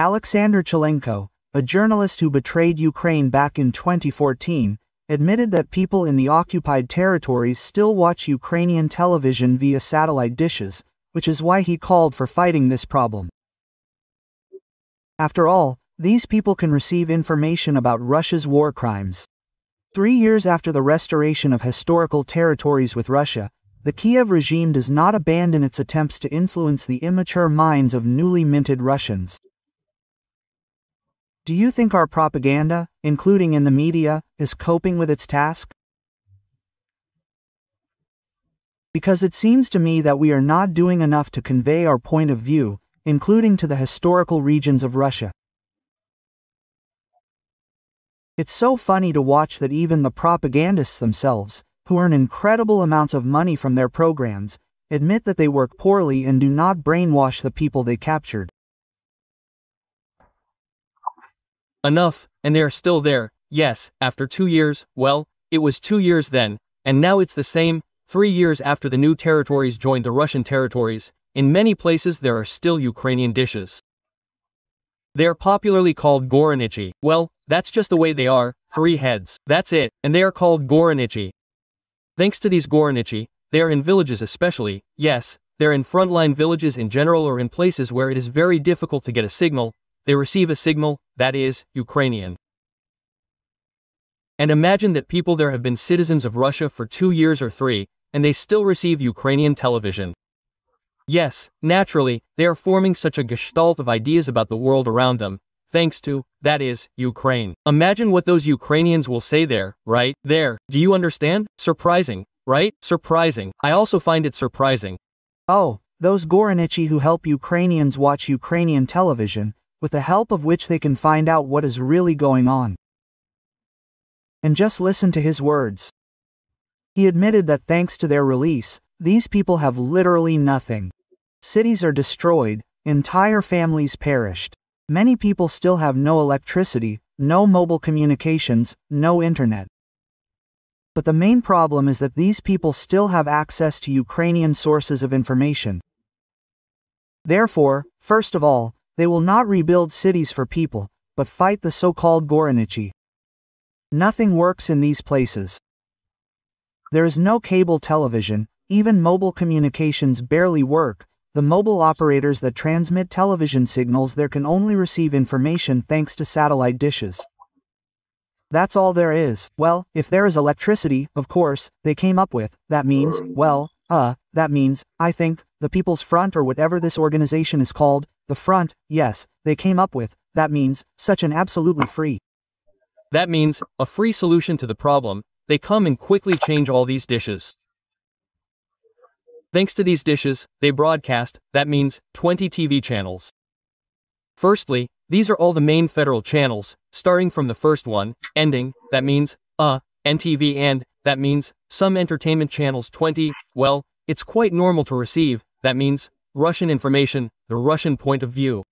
Alexander Chalenko, a journalist who betrayed Ukraine back in 2014, admitted that people in the occupied territories still watch Ukrainian television via satellite dishes, which is why he called for fighting this problem. After all, these people can receive information about Russia's war crimes. 3 years after the restoration of historical territories with Russia, the Kiev regime does not abandon its attempts to influence the immature minds of newly minted Russians. Do you think our propaganda, including in the media, is coping with its task? Because it seems to me that we are not doing enough to convey our point of view, including to the historical regions of Russia. It's so funny to watch that even the propagandists themselves, who earn incredible amounts of money from their programs, admit that they work poorly and do not brainwash the people they captured. Enough, and they are still there. Yes, after 2 years, well, it was 2 years then, and now it's the same, 3 years after the new territories joined the Russian territories. In many places there are still Ukrainian dishes. They are popularly called gorenichi. Well, that's just the way they are, 3 heads. That's it, and they are called gorenichi. Thanks to these gorenichi, they are in villages especially, yes, they're in frontline villages in general or in places where it is very difficult to get a signal. They receive a signal, that is, Ukrainian. And imagine that people there have been citizens of Russia for 2 years or 3, and they still receive Ukrainian television. Yes, naturally, they are forming such a gestalt of ideas about the world around them, thanks to, that is, Ukraine. Imagine what those Ukrainians will say there, right? There, do you understand? Surprising, right? Surprising. I also find it surprising. Oh, those gorenichi who help Ukrainians watch Ukrainian television, with the help of which they can find out what is really going on. And just listen to his words. He admitted that thanks to their release, these people have literally nothing. Cities are destroyed, entire families perished. Many people still have no electricity, no mobile communications, no internet. But the main problem is that these people still have access to Ukrainian sources of information. Therefore, first of all, they will not rebuild cities for people, but fight the so-called gorenichi. Nothing works in these places. There is no cable television, even mobile communications barely work. The mobile operators that transmit television signals there can only receive information thanks to satellite dishes. That's all there is. Well, if there is electricity, of course, they came up with, that means, well, that means, I think, the People's Front or whatever this organization is called, the Front, yes, they came up with, that means, such an absolutely free. That means, a free solution to the problem. They come and quickly change all these dishes. Thanks to these dishes, they broadcast, that means, 20 TV channels. Firstly, these are all the main federal channels, starting from the first one, ending, that means, NTV and, that means, some entertainment channels 20, well, it's quite normal to receive, that means, Russian information, the Russian point of view.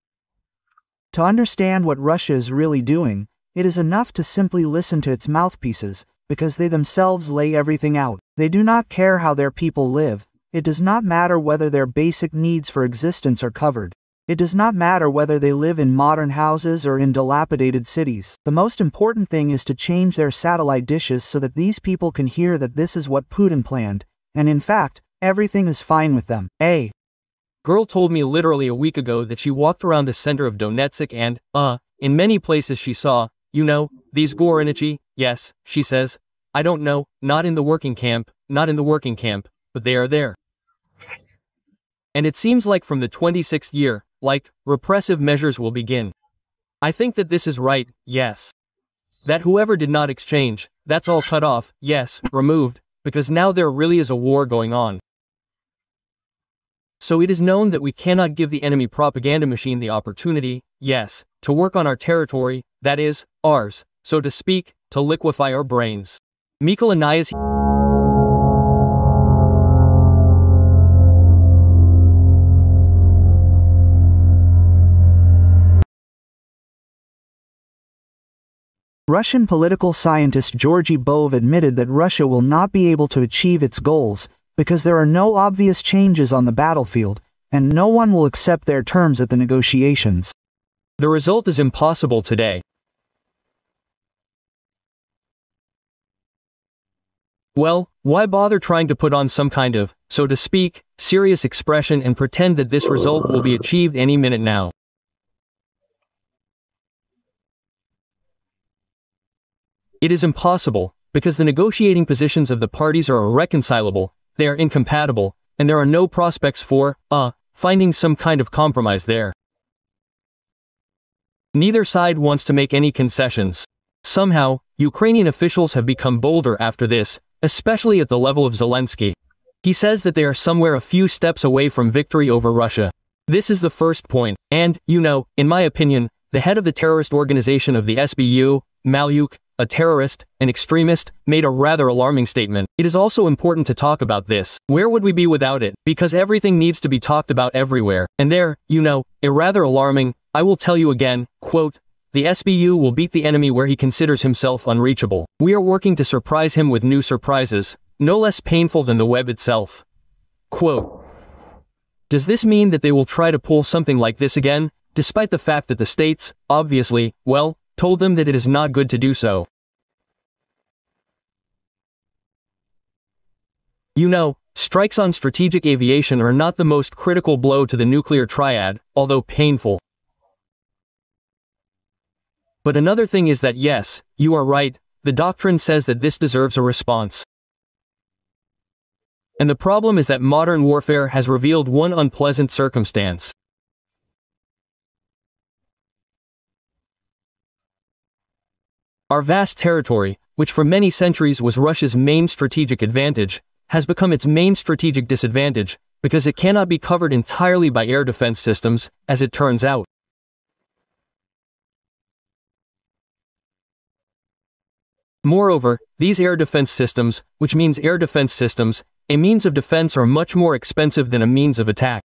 To understand what Russia is really doing, it is enough to simply listen to its mouthpieces, because they themselves lay everything out. They do not care how their people live. It does not matter whether their basic needs for existence are covered. It does not matter whether they live in modern houses or in dilapidated cities. The most important thing is to change their satellite dishes so that these people can hear that this is what Putin planned, and in fact, everything is fine with them. A girl told me literally a week ago that she walked around the center of Donetsk and, in many places she saw, these gorenichi, yes, she says, I don't know, not in the working camp, but they are there. And it seems like from the 26th year, repressive measures will begin. I think that this is right, yes. That whoever did not exchange, that's all cut off, yes, removed, because now there really is a war going on. So it is known that we cannot give the enemy propaganda machine the opportunity, yes, to work on our territory, that is, ours, so to speak, to liquefy our brains. Mikhail Anayas. Russian political scientist Georgy Bove admitted that Russia will not be able to achieve its goals because there are no obvious changes on the battlefield, and no one will accept their terms at the negotiations. The result is impossible today. Well, why bother trying to put on some kind of, so to speak, serious expression and pretend that this result will be achieved any minute now? It is impossible, because the negotiating positions of the parties are irreconcilable, they are incompatible, and there are no prospects for, finding some kind of compromise there. Neither side wants to make any concessions. Somehow, Ukrainian officials have become bolder after this, especially at the level of Zelensky. He says that they are somewhere a few steps away from victory over Russia. This is the first point, and, in my opinion, the head of the terrorist organization of the SBU, Malyuk, a terrorist, an extremist, made a rather alarming statement. It is also important to talk about this. Where would we be without it? Because everything needs to be talked about everywhere. And there, a rather alarming, I will tell you again, quote, the SBU will beat the enemy where he considers himself unreachable. We are working to surprise him with new surprises, no less painful than the web itself. Quote. Does this mean that they will try to pull something like this again, despite the fact that the states, obviously, told them that it is not good to do so? Strikes on strategic aviation are not the most critical blow to the nuclear triad, although painful. But another thing is that yes, you are right, the doctrine says that this deserves a response. And the problem is that modern warfare has revealed one unpleasant circumstance. Our vast territory, which for many centuries was Russia's main strategic advantage, has become its main strategic disadvantage, because it cannot be covered entirely by air defense systems, as it turns out. Moreover, these air defense systems, which means air defense systems, a means of defense, are much more expensive than a means of attack.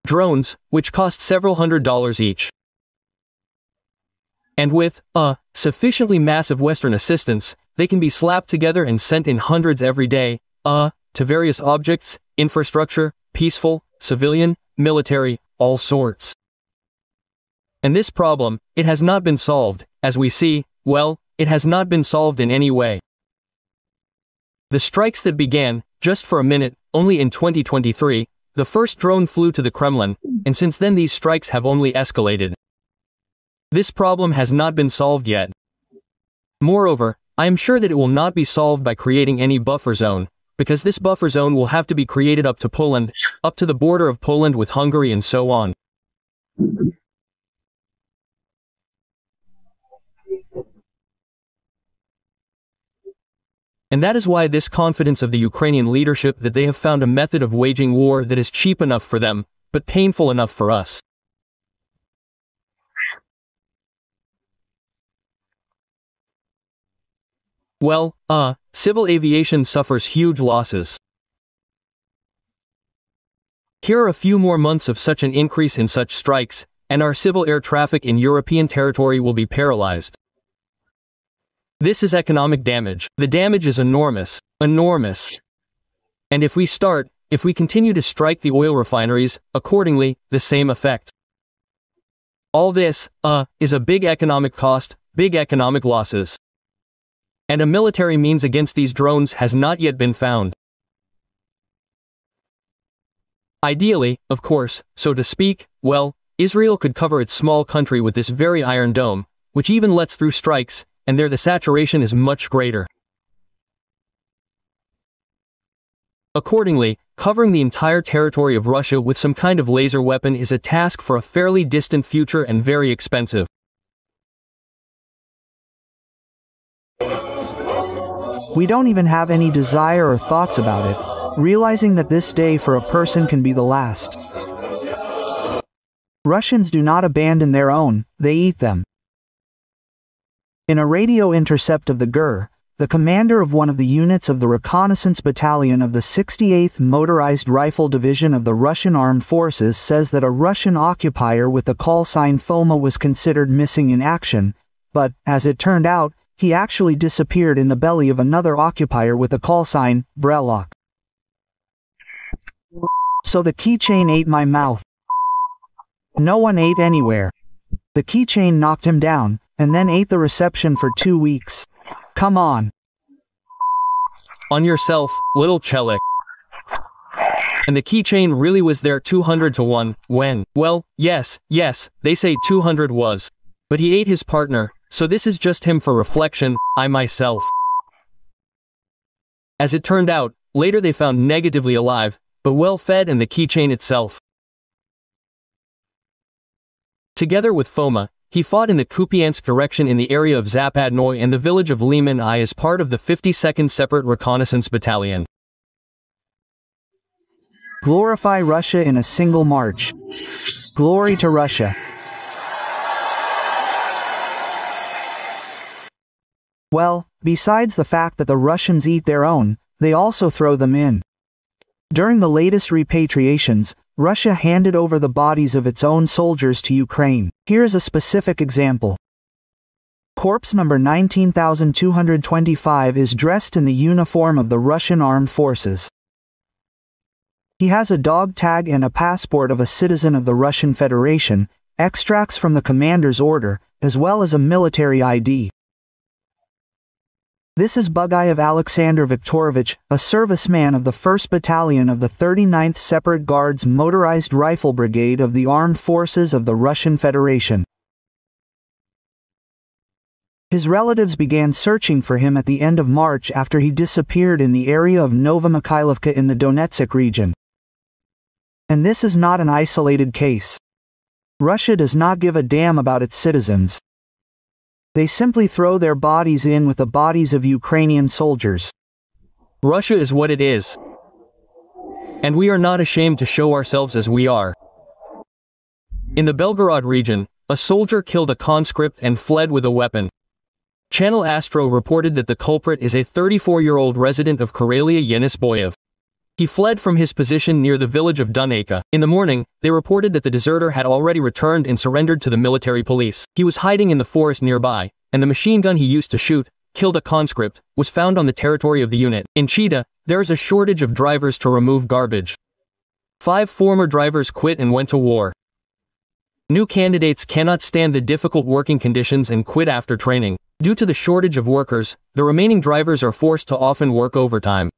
Drones, which cost several $100s each. And with, sufficiently massive Western assistance, they can be slapped together and sent in hundreds every day, to various objects, infrastructure, peaceful, civilian, military, all sorts. And this problem, it has not been solved, as we see, it has not been solved in any way. The strikes that began, just for a minute, only in 2023, the first drone flew to the Kremlin, and since then these strikes have only escalated. This problem has not been solved yet. Moreover, I am sure that it will not be solved by creating any buffer zone, because this buffer zone will have to be created up to Poland, up to the border of Poland with Hungary and so on. And that is why this confidence of the Ukrainian leadership that they have found a method of waging war that is cheap enough for them, but painful enough for us. Civil aviation suffers huge losses. Here are a few more months of such an increase in such strikes, and our civil air traffic in European territory will be paralyzed. This is economic damage. The damage is enormous. Enormous. And if we continue to strike the oil refineries, accordingly, the same effect. All this, is a big economic cost, big economic losses. And a military means against these drones has not yet been found. Ideally, of course, so to speak, Israel could cover its small country with this very Iron Dome, which even lets through strikes, and there the saturation is much greater. Accordingly, covering the entire territory of Russia with some kind of laser weapon is a task for a fairly distant future and very expensive. We don't even have any desire or thoughts about it, realizing that this day for a person can be the last. Russians do not abandon their own, they eat them. In a radio intercept of the GUR, the commander of one of the units of the reconnaissance battalion of the 68th Motorized Rifle Division of the Russian Armed Forces says that a Russian occupier with the call sign FOMA was considered missing in action, but, as it turned out, he actually disappeared in the belly of another occupier with the call sign Brelok. So the keychain ate my mouth. No one ate anywhere. The keychain knocked him down, and then ate the reception for 2 weeks. Come on. On yourself, little Chelik. And the keychain really was there 200 to 1, when, well, yes, they say 200 was. But he ate his partner, so this is just him for reflection, I myself. As it turned out, later they found negatively alive, but well fed and the keychain itself. Together with Foma, he fought in the Kupiansk direction in the area of Zapadnoy and the village of Liman I as part of the 52nd Separate Reconnaissance Battalion. Glorify Russia in a single march. Glory to Russia. Well, besides the fact that the Russians eat their own, they also throw them in. During the latest repatriations, Russia handed over the bodies of its own soldiers to Ukraine. Here's a specific example. Corpse number 19,225 is dressed in the uniform of the Russian Armed Forces. He has a dog tag and a passport of a citizen of the Russian Federation, extracts from the commander's order, as well as a military ID. This is Bugayev Alexander Viktorovich, a serviceman of the 1st Battalion of the 39th Separate Guards Motorized Rifle Brigade of the Armed Forces of the Russian Federation. His relatives began searching for him at the end of March after he disappeared in the area of Novomykhailovka in the Donetsk region. And this is not an isolated case. Russia does not give a damn about its citizens. They simply throw their bodies in with the bodies of Ukrainian soldiers. Russia is what it is. And we are not ashamed to show ourselves as we are. In the Belgorod region, a soldier killed a conscript and fled with a weapon. Channel Astro reported that the culprit is a 34-year-old resident of Karelia Yenis Boyev. He fled from his position near the village of Dunayka. In the morning, they reported that the deserter had already returned and surrendered to the military police. He was hiding in the forest nearby, and the machine gun he used to shoot, killed a conscript, was found on the territory of the unit. In Chita, there is a shortage of drivers to remove garbage. 5 former drivers quit and went to war. New candidates cannot stand the difficult working conditions and quit after training. Due to the shortage of workers, the remaining drivers are forced to often work overtime.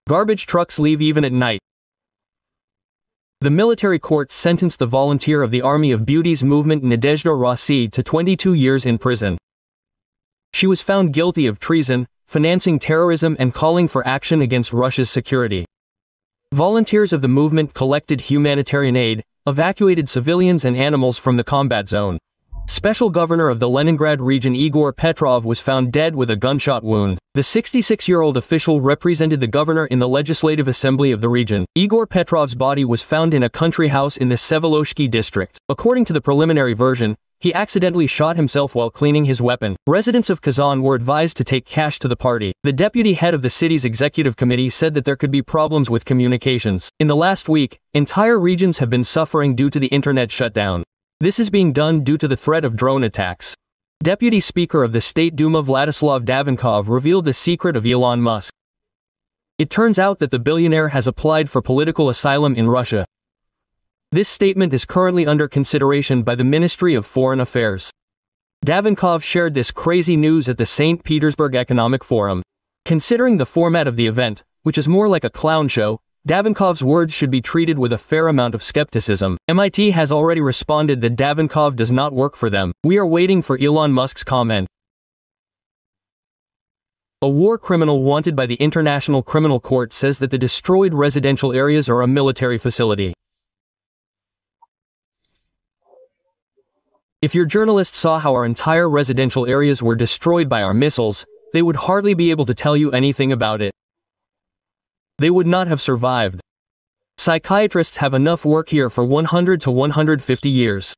Garbage trucks leave even at night. The military court sentenced the volunteer of the Army of Beauty's movement Nadezhda Rossi to 22 years in prison. She was found guilty of treason, financing terrorism and calling for action against Russia's security. Volunteers of the movement collected humanitarian aid, evacuated civilians and animals from the combat zone. Special Governor of the Leningrad region Igor Petrov was found dead with a gunshot wound. The 66-year-old official represented the governor in the Legislative Assembly of the region. Igor Petrov's body was found in a country house in the Seveloshki district. According to the preliminary version, he accidentally shot himself while cleaning his weapon. Residents of Kazan were advised to take cash to the party. The deputy head of the city's executive committee said that there could be problems with communications. In the last week, entire regions have been suffering due to the internet shutdown. This is being done due to the threat of drone attacks. Deputy Speaker of the State Duma Vladislav Davinkov revealed the secret of Elon Musk. It turns out that the billionaire has applied for political asylum in Russia. This statement is currently under consideration by the Ministry of Foreign Affairs. Davinkov shared this crazy news at the St. Petersburg Economic Forum. Considering the format of the event, which is more like a clown show, Davinkov's words should be treated with a fair amount of skepticism. MIT has already responded that Davinkov does not work for them. We are waiting for Elon Musk's comment. A war criminal wanted by the International Criminal Court says that the destroyed residential areas are a military facility. If your journalists saw how our entire residential areas were destroyed by our missiles, they would hardly be able to tell you anything about it. They would not have survived. Psychiatrists have enough work here for 100 to 150 years.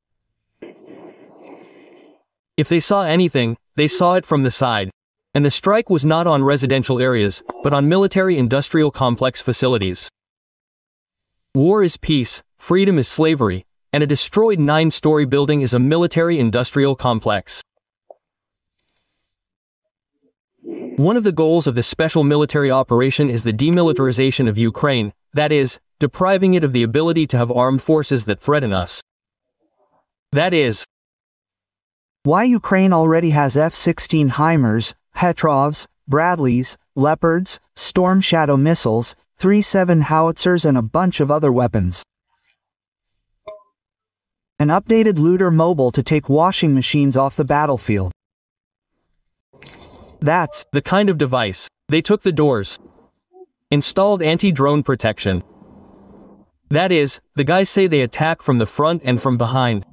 If they saw anything, they saw it from the side. And the strike was not on residential areas, but on military-industrial complex facilities. War is peace, freedom is slavery, and a destroyed 9-story building is a military-industrial complex. One of the goals of the special military operation is the demilitarization of Ukraine, that is, depriving it of the ability to have armed forces that threaten us. That is why Ukraine already has F-16 HIMARS, Petrovs, Bradleys, Leopards, Storm Shadow missiles, 3-7 howitzers and a bunch of other weapons. An updated looter mobile to take washing machines off the battlefield. That's the kind of device. They took the doors. Installed anti-drone protection. That is, the guys say they attack from the front and from behind.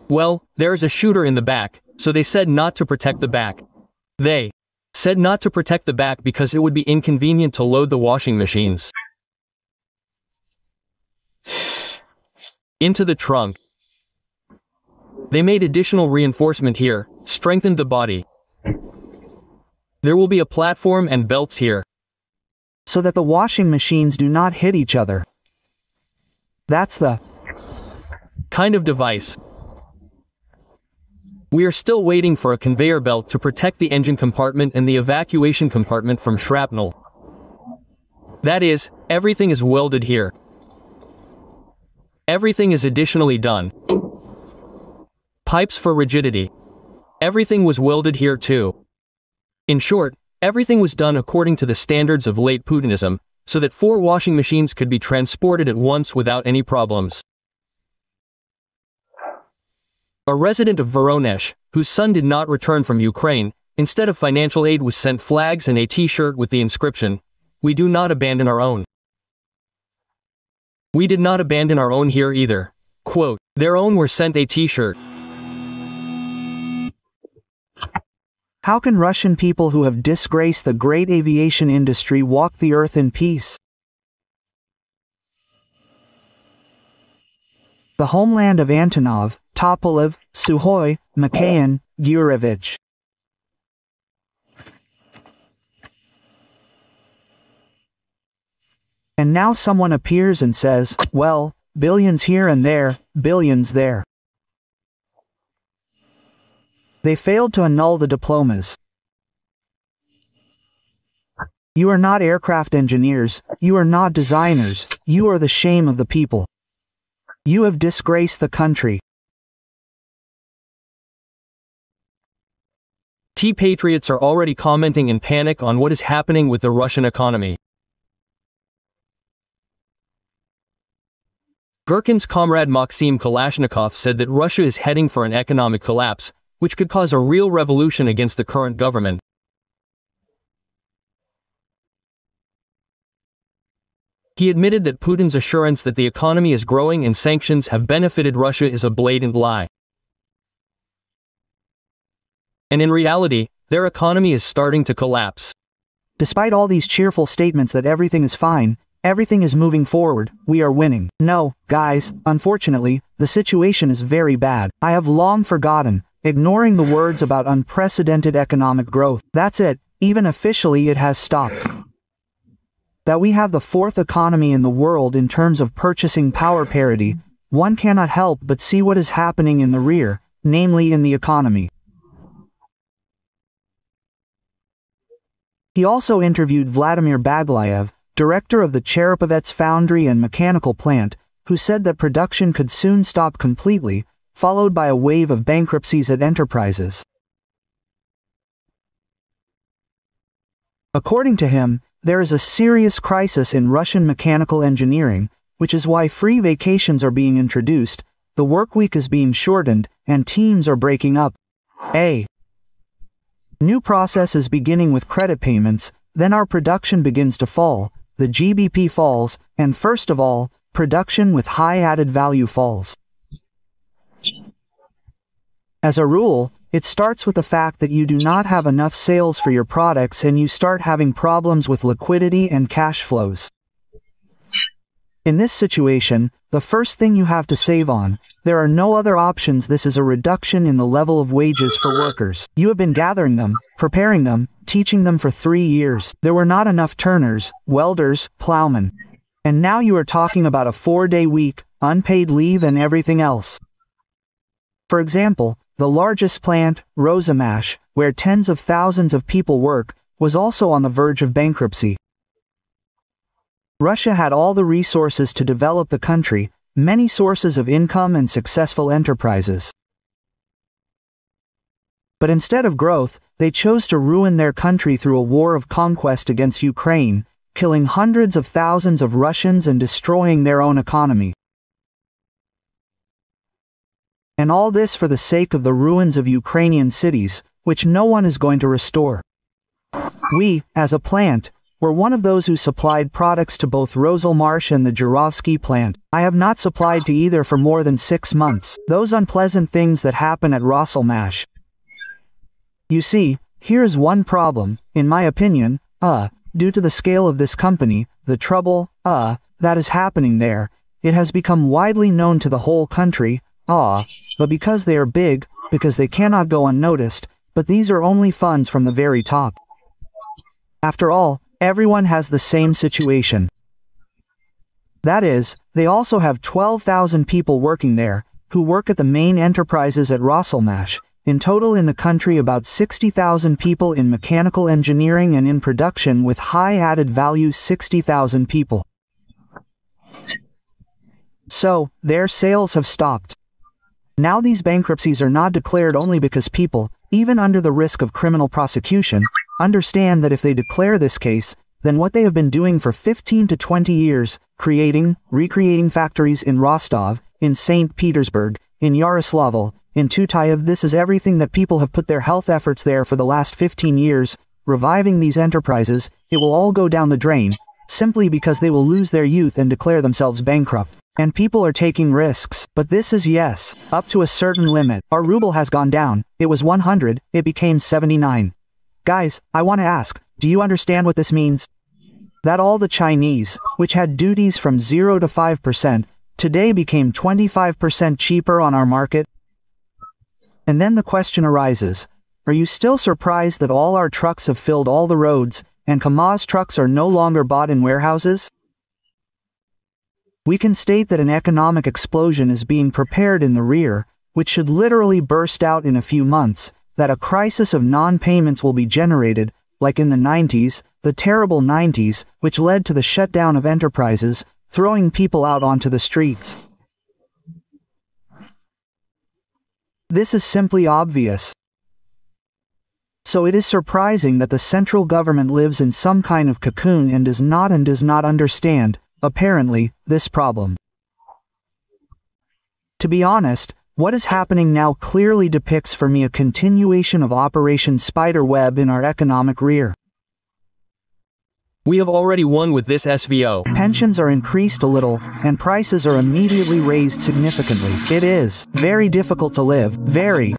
Well, there is a shooter in the back, so they said not to protect the back. They said not to protect the back because it would be inconvenient to load the washing machines into the trunk. They made additional reinforcement here, strengthened the body. There will be a platform and belts here, so that the washing machines do not hit each other. That's the kind of device. We are still waiting for a conveyor belt to protect the engine compartment and the evacuation compartment from shrapnel. That is, everything is welded here. Everything is additionally done. Pipes for rigidity. Everything was welded here too. In short, everything was done according to the standards of late Putinism, so that 4 washing machines could be transported at once without any problems. A resident of Voronezh, whose son did not return from Ukraine, instead of financial aid was sent flags and a t-shirt with the inscription, "We do not abandon our own." We did not abandon our own here either. Quote, their own were sent a t-shirt. How can Russian people who have disgraced the great aviation industry walk the earth in peace? The homeland of Antonov, Tupolev, Sukhoi, Mikhail, Gurevich. And now someone appears and says, well, billions here and there, billions there. They failed to annul the diplomas. You are not aircraft engineers, you are not designers, you are the shame of the people. You have disgraced the country. T-Patriots are already commenting in panic on what is happening with the Russian economy. Gherkin's comrade Maxim Kalashnikov said that Russia is heading for an economic collapse, which could cause a real revolution against the current government. He admitted that Putin's assurance that the economy is growing and sanctions have benefited Russia is a blatant lie. And in reality, their economy is starting to collapse. Despite all these cheerful statements that everything is fine, everything is moving forward, we are winning. No, guys, unfortunately, the situation is very bad. I have long forgotten, ignoring the words about unprecedented economic growth. That's it, even officially it has stopped. That we have the 4th economy in the world in terms of purchasing power parity, one cannot help but see what is happening in the rear, namely in the economy. He also interviewed Vladimir Baglayev, director of the Cherepovets foundry and mechanical plant, who said that production could soon stop completely, followed by a wave of bankruptcies at enterprises. According to him, there is a serious crisis in Russian mechanical engineering, which is why free vacations are being introduced, the work week is being shortened, and teams are breaking up. A new process is beginning with credit payments, then our production begins to fall, the GBP falls, and first of all, production with high added value falls. As a rule, it starts with the fact that you do not have enough sales for your products and you start having problems with liquidity and cash flows. In this situation, the first thing you have to save on, there are no other options. This is a reduction in the level of wages for workers. You have been gathering them, preparing them, teaching them for 3 years. There were not enough turners, welders, plowmen. And now you are talking about a 4-day week, unpaid leave and everything else. For example, the largest plant, Rosamash, where tens of thousands of people work, was also on the verge of bankruptcy. Russia had all the resources to develop the country, many sources of income and successful enterprises. But instead of growth, they chose to ruin their country through a war of conquest against Ukraine, killing hundreds of thousands of Russians and destroying their own economy. And all this for the sake of the ruins of Ukrainian cities, which no one is going to restore. We, as a plant, were one of those who supplied products to both Roselmarsh and the Jurovsky plant. I have not supplied to either for more than 6 months. Those unpleasant things that happen at Roselmarsh. You see, here's one problem, in my opinion, due to the scale of this company, the trouble, that is happening there. It has become widely known to the whole country, but because they are big, because they cannot go unnoticed, but these are only funds from the very top. After all, everyone has the same situation. That is, they also have 12,000 people working there, who work at the main enterprises at Roselmarsh. In total in the country about 60,000 people in mechanical engineering and in production with high added value 60,000 people. So, their sales have stopped. Now these bankruptcies are not declared only because people, even under the risk of criminal prosecution, understand that if they declare this case, then what they have been doing for 15 to 20 years, recreating factories in Rostov, in St. Petersburg, in Yaroslavl, in Tutayev, this is everything that people have put their health efforts there for the last 15 years, reviving these enterprises, it will all go down the drain, simply because they will lose their youth and declare themselves bankrupt. And people are taking risks, but this is up to a certain limit. Our ruble has gone down, it was 100, it became 79. Guys, I want to ask, do you understand what this means? That all the Chinese, which had duties from 0 to 5%, today became 25% cheaper on our market? And then the question arises, are you still surprised that all our trucks have filled all the roads, and Kamaz trucks are no longer bought in warehouses? We can state that an economic explosion is being prepared in the rear, which should literally burst out in a few months, that a crisis of non-payments will be generated, like in the 90s, the terrible 90s, which led to the shutdown of enterprises, throwing people out onto the streets. This is simply obvious. So it is surprising that the central government lives in some kind of cocoon and does not understand, apparently, this problem. To be honest, what is happening now clearly depicts for me a continuation of Operation Spiderweb in our economic rear. We have already won with this SVO. Pensions are increased a little, and prices are immediately raised significantly. It is very difficult to live, very.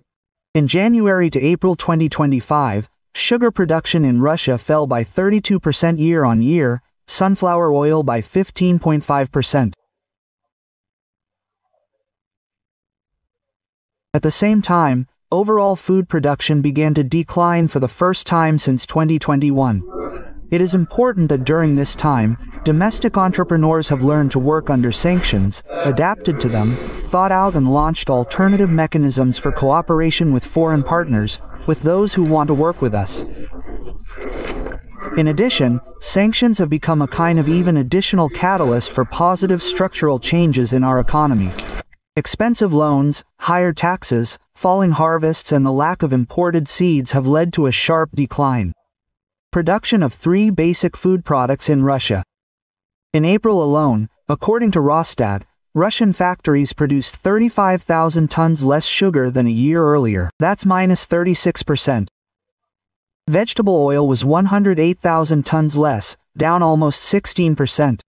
In January to April 2025, sugar production in Russia fell by 32% year-on-year, sunflower oil by 15.5%. At the same time, overall food production began to decline for the first time since 2021. It is important that during this time, domestic entrepreneurs have learned to work under sanctions, adapted to them, thought out and launched alternative mechanisms for cooperation with foreign partners, with those who want to work with us. In addition, sanctions have become a kind of even additional catalyst for positive structural changes in our economy. Expensive loans, higher taxes, falling harvests and the lack of imported seeds have led to a sharp decline. Production of 3 basic food products in Russia. In April alone, according to Rosstat, Russian factories produced 35,000 tons less sugar than a year earlier. That's minus 36%. Vegetable oil was 108,000 tons less, down almost 16%.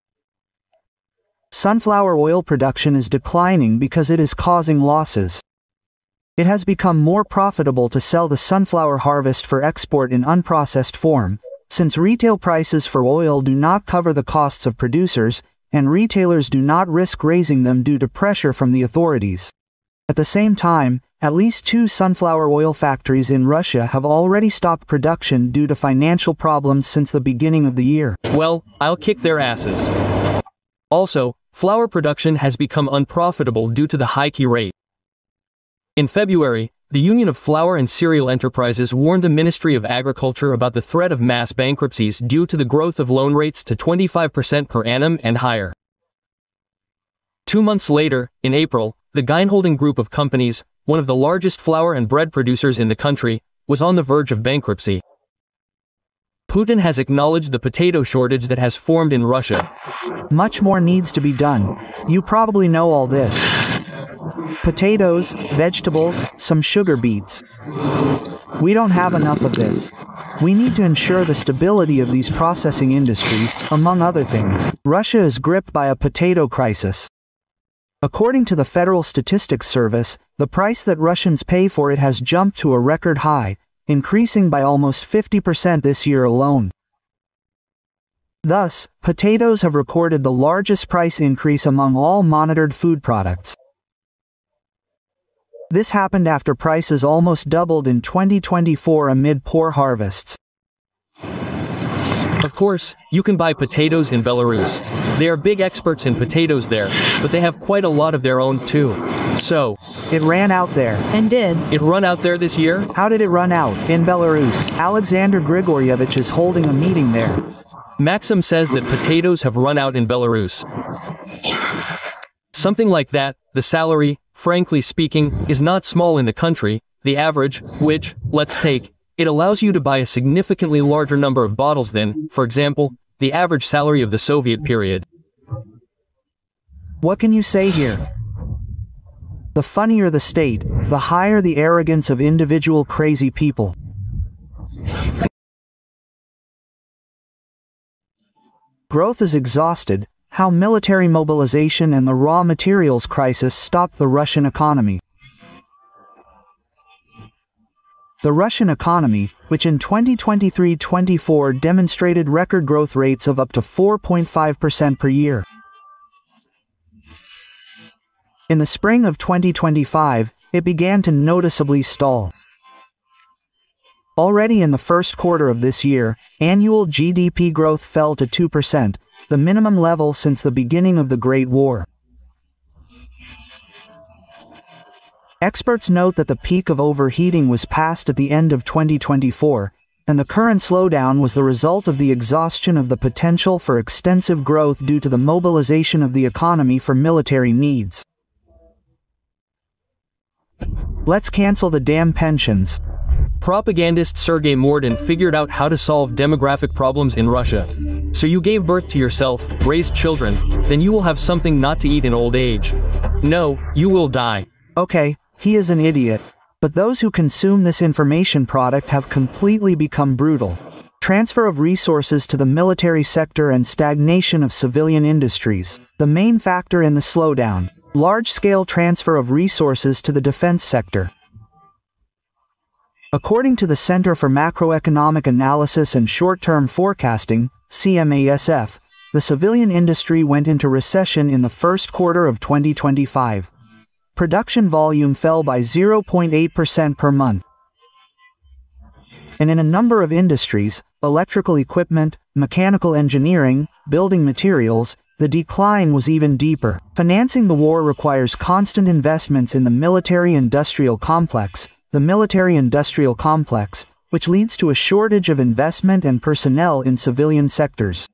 Sunflower oil production is declining because it is causing losses. It has become more profitable to sell the sunflower harvest for export in unprocessed form, since retail prices for oil do not cover the costs of producers, and retailers do not risk raising them due to pressure from the authorities. At the same time, at least 2 sunflower oil factories in Russia have already stopped production due to financial problems since the beginning of the year. Well, I'll kick their asses. Also, flour production has become unprofitable due to the high key rate. In February, the Union of Flour and Cereal Enterprises warned the Ministry of Agriculture about the threat of mass bankruptcies due to the growth of loan rates to 25% per annum and higher. 2 months later, in April, the Geinholding group of companies, one of the largest flour and bread producers in the country, was on the verge of bankruptcy. Putin has acknowledged the potato shortage that has formed in Russia. Much more needs to be done. You probably know all this. Potatoes, vegetables, some sugar beets. We don't have enough of this. We need to ensure the stability of these processing industries, among other things. Russia is gripped by a potato crisis. According to the Federal Statistics Service, the price that Russians pay for it has jumped to a record high, increasing by almost 50% this year alone. Thus, potatoes have recorded the largest price increase among all monitored food products. This happened after prices almost doubled in 2024 amid poor harvests. Of course, you can buy potatoes in Belarus. They are big experts in potatoes there, but they have quite a lot of their own too. So, it ran out there. And did it run out there this year? How did it run out? In Belarus, Alexander Grigorievich is holding a meeting there. Maxim says that potatoes have run out in Belarus. Something like that. The salary, frankly speaking, is not small in the country. The average, which, let's take, it allows you to buy a significantly larger number of bottles than, for example, the average salary of the Soviet period. What can you say here? The funnier the state, the higher the arrogance of individual crazy people. Growth is exhausted. How military mobilization and the raw materials crisis stopped the Russian economy. The Russian economy, which in 2023-24 demonstrated record growth rates of up to 4.5% per year. In the spring of 2025, it began to noticeably stall. Already in the first quarter of this year, annual GDP growth fell to 2%, the minimum level since the beginning of the Great War. Experts note that the peak of overheating was passed at the end of 2024, and the current slowdown was the result of the exhaustion of the potential for extensive growth due to the mobilization of the economy for military needs. Let's cancel the damn pensions. Propagandist Sergei Mordin figured out how to solve demographic problems in Russia. So you gave birth to yourself, raised children, then you will have something not to eat in old age. No, you will die. Okay, he is an idiot. But those who consume this information product have completely become brutal. Transfer of resources to the military sector and stagnation of civilian industries. The main factor in the slowdown. Large-scale transfer of resources to the defense sector. According to the Center for Macroeconomic Analysis and Short-Term Forecasting, CMASF, the civilian industry went into recession in the first quarter of 2025. Production volume fell by 0.8% per month. And in a number of industries, electrical equipment, mechanical engineering, building materials, the decline was even deeper. Financing the war requires constant investments in the military-industrial complex, which leads to a shortage of investment and personnel in civilian sectors.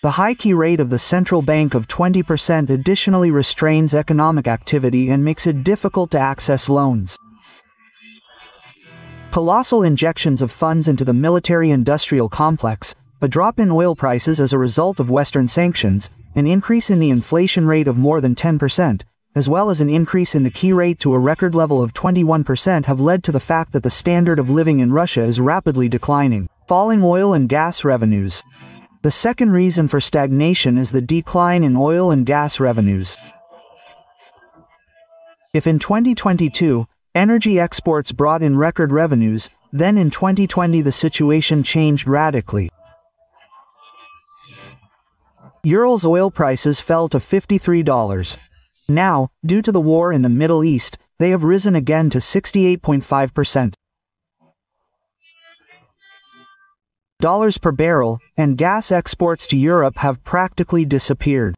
The high key rate of the central bank of 20% additionally restrains economic activity and makes it difficult to access loans. Colossal injections of funds into the military-industrial complex, a drop in oil prices as a result of Western sanctions, an increase in the inflation rate of more than 10%, as well as an increase in the key rate to a record level of 21% have led to the fact that the standard of living in Russia is rapidly declining. Falling oil and gas revenues. The second reason for stagnation is the decline in oil and gas revenues. If in 2022, energy exports brought in record revenues, then in 2020 the situation changed radically. Ural's oil prices fell to $53. Now, due to the war in the Middle East, they have risen again to 68.5%. Dollars per barrel, and gas exports to Europe have practically disappeared.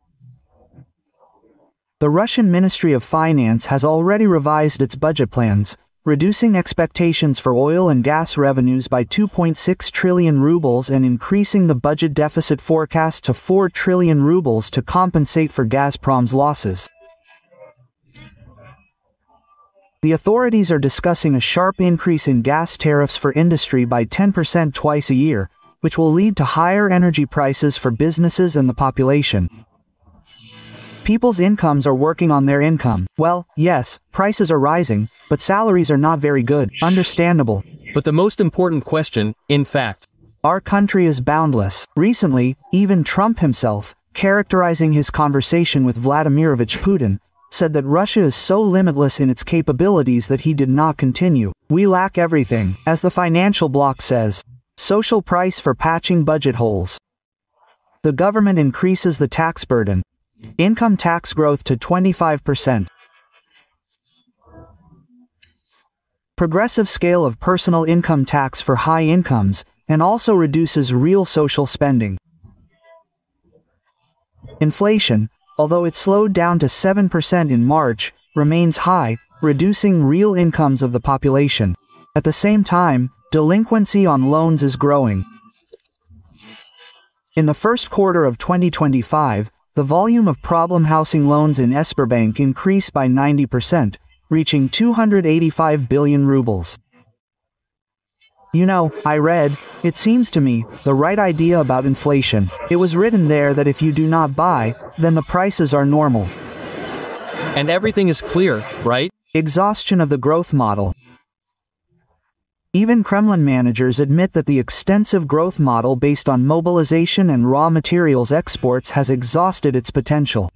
The Russian Ministry of Finance has already revised its budget plans, reducing expectations for oil and gas revenues by 2.6 trillion rubles and increasing the budget deficit forecast to 4 trillion rubles to compensate for Gazprom's losses. The authorities are discussing a sharp increase in gas tariffs for industry by 10% twice a year, which will lead to higher energy prices for businesses and the population. People's incomes are working on their income. Well, yes, prices are rising, but salaries are not very good. Understandable. But the most important question, in fact, our country is boundless. Recently, even Trump himself, characterizing his conversation with Vladimirovich Putin, said that Russia is so limitless in its capabilities that he did not continue. We lack everything, as the financial bloc says. Social price for patching budget holes. The government increases the tax burden. Income tax growth to 25%. Progressive scale of personal income tax for high incomes, and also reduces real social spending. Inflation, although it slowed down to 7% in March, remains high, reducing real incomes of the population. At the same time, delinquency on loans is growing. In the first quarter of 2025, the volume of problem housing loans in Sberbank increased by 90%, reaching 285 billion rubles. You know, I read, it seems to me, the right idea about inflation. It was written there that if you do not buy, then the prices are normal. And everything is clear, right? Exhaustion of the growth model. Even Kremlin managers admit that the extensive growth model based on mobilization and raw materials exports has exhausted its potential.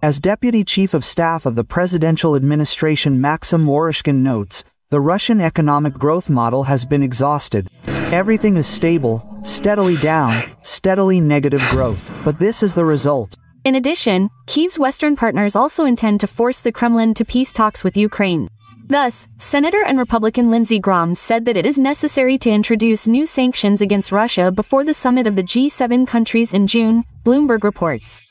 As Deputy Chief of Staff of the Presidential Administration Maxim Oreshkin notes, the Russian economic growth model has been exhausted. Everything is stable, steadily down, steadily negative growth. But this is the result. In addition, Kyiv's Western partners also intend to force the Kremlin to peace talks with Ukraine. Thus, Senator and Republican Lindsey Graham said that it is necessary to introduce new sanctions against Russia before the summit of the G7 countries in June, Bloomberg reports.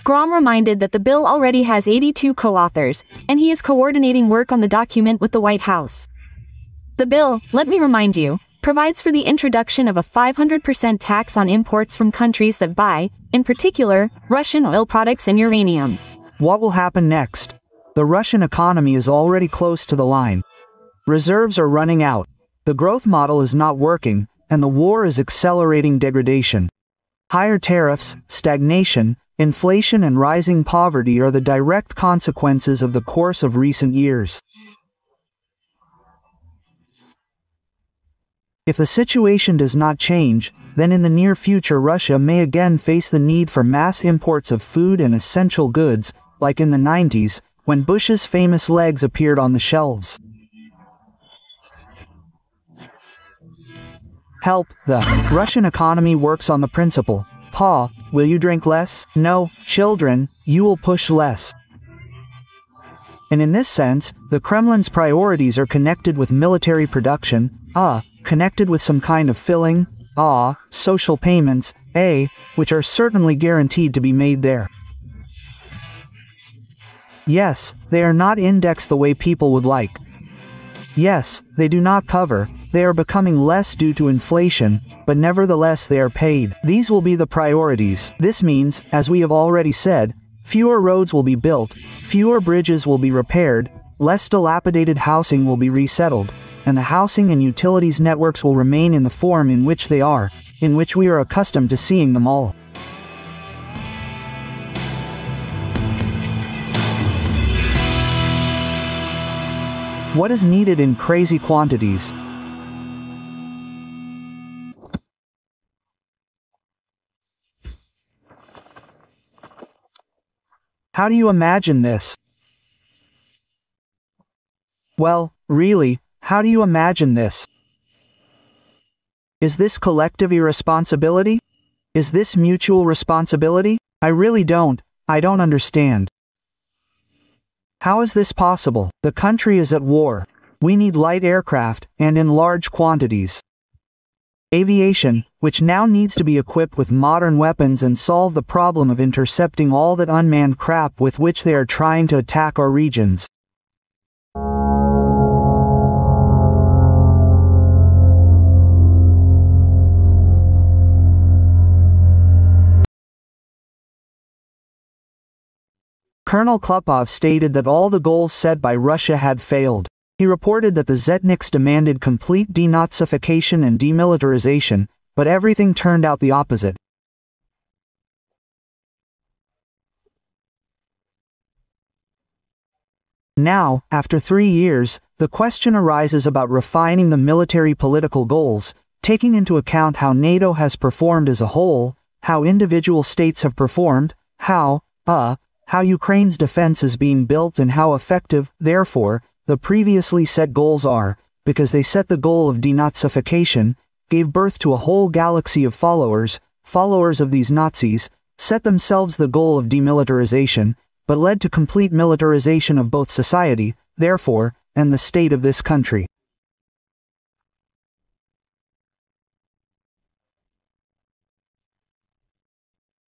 Graham reminded that the bill already has 82 co-authors, and he is coordinating work on the document with the White House. The bill, let me remind you, provides for the introduction of a 500% tax on imports from countries that buy, in particular, Russian oil products and uranium. What will happen next? The Russian economy is already close to the line. Reserves are running out. The growth model is not working, and the war is accelerating degradation. Higher tariffs, stagnation, inflation and rising poverty are the direct consequences of the course of recent years. If the situation does not change, then in the near future Russia may again face the need for mass imports of food and essential goods, like in the 90s, when Bush's famous legs appeared on the shelves. Help. The Russian economy works on the principle, Pa, will you drink less? No, children, you will push less. And in this sense, the Kremlin's priorities are connected with military production, connected with some kind of filling, social payments, which are certainly guaranteed to be made there. Yes, they are not indexed the way people would like. Yes, they do not cover, they are becoming less due to inflation, but nevertheless they are paid. These will be the priorities. This means, as we have already said, fewer roads will be built, fewer bridges will be repaired, less dilapidated housing will be resettled, and the housing and utilities networks will remain in the form in which they are, in which we are accustomed to seeing them all. What is needed in crazy quantities? How do you imagine this? Well, really, how do you imagine this? Is this collective irresponsibility? Is this mutual responsibility? I really don't. I don't understand. How is this possible? The country is at war. We need light aircraft, and in large quantities. Aviation, which now needs to be equipped with modern weapons and solve the problem of intercepting all that unmanned crap with which they are trying to attack our regions. Colonel Klupov stated that all the goals set by Russia had failed. He reported that the Zetniks demanded complete denazification and demilitarization, but everything turned out the opposite. Now, after 3 years, the question arises about refining the military political goals, taking into account how NATO has performed as a whole, how individual states have performed, how Ukraine's defense is being built and how effective, therefore, the previously set goals are, because they set the goal of denazification, gave birth to a whole galaxy of followers of these Nazis, set themselves the goal of demilitarization, but led to complete militarization of both society, therefore, and the state of this country.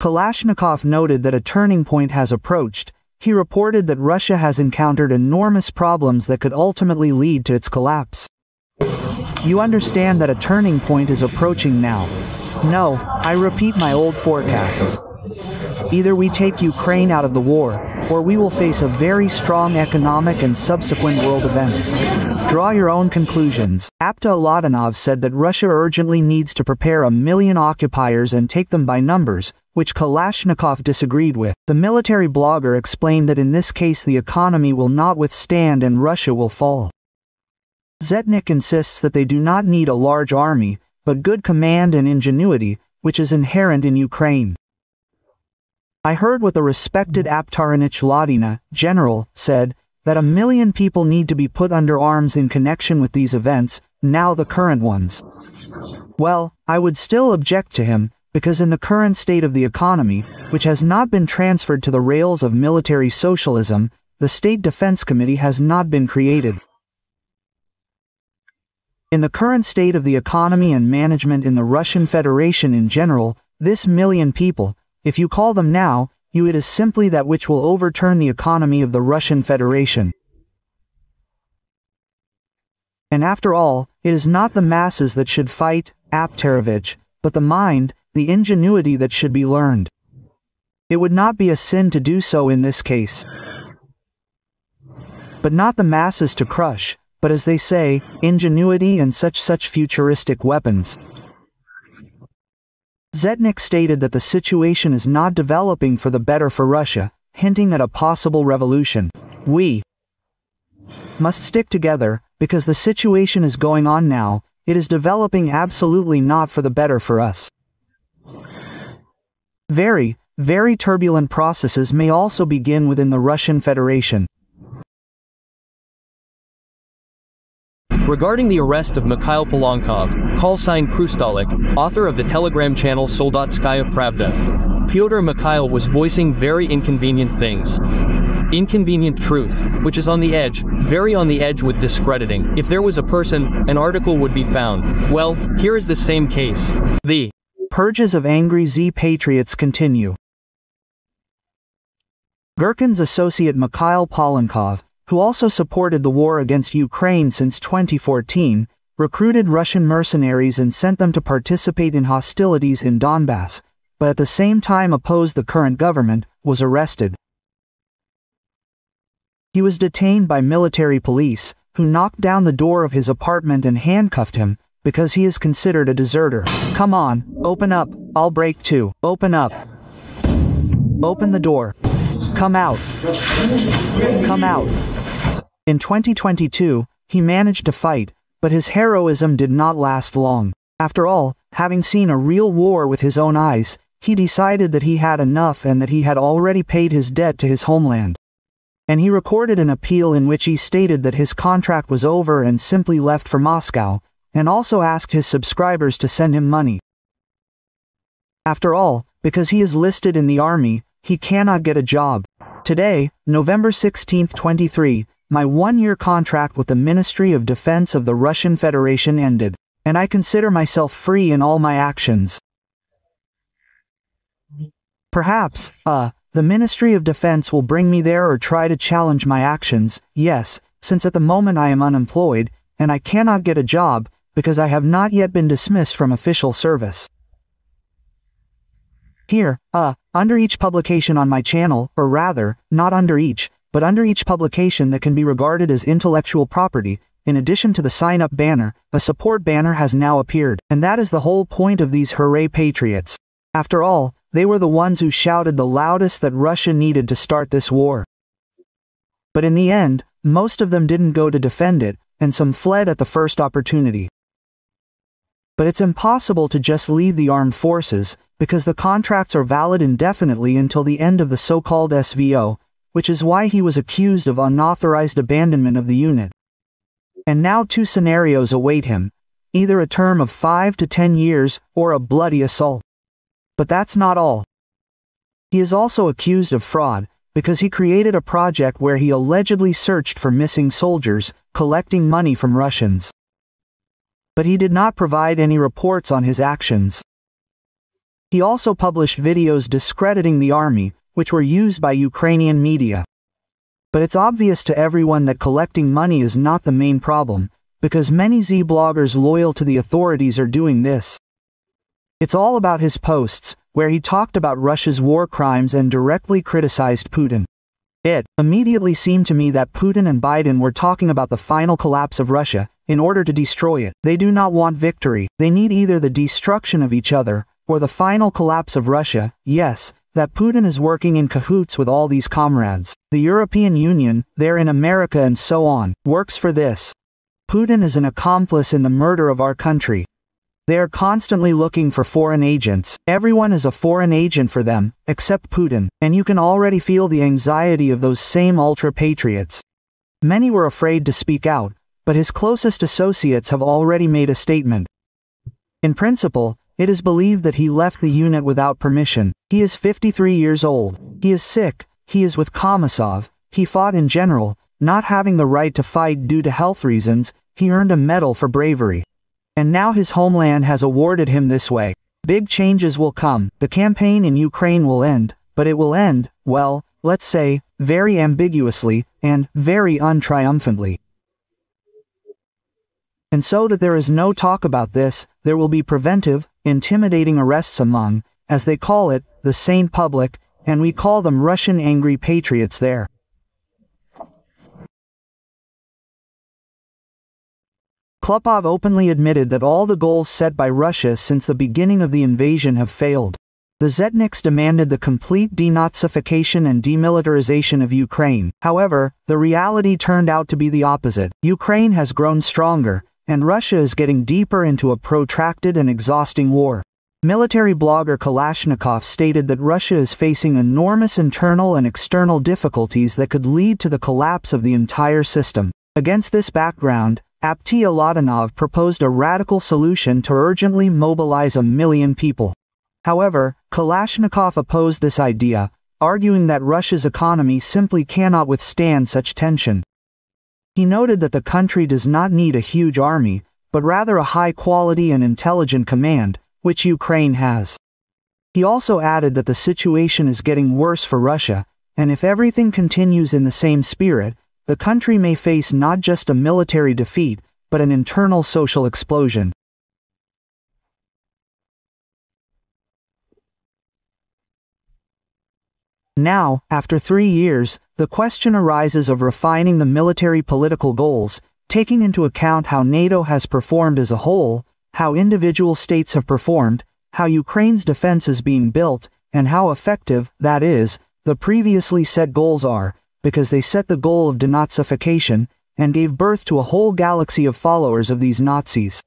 Kalashnikov noted that a turning point has approached. He reported that Russia has encountered enormous problems that could ultimately lead to its collapse. You understand that a turning point is approaching now. No, I repeat my old forecasts. Either we take Ukraine out of the war, or we will face a very strong economic and subsequent world events. Draw your own conclusions. Apta Aladanov said that Russia urgently needs to prepare 1 million occupiers and take them by numbers, which Kalashnikov disagreed with. The military blogger explained that in this case the economy will not withstand and Russia will fall. Zetnik insists that they do not need a large army, but good command and ingenuity, which is inherent in Ukraine. I heard what the respected Aptaranich Ladina, general, said, that 1 million people need to be put under arms in connection with these events, now the current ones. Well, I would still object to him, because in the current state of the economy, which has not been transferred to the rails of military socialism, the State Defense Committee has not been created. In the current state of the economy and management in the Russian Federation in general, this 1 million people, if you call them now, it is simply that which will overturn the economy of the Russian Federation. And after all, it is not the masses that should fight, Aptarovich, but the mind, the ingenuity that should be learned. It would not be a sin to do so in this case. But not the masses to crush, but as they say, ingenuity and such futuristic weapons. Zetnik stated that the situation is not developing for the better for Russia, hinting at a possible revolution. We must stick together, because the situation is going on now, it is developing absolutely not for the better for us. Very, very turbulent processes may also begin within the Russian Federation. Regarding the arrest of Mikhail Polankov, call sign Krustalik, author of the Telegram channel Soldatskaya Pravda, Pyotr Mikhail was voicing very inconvenient things. Inconvenient truth, which is on the edge, very on the edge with discrediting. If there was a person, an article would be found. Well, here is the same case. The purges of angry Z-patriots continue. Gherkin's associate Mikhail Polankov, who also supported the war against Ukraine since 2014, recruited Russian mercenaries and sent them to participate in hostilities in Donbass, but at the same time opposed the current government, was arrested. He was detained by military police, who knocked down the door of his apartment and handcuffed him, because he is considered a deserter. Come on, open up, I'll break too. Open up. Open the door. Come out. Come out. In 2022, he managed to fight, but his heroism did not last long. After all, having seen a real war with his own eyes, he decided that he had enough and that he had already paid his debt to his homeland. And he recorded an appeal in which he stated that his contract was over and simply left for Moscow, and also asked his subscribers to send him money. After all, because he is listed in the army, he cannot get a job. Today, November 16, 23, my 1-year contract with the Ministry of Defense of the Russian Federation ended, and I consider myself free in all my actions. Perhaps, the Ministry of Defense will bring me there or try to challenge my actions, yes, since at the moment I am unemployed, and I cannot get a job, because I have not yet been dismissed from official service. Here, under each publication on my channel, or rather, not under each, but under each publication that can be regarded as intellectual property, in addition to the sign-up banner, a support banner has now appeared, and that is the whole point of these hooray patriots. After all, they were the ones who shouted the loudest that Russia needed to start this war. But in the end, most of them didn't go to defend it, and some fled at the first opportunity. But it's impossible to just leave the armed forces, because the contracts are valid indefinitely until the end of the so-called SVO, which is why he was accused of unauthorized abandonment of the unit. And now two scenarios await him, either a term of 5 to 10 years, or a bloody assault. But that's not all. He is also accused of fraud, because he created a project where he allegedly searched for missing soldiers, collecting money from Russians. But he did not provide any reports on his actions. He also published videos discrediting the army, which were used by Ukrainian media. But it's obvious to everyone that collecting money is not the main problem, because many Z-bloggers loyal to the authorities are doing this. It's all about his posts, where he talked about Russia's war crimes and directly criticized Putin. It immediately seemed to me that Putin and Biden were talking about the final collapse of Russia, in order to destroy it. They do not want victory, they need either the destruction of each other, or the final collapse of Russia. Yes, that Putin is working in cahoots with all these comrades. The European Union, they're in America and so on, works for this. Putin is an accomplice in the murder of our country. They are constantly looking for foreign agents. Everyone is a foreign agent for them, except Putin, and you can already feel the anxiety of those same ultra-patriots. Many were afraid to speak out, but his closest associates have already made a statement. In principle, it is believed that he left the unit without permission. He is 53 years old. He is sick. He is with Komisov. He fought in general, not having the right to fight due to health reasons. He earned a medal for bravery. And now his homeland has awarded him this way. Big changes will come. The campaign in Ukraine will end, but it will end, well, let's say, very ambiguously, and very untriumphantly. And so that there is no talk about this, there will be preventive, intimidating arrests among, as they call it, the sane public, and we call them Russian angry patriots there. Klupov openly admitted that all the goals set by Russia since the beginning of the invasion have failed. The Zetniks demanded the complete denazification and demilitarization of Ukraine. However, the reality turned out to be the opposite. Ukraine has grown stronger, and Russia is getting deeper into a protracted and exhausting war. Military blogger Kalashnikov stated that Russia is facing enormous internal and external difficulties that could lead to the collapse of the entire system. Against this background, Aptia Ladanov proposed a radical solution to urgently mobilize 1 million people. However, Kalashnikov opposed this idea, arguing that Russia's economy simply cannot withstand such tension. He noted that the country does not need a huge army, but rather a high-quality and intelligent command, which Ukraine has. He also added that the situation is getting worse for Russia, and if everything continues in the same spirit, the country may face not just a military defeat, but an internal social explosion. Now, after 3 years, the question arises of refining the military political goals, taking into account how NATO has performed as a whole, how individual states have performed, how Ukraine's defense is being built, and how effective, that is, the previously set goals are, because they set the goal of denazification, and gave birth to a whole galaxy of followers of these Nazis.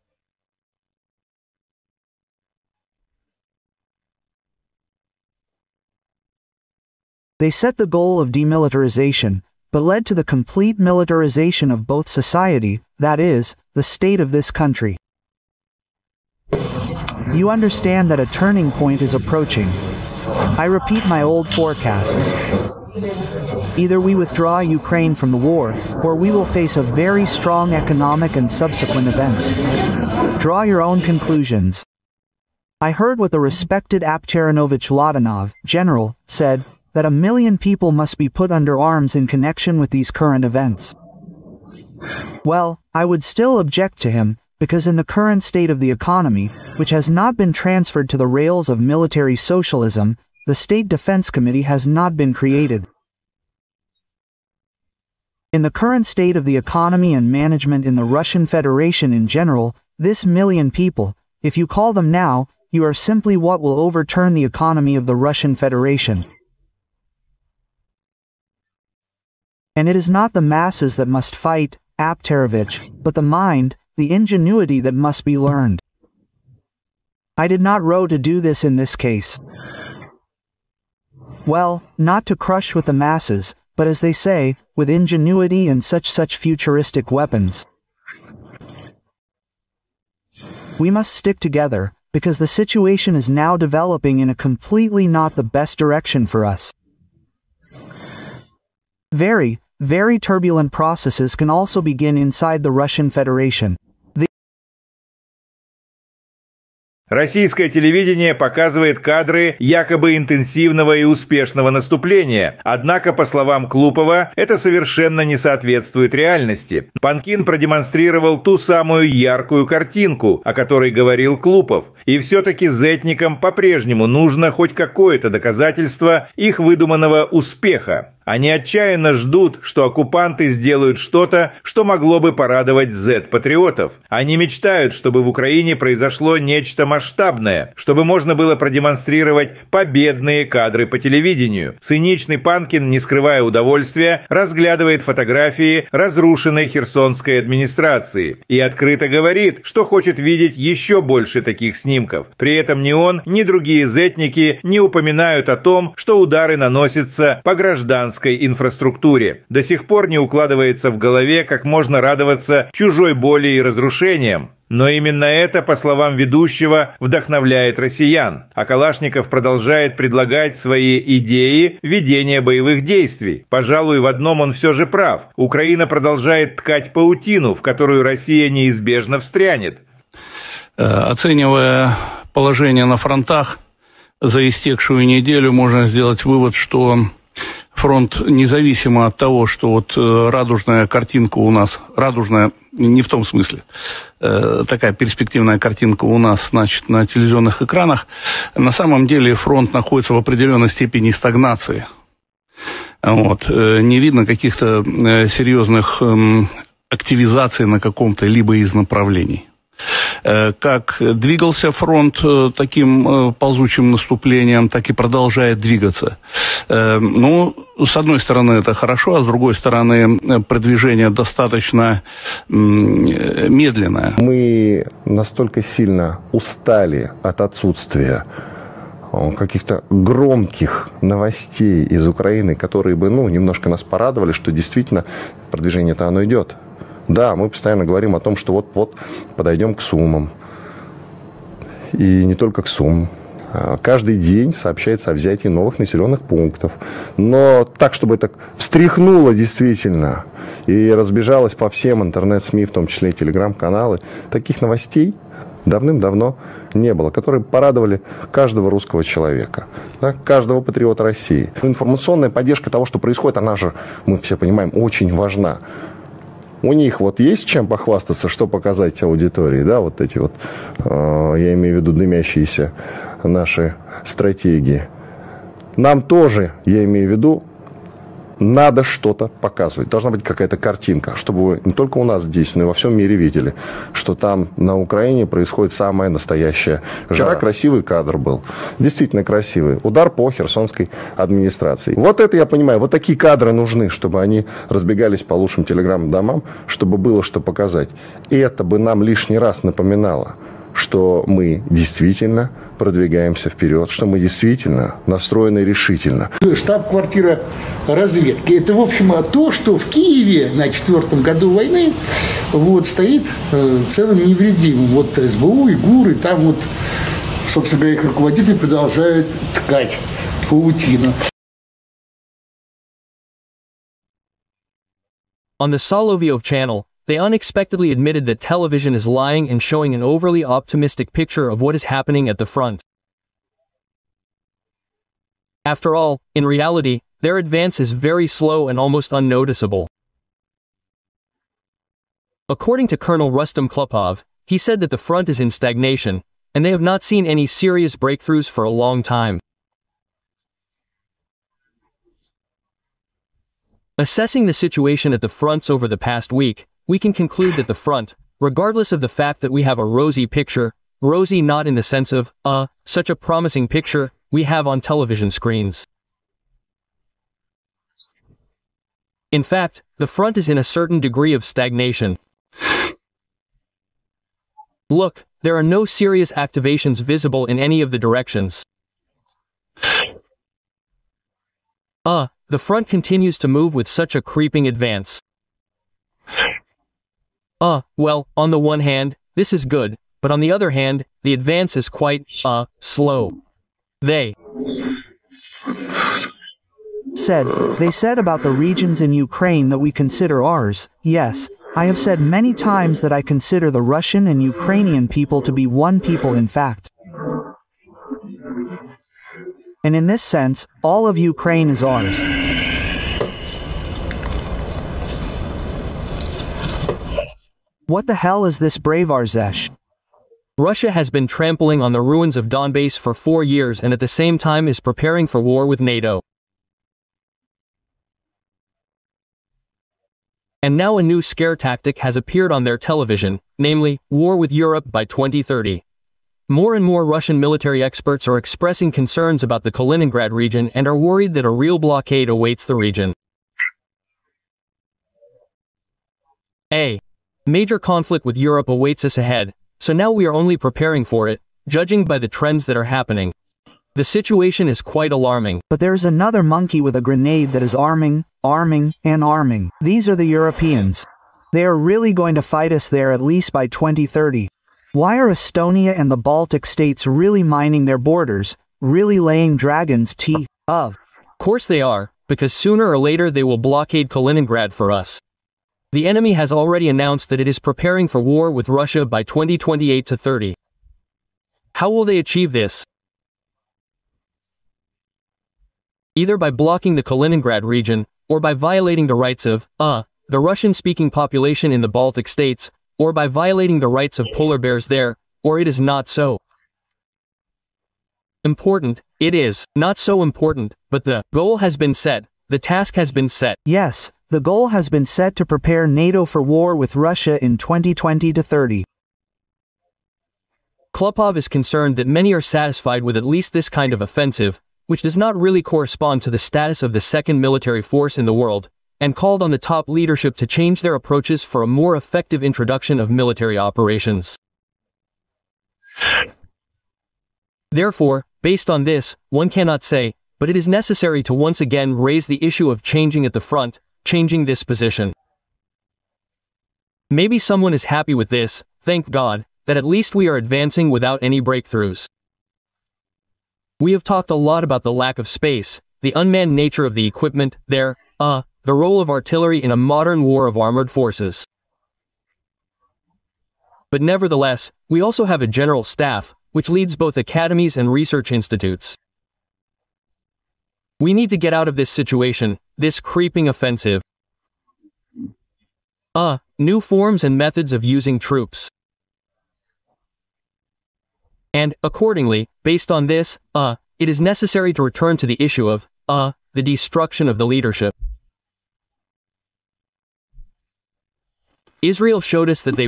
They set the goal of demilitarization, but led to the complete militarization of both society, that is, the state of this country. You understand that a turning point is approaching. I repeat my old forecasts. Either we withdraw Ukraine from the war, or we will face a very strong economic and subsequent events. Draw your own conclusions. I heard what the respected Apteranovich Ladanov, general, said, that 1 million people must be put under arms in connection with these current events. Well, I would still object to him, because in the current state of the economy, which has not been transferred to the rails of military socialism, the State Defense Committee has not been created. In the current state of the economy and management in the Russian Federation in general, this million people, if you call them now, you are simply what will overturn the economy of the Russian Federation. And it is not the masses that must fight, Aptarovich, but the mind, the ingenuity that must be learned. I did not row to do this in this case. Well, not to crush with the masses, but as they say, with ingenuity and such futuristic weapons. We must stick together, because the situation is now developing in a completely not the best direction for us. Very, very turbulent processes can also begin inside the Russian Federation. Российское телевидение показывает кадры якобы интенсивного и успешного наступления. Однако, по словам Клупова, это совершенно не соответствует реальности. Панкин продемонстрировал ту самую яркую картинку, о которой говорил Клупов. И все-таки зетникам по-прежнему нужно хоть какое-то доказательство их выдуманного успеха. Они отчаянно ждут, что оккупанты сделают что-то, что могло бы порадовать зет-патриотов. Они мечтают, чтобы в Украине произошло нечто масштабное, чтобы можно было продемонстрировать победные кадры по телевидению. Циничный Панкин, не скрывая удовольствия, разглядывает фотографии разрушенной херсонской администрации и открыто говорит, что хочет видеть еще больше таких снимков. При этом ни он, ни другие зетники не упоминают о том, что удары наносятся по гражданской инфраструктуре. До сих пор не укладывается в голове, как можно радоваться чужой боли и разрушениям. Но именно это, по словам ведущего, вдохновляет россиян. А Калашников продолжает предлагать свои идеи ведения боевых действий. Пожалуй, в одном он все же прав. Украина продолжает ткать паутину, в которую Россия неизбежно встрянет. Оценивая положение на фронтах за истекшую неделю, можно сделать вывод, что фронт, независимо от того, что вот радужная картинка у нас, радужная не в том смысле, такая перспективная картинка у нас, значит, на телевизионных экранах, на самом деле фронт находится в определенной степени стагнации. Вот. Не видно каких-то серьезных активизаций на каком-то либо из направлений. Как двигался фронт таким ползучим наступлением, так и продолжает двигаться. Ну, с одной стороны, это хорошо, а с другой стороны, продвижение достаточно медленное. Мы настолько сильно устали от отсутствия каких-то громких новостей из Украины, которые бы, немножко нас порадовали, что действительно продвижение-то оно идет. Да, мы постоянно говорим о том, что вот-вот подойдем к Сумам. И не только к Сумам. Каждый день сообщается о взятии новых населенных пунктов. Но так, чтобы это встряхнуло действительно и разбежалось по всем интернет-СМИ, в том числе и телеграм-каналы, таких новостей давным-давно не было, которые порадовали каждого русского человека, да, каждого патриота России. Информационная поддержка того, что происходит, она же, мы все понимаем, очень важна. У них вот есть чем похвастаться, что показать аудитории, да, вот эти вот, я имею в виду дымящиеся наши стратегии. Нам тоже, я имею в виду, надо что-то показывать. Должна быть какая-то картинка, чтобы вы не только у нас здесь, но и во всем мире видели, что там на Украине происходит самая настоящая жара. Вчера красивый кадр был, действительно красивый. Удар по херсонской администрации. Вот это я понимаю, вот такие кадры нужны, чтобы они разбегались по лучшим телеграм-домам, чтобы было что показать. И это бы нам лишний раз напоминало, что мы действительно продвигаемся вперед, что мы действительно настроены решительно. Штаб-квартира разведки. Это, в общем, то, что в Киеве на 4-м году войны стоит целым невредимым. Вот СБУ и ГУР, и там вот, собственно говоря, их руководители продолжают ткать паутину. On the Soloviev channel, they unexpectedly admitted that television is lying and showing an overly optimistic picture of what is happening at the front. After all, in reality, their advance is very slow and almost unnoticeable. According to Colonel Rustam Klupov, He said that the front is in stagnation, and they have not seen any serious breakthroughs for a long time. Assessing the situation at the fronts over the past week, we can conclude that the front, regardless of the fact that we have a rosy picture, rosy not in the sense of, such a promising picture we have on television screens. In fact, the front is in a certain degree of stagnation. Look, there are no serious activations visible in any of the directions. The front continues to move with such a creeping advance. Well, on the one hand, this is good, but on the other hand, the advance is quite, slow. They said about the regions in Ukraine that we consider ours. Yes, I have said many times that I consider the Russian and Ukrainian people to be one people in fact. And in this sense, all of Ukraine is ours. What the hell is this brave Arzesh? Russia has been trampling on the ruins of Donbass for 4 years and at the same time is preparing for war with NATO. And now a new scare tactic has appeared on their television, namely, war with Europe by 2030. More and more Russian military experts are expressing concerns about the Kaliningrad region and are worried that a real blockade awaits the region. A major conflict with Europe awaits us ahead, so now we are only preparing for it, judging by the trends that are happening. The situation is quite alarming. But there's another monkey with a grenade that is arming, and arming. These are the Europeans. They are really going to fight us there at least by 2030. Why are Estonia and the Baltic states really mining their borders, really laying dragons' teeth of? Of course they are, because sooner or later they will blockade Kaliningrad for us. The enemy has already announced that it is preparing for war with Russia by 2028 to 30. How will they achieve this? Either by blocking the Kaliningrad region, or by violating the rights of, the Russian-speaking population in the Baltic states, or by violating the rights of polar bears there, or it is not so important. It is not so important, but the goal has been set, the task has been set. Yes, the goal has been set to prepare NATO for war with Russia in 2020 to 30. Klopov is concerned that many are satisfied with at least this kind of offensive, which does not really correspond to the status of the second military force in the world, and called on the top leadership to change their approaches for a more effective introduction of military operations. Therefore, based on this, one cannot say, but it is necessary to once again raise the issue of changing at the front, changing this position. Maybe someone is happy with this, thank God, that at least we are advancing without any breakthroughs. We have talked a lot about the lack of space, the unmanned nature of the equipment, the role of artillery in a modern war of armored forces. But nevertheless, we also have a general staff, which leads both academies and research institutes. We need to get out of this situation, this creeping offensive. New forms and methods of using troops. And, accordingly, based on this, it is necessary to return to the issue of, the destruction of the leadership. Israel showed us that they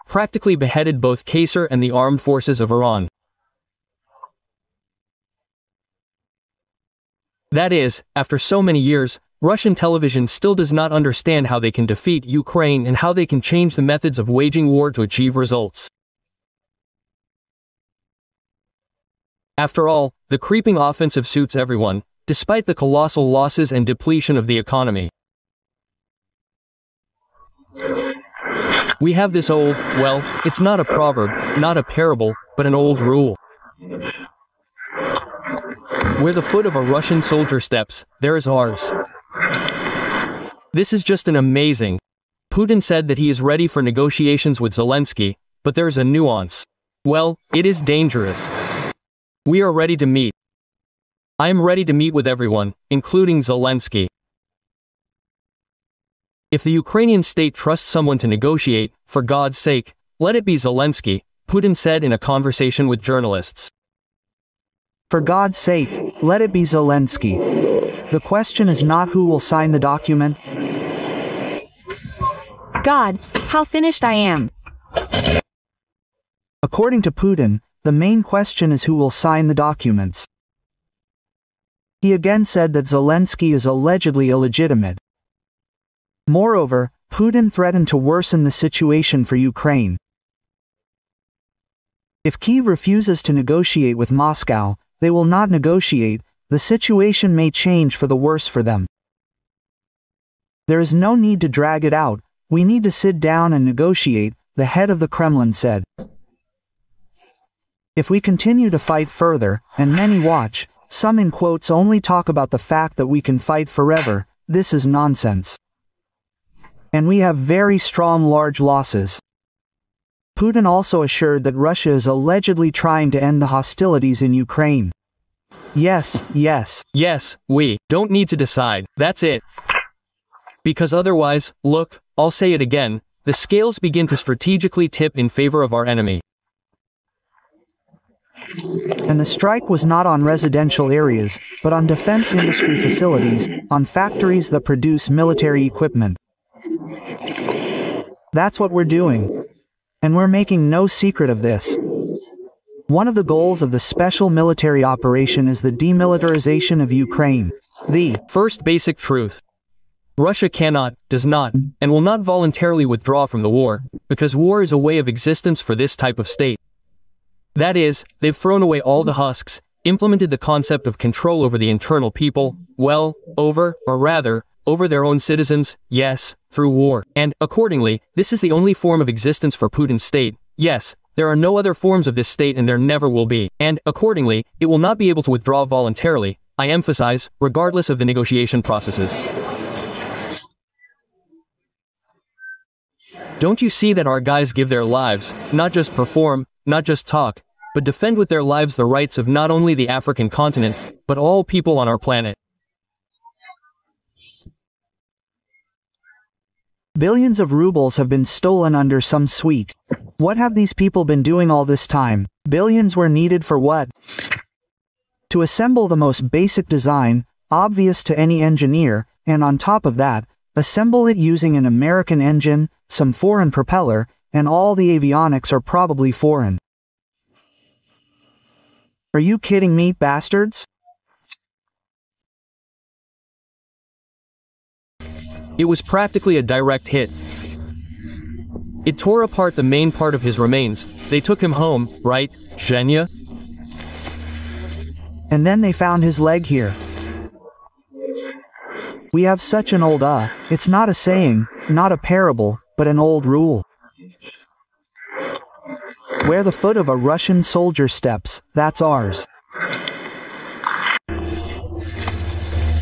practically beheaded both Qasser and the armed forces of Iran. That is, after so many years, Russian television still does not understand how they can defeat Ukraine and how they can change the methods of waging war to achieve results. After all, the creeping offensive suits everyone, despite the colossal losses and depletion of the economy. We have this old, well, it's not a proverb, not a parable, but an old rule. Where the foot of a Russian soldier steps, there is ours. This is just an amazing. Putin said that he is ready for negotiations with Zelensky, but there is a nuance. Well, it is dangerous. We are ready to meet. I am ready to meet with everyone, including Zelensky. If the Ukrainian state trusts someone to negotiate, for God's sake, Let it be Zelensky, Putin said in a conversation with journalists. For God's sake, let it be Zelensky. The question is not who will sign the document. God, how finished I am. According to Putin, the main question is who will sign the documents. He again said that Zelensky is allegedly illegitimate. Moreover, Putin threatened to worsen the situation for Ukraine. If Kyiv refuses to negotiate with Moscow, they will not negotiate, the situation may change for the worse for them. There is no need to drag it out, we need to sit down and negotiate, the head of the Kremlin said. If we continue to fight further, and many watch, some in quotes only talk about the fact that we can fight forever, this is nonsense. And we have very strong large losses. Putin also assured that Russia is allegedly trying to end the hostilities in Ukraine. Yes, yes. Yes, we don't need to decide, that's it. Because otherwise, look, I'll say it again, the scales begin to strategically tip in favor of our enemy. And the strike was not on residential areas, but on defense industry facilities, on factories that produce military equipment. That's what we're doing. And we're making no secret of this. One of the goals of the special military operation is the demilitarization of Ukraine. The first basic truth. Russia cannot, does not, and will not voluntarily withdraw from the war, because war is a way of existence for this type of state. That is, they've thrown away all the husks, implemented the concept of control over the internal people, well, over their own citizens, yes, through war. And, accordingly, this is the only form of existence for Putin's state. Yes, there are no other forms of this state and there never will be. And, accordingly, it will not be able to withdraw voluntarily, I emphasize, regardless of the negotiation processes. Don't you see that our guys give their lives, not just perform, not just talk, but defend with their lives the rights of not only the African continent, but all people on our planet? Billions of rubles have been stolen under some suite. What have these people been doing all this time? Billions were needed for what? To assemble the most basic design, obvious to any engineer, and on top of that, assemble it using an American engine, some foreign propeller, and all the avionics are probably foreign. Are you kidding me, bastards? It was practically a direct hit. It tore apart the main part of his remains. They took him home, right, Zhenya? And then they found his leg here. We have such an old it's not a saying, not a parable, but an old rule. Where the foot of a Russian soldier steps, that's ours.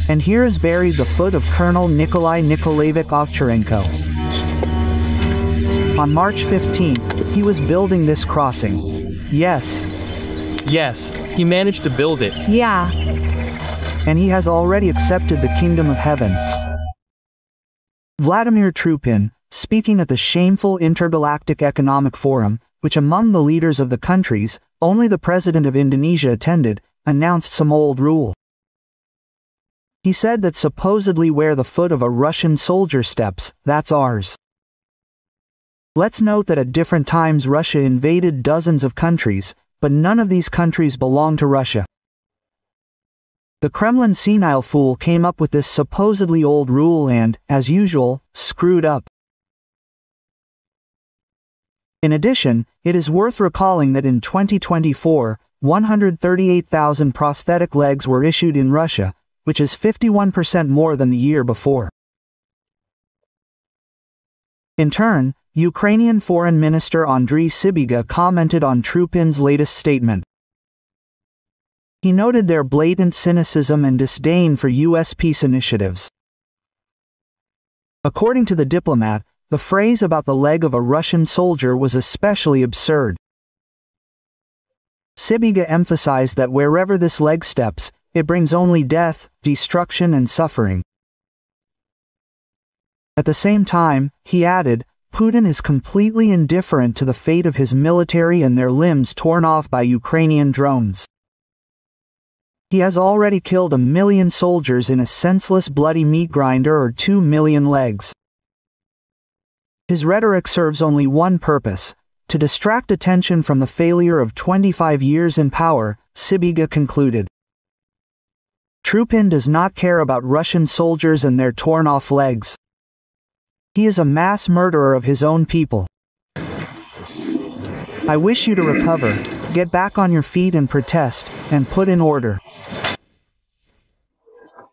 And here is buried the foot of Colonel Nikolai Nikolaevich Ovcharenko. On March 15th, he was building this crossing. Yes. Yes, he managed to build it. Yeah. And he has already accepted the kingdom of heaven. Vladimir Trupin, speaking at the shameful Intergalactic Economic Forum, which among the leaders of the countries, only the president of Indonesia attended, announced some old rule. He said that supposedly where the foot of a Russian soldier steps, that's ours. Let's note that at different times Russia invaded dozens of countries, but none of these countries belong to Russia. The Kremlin senile fool came up with this supposedly old rule and, as usual, screwed up. In addition, it is worth recalling that in 2024, 138,000 prosthetic legs were issued in Russia, which is 51% more than the year before. In turn, Ukrainian Foreign Minister Andriy Sybiga commented on Trupin's latest statement. He noted their blatant cynicism and disdain for U.S. peace initiatives. According to the diplomat, the phrase about the leg of a Russian soldier was especially absurd. Sybiga emphasized that wherever this leg steps, it brings only death, destruction and suffering. At the same time, he added, Putin is completely indifferent to the fate of his military and their limbs torn off by Ukrainian drones. He has already killed 1 million soldiers in a senseless bloody meat grinder or 2 million legs. His rhetoric serves only one purpose: to distract attention from the failure of 25 years in power, Sibiga concluded. Trupin does not care about Russian soldiers and their torn-off legs. He is a mass murderer of his own people. I wish you to recover, get back on your feet and protest, and put in order.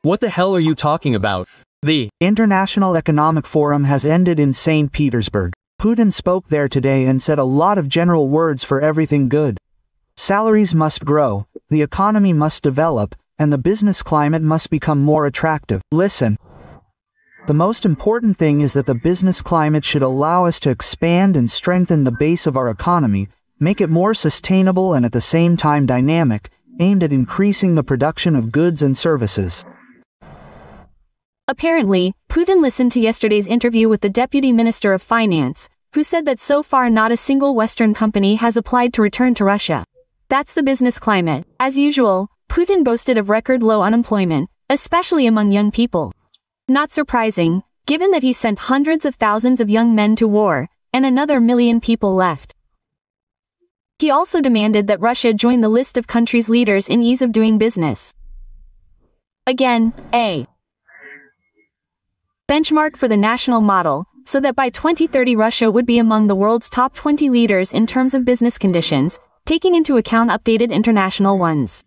What the hell are you talking about? The International Economic Forum has ended in St. Petersburg. Putin spoke there today and said a lot of general words for everything good. Salaries must grow, the economy must develop, and the business climate must become more attractive. Listen. The most important thing is that the business climate should allow us to expand and strengthen the base of our economy, make it more sustainable and at the same time dynamic, aimed at increasing the production of goods and services. Apparently, Putin listened to yesterday's interview with the Deputy Minister of Finance, who said that so far not a single Western company has applied to return to Russia. That's the business climate. As usual, Putin boasted of record low unemployment, especially among young people. Not surprising, given that he sent hundreds of thousands of young men to war, and another 1 million people left. He also demanded that Russia join the list of countries' leaders in ease of doing business. Again, a benchmark for the national model, so that by 2030 Russia would be among the world's top 20 leaders in terms of business conditions, taking into account updated international ones.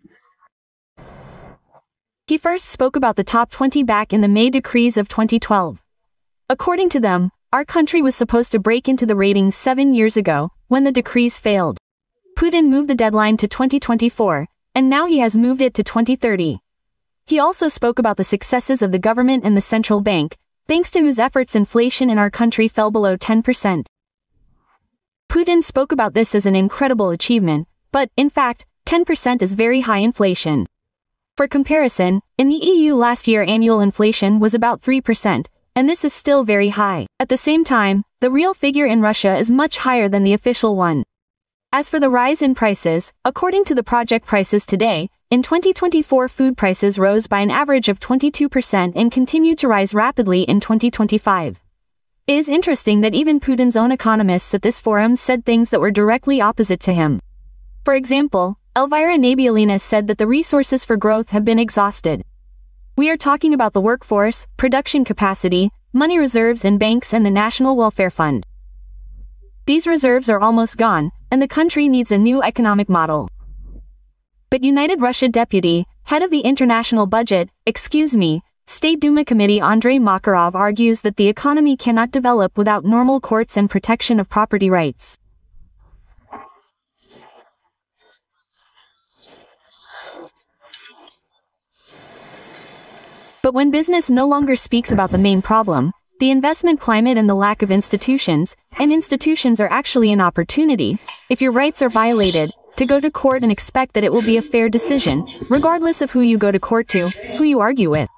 He first spoke about the top 20 back in the May decrees of 2012. According to them, our country was supposed to break into the ratings 7 years ago, when the decrees failed. Putin moved the deadline to 2024, and now he has moved it to 2030. He also spoke about the successes of the government and the central bank, thanks to whose efforts inflation in our country fell below 10%. Putin spoke about this as an incredible achievement, but, in fact, 10% is very high inflation. For comparison, in the EU last year annual inflation was about 3%, and this is still very high. At the same time, the real figure in Russia is much higher than the official one. As for the rise in prices, according to the project Prices Today, in 2024 food prices rose by an average of 22% and continued to rise rapidly in 2025. It is interesting that even Putin's own economists at this forum said things that were directly opposite to him. For example, Elvira Nabialina said that the resources for growth have been exhausted. We are talking about the workforce, production capacity, money reserves in banks and the National Welfare Fund. These reserves are almost gone, and the country needs a new economic model. But United Russia Deputy, head of the International Budget, State Duma Committee Andrei Makarov argues that the economy cannot develop without normal courts and protection of property rights. But when business no longer speaks about the main problem, the investment climate and the lack of institutions, and institutions are actually an opportunity, if your rights are violated, to go to court and expect that it will be a fair decision, regardless of who you go to court to, who you argue with.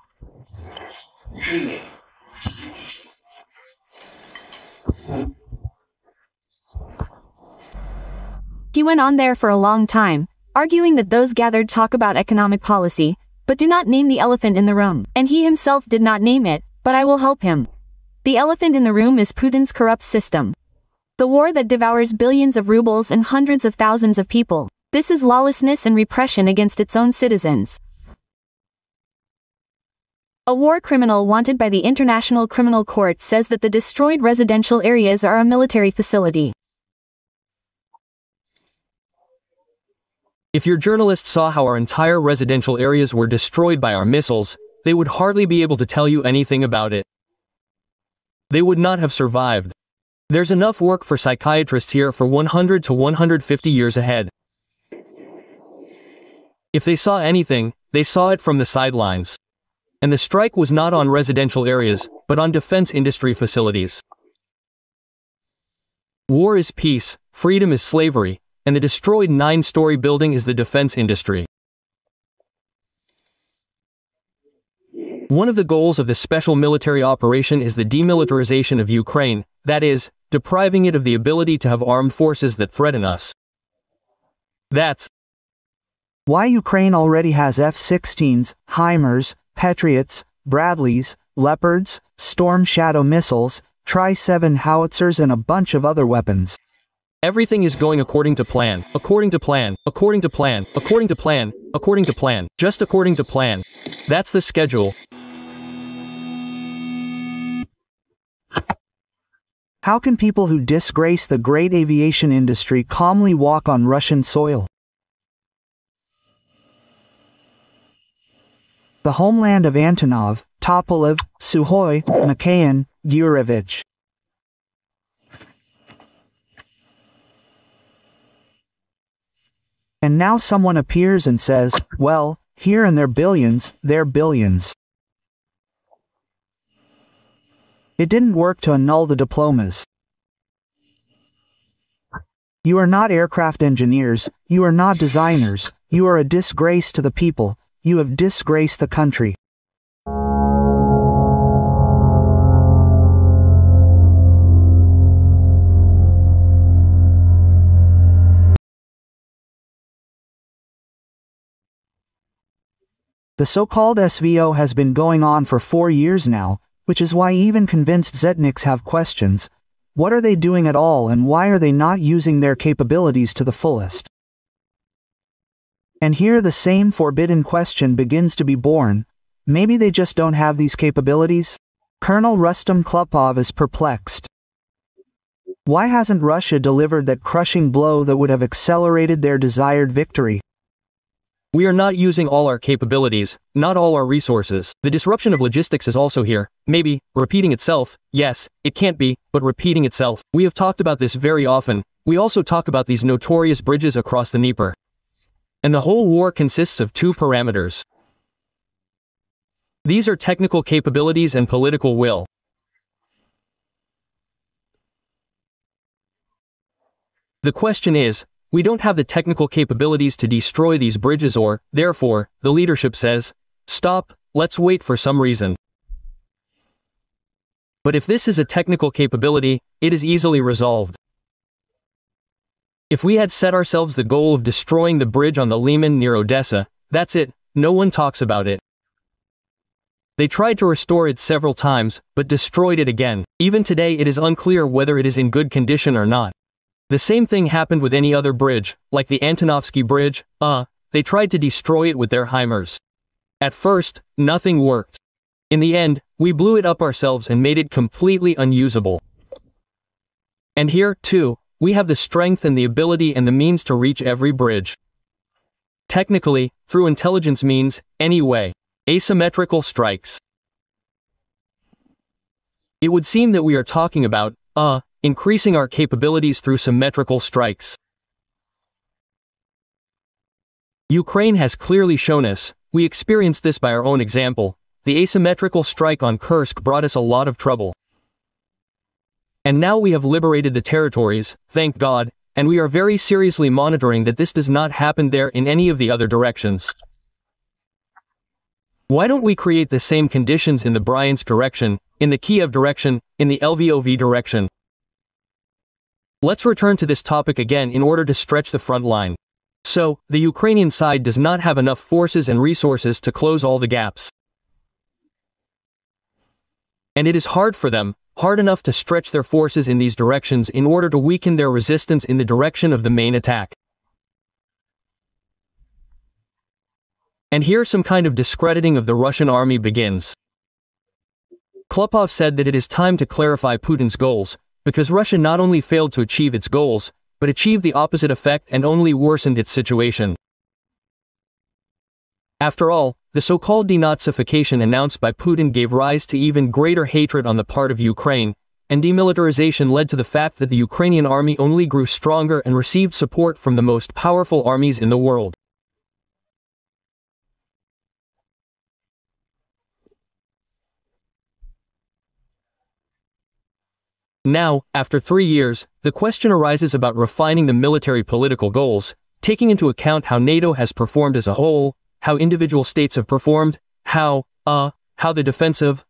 He went on there for a long time, arguing that those gathered talk about economic policy, but do not name the elephant in the room. And he himself did not name it, but I will help him. The elephant in the room is Putin's corrupt system. The war that devours billions of rubles and hundreds of thousands of people. This is lawlessness and repression against its own citizens. A war criminal wanted by the International Criminal Court says that the destroyed residential areas are a military facility. If your journalists saw how our entire residential areas were destroyed by our missiles, they would hardly be able to tell you anything about it. They would not have survived. There's enough work for psychiatrists here for 100 to 150 years ahead. If they saw anything, they saw it from the sidelines. And the strike was not on residential areas, but on defense industry facilities. War is peace, freedom is slavery, and the destroyed 9-story building is the defense industry. One of the goals of this special military operation is the demilitarization of Ukraine, that is, depriving it of the ability to have armed forces that threaten us. That's why Ukraine already has F-16s, HIMARS, Patriots, Bradleys, Leopards, Storm Shadow missiles, Tri-7 howitzers and a bunch of other weapons. Everything is going according to plan, according to plan, according to plan, according to plan, according to plan, just according to plan. That's the schedule. How can people who disgrace the great aviation industry calmly walk on Russian soil? The homeland of Antonov, Tupolev, Sukhoi, Mikhail, Gurevich. And now someone appears and says, well, here and their billions, their billions. It didn't work to annul the diplomas. You are not aircraft engineers, you are not designers, you are a disgrace to the people, you have disgraced the country. The so-called SVO has been going on for 4 years now, which is why even convinced Zetniks have questions. What are they doing at all and why are they not using their capabilities to the fullest? And here the same forbidden question begins to be born. Maybe they just don't have these capabilities? Colonel Rustam Klupov is perplexed. Why hasn't Russia delivered that crushing blow that would have accelerated their desired victory? We are not using all our capabilities, not all our resources. The disruption of logistics is also here. Maybe, repeating itself. Yes, it can't be, but repeating itself. We have talked about this very often. We also talk about these notorious bridges across the Dnieper. And the whole war consists of 2 parameters. These are technical capabilities and political will. The question is, we don't have the technical capabilities to destroy these bridges or, therefore, the leadership says, stop, let's wait for some reason. But if this is a technical capability, it is easily resolved. If we had set ourselves the goal of destroying the bridge on the Liman near Odessa, that's it, no one talks about it. They tried to restore it several times, but destroyed it again. Even today it is unclear whether it is in good condition or not. The same thing happened with any other bridge, like the Antonovsky Bridge. They tried to destroy it with their HIMARS. At first, nothing worked. In the end, we blew it up ourselves and made it completely unusable. And here, too, we have the strength and the ability and the means to reach every bridge. Technically, through intelligence means, anyway, asymmetrical strikes. It would seem that we are talking about, increasing our capabilities through symmetrical strikes. Ukraine has clearly shown us, we experienced this by our own example, the asymmetrical strike on Kursk brought us a lot of trouble. And now we have liberated the territories, thank God, and we are very seriously monitoring that this does not happen there in any of the other directions. Why don't we create the same conditions in the Bryansk direction, in the Kiev direction, in the Lvov direction? Let's return to this topic again in order to stretch the front line. So, the Ukrainian side does not have enough forces and resources to close all the gaps. And it is hard for them, hard enough to stretch their forces in these directions in order to weaken their resistance in the direction of the main attack. And here some kind of discrediting of the Russian army begins. Klupov said that it is time to clarify Putin's goals, because Russia not only failed to achieve its goals, but achieved the opposite effect and only worsened its situation. After all, the so-called denazification announced by Putin gave rise to even greater hatred on the part of Ukraine, and demilitarization led to the fact that the Ukrainian army only grew stronger and received support from the most powerful armies in the world. Now, after 3 years, the question arises about refining the military political goals, taking into account how NATO has performed as a whole, how individual states have performed, how how the defense of,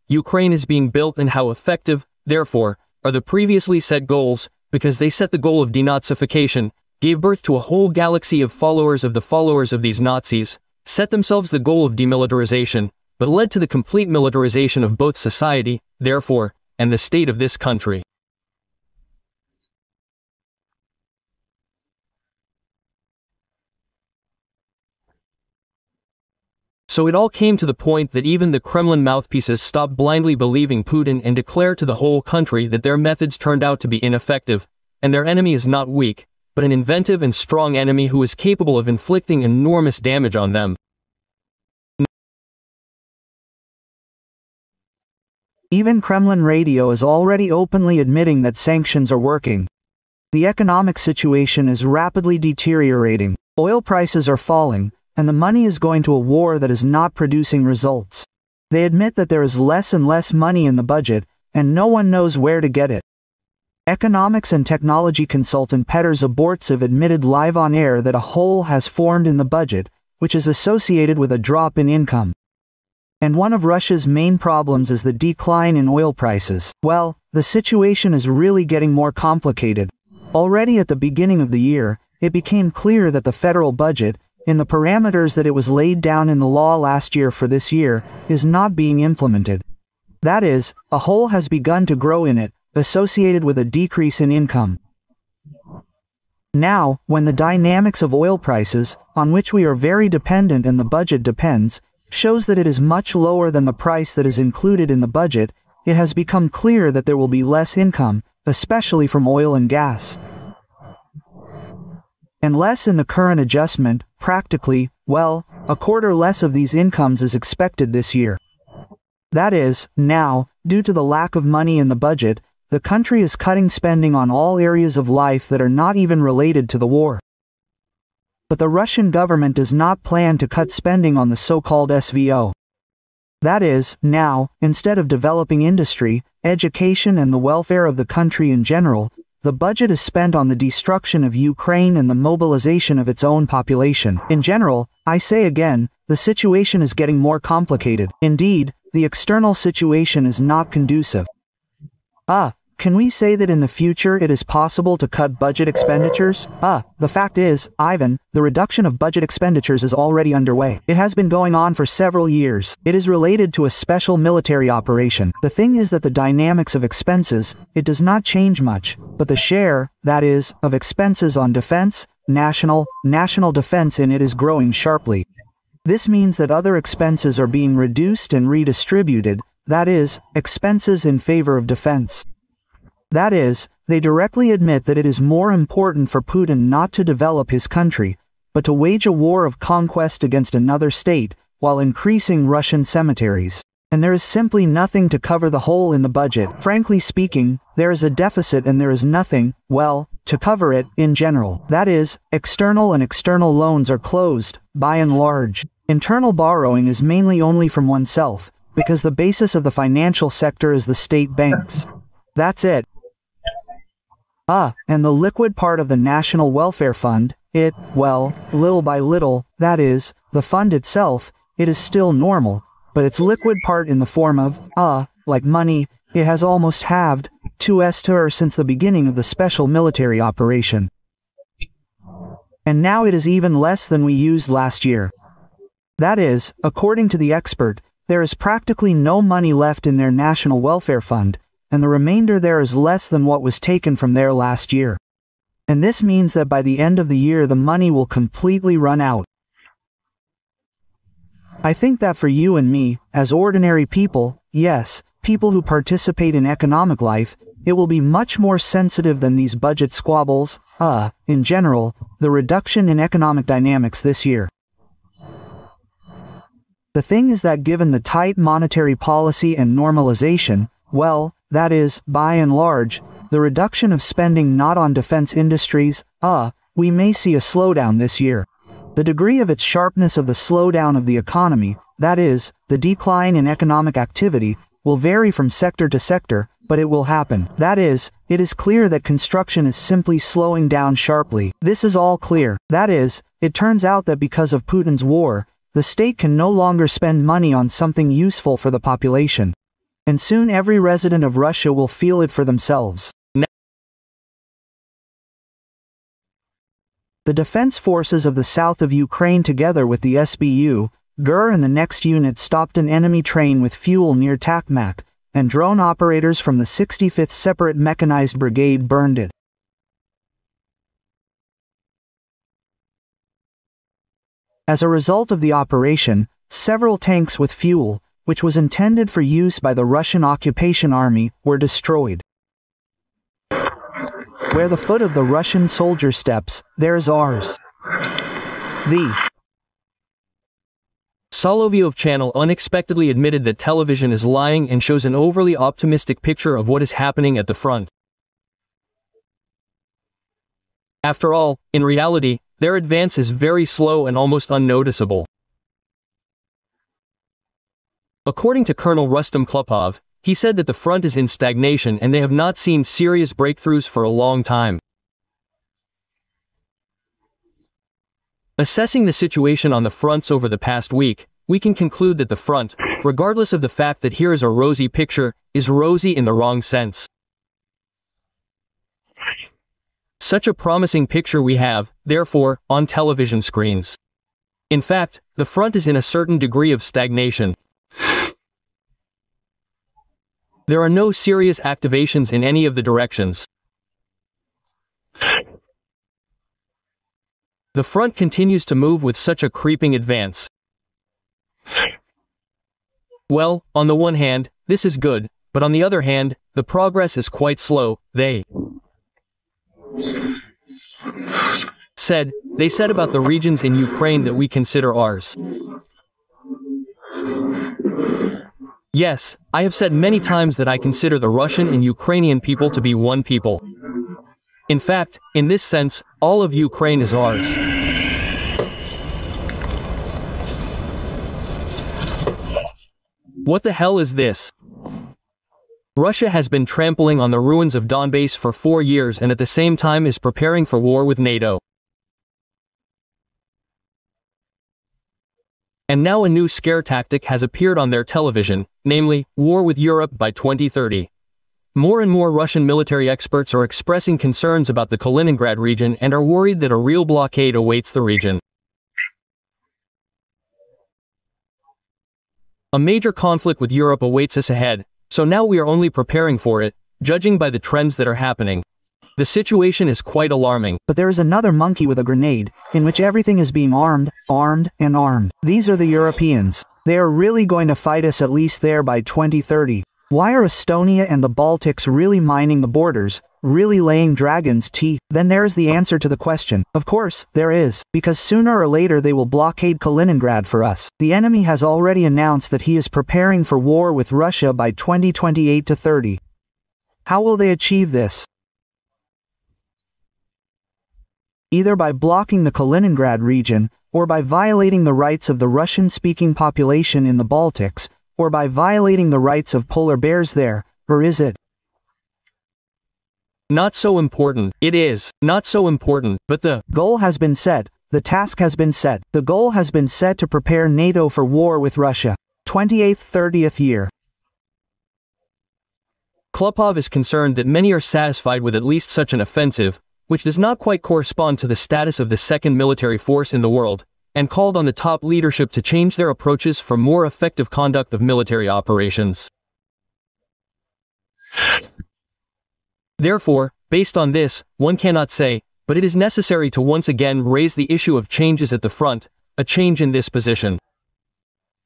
Ukraine is being built and how effective, therefore, are the previously set goals, because they set the goal of denazification, gave birth to a whole galaxy of followers of these Nazis, set themselves the goal of demilitarization, but led to the complete militarization of both society, therefore, and the state of this country. So it all came to the point that even the Kremlin mouthpieces stopped blindly believing Putin and declared to the whole country that their methods turned out to be ineffective, and their enemy is not weak, but an inventive and strong enemy who is capable of inflicting enormous damage on them. Even Kremlin radio is already openly admitting that sanctions are working. The economic situation is rapidly deteriorating, oil prices are falling, and the money is going to a war that is not producing results. They admit that there is less and less money in the budget, and no one knows where to get it. Economics and technology consultant Petr Zabortsev admitted live on air that a hole has formed in the budget, which is associated with a drop in income. And one of Russia's main problems is the decline in oil prices. Well, the situation is really getting more complicated. Already at the beginning of the year, it became clear that the federal budget, in the parameters that it was laid down in the law last year for this year, is not being implemented. That is, a hole has begun to grow in it, associated with a decrease in income. Now, when the dynamics of oil prices, on which we are very dependent and the budget depends, shows that it is much lower than the price that is included in the budget, it has become clear that there will be less income, especially from oil and gas. And less in the current adjustment, practically, well, a quarter less of these incomes is expected this year. That is, now, due to the lack of money in the budget, the country is cutting spending on all areas of life that are not even related to the war. But the Russian government does not plan to cut spending on the so-called SVO. That is, now, instead of developing industry, education and the welfare of the country in general, the budget is spent on the destruction of Ukraine and the mobilization of its own population. In general, I say again, the situation is getting more complicated. Indeed, the external situation is not conducive. Can we say that in the future it is possible to cut budget expenditures? The fact is, Ivan, the reduction of budget expenditures is already underway. It has been going on for several years. It is related to a special military operation. The thing is that the dynamics of expenses, it does not change much, but the share, that is, of expenses on defense, national defense in it is growing sharply. This means that other expenses are being reduced and redistributed, that is, expenses in favor of defense. That is, they directly admit that it is more important for Putin not to develop his country, but to wage a war of conquest against another state, while increasing Russian cemeteries. And there is simply nothing to cover the hole in the budget. Frankly speaking, there is a deficit and there is nothing, well, to cover it, in general. That is, external loans are closed, by and large. Internal borrowing is mainly only from oneself, because the basis of the financial sector is the state banks. That's it. And the liquid part of the National Welfare Fund, it, well, little by little, that is, the fund itself, it is still normal, but its liquid part in the form of, like money, it has almost halved, 2s to her since the beginning of the special military operation. And now it is even less than we used last year. That is, according to the expert, there is practically no money left in their National Welfare Fund, and the remainder there is less than what was taken from there last year. And this means that by the end of the year the money will completely run out. I think that for you and me, as ordinary people, yes, people who participate in economic life, it will be much more sensitive than these budget squabbles, in general, the reduction in economic dynamics this year. The thing is that given the tight monetary policy and normalization, well, that is, by and large, the reduction of spending not on defense industries, we may see a slowdown this year. The degree of its sharpness of the slowdown of the economy, that is, the decline in economic activity, will vary from sector to sector, but it will happen. That is, it is clear that construction is simply slowing down sharply. This is all clear. That is, it turns out that because of Putin's war, the state can no longer spend money on something useful for the population. And soon every resident of Russia will feel it for themselves. The defense forces of the south of Ukraine together with the SBU, GUR and the next unit stopped an enemy train with fuel near Takmak, and drone operators from the 65th Separate Mechanized Brigade burned it. As a result of the operation, several tanks with fuel, which was intended for use by the Russian occupation army, were destroyed. Where the foot of the Russian soldier steps, there's ours. The Solovyov channel unexpectedly admitted that television is lying and shows an overly optimistic picture of what is happening at the front. After all, in reality, their advance is very slow and almost unnoticeable. According to Colonel Rustam Klupov, he said that the front is in stagnation and they have not seen serious breakthroughs for a long time. Assessing the situation on the fronts over the past week, we can conclude that the front, regardless of the fact that here is a rosy picture, is rosy in the wrong sense. Such a promising picture we have, therefore, on television screens. In fact, the front is in a certain degree of stagnation. There are no serious activations in any of the directions. The front continues to move with such a creeping advance. Well, on the one hand, this is good, but on the other hand, the progress is quite slow. They said about the regions in Ukraine that we consider ours. Yes, I have said many times that I consider the Russian and Ukrainian people to be one people. In fact, in this sense, all of Ukraine is ours. What the hell is this? Russia has been trampling on the ruins of Donbass for 4 years and at the same time is preparing for war with NATO. And now a new scare tactic has appeared on their television, namely, war with Europe by 2030. More and more Russian military experts are expressing concerns about the Kaliningrad region and are worried that a real blockade awaits the region. A major conflict with Europe awaits us ahead, so now we are only preparing for it, judging by the trends that are happening. The situation is quite alarming. But there is another monkey with a grenade, in which everything is being armed, and armed. These are the Europeans. They are really going to fight us at least there by 2030. Why are Estonia and the Baltics really mining the borders, really laying dragon's teeth? Then there is the answer to the question. Of course, there is. Because sooner or later they will blockade Kaliningrad for us. The enemy has already announced that he is preparing for war with Russia by 2028 to 30. How will they achieve this? Either by blocking the Kaliningrad region, or by violating the rights of the Russian-speaking population in the Baltics, or by violating the rights of polar bears there, or is it? Not so important. It is not so important, but the goal has been set, the task has been set. The goal has been set to prepare NATO for war with Russia. 28th, 30th year. Klupov is concerned that many are satisfied with at least such an offensive, which does not quite correspond to the status of the second military force in the world, and called on the top leadership to change their approaches for more effective conduct of military operations. Therefore, based on this, one cannot say, but it is necessary to once again raise the issue of changes at the front, a change in this position.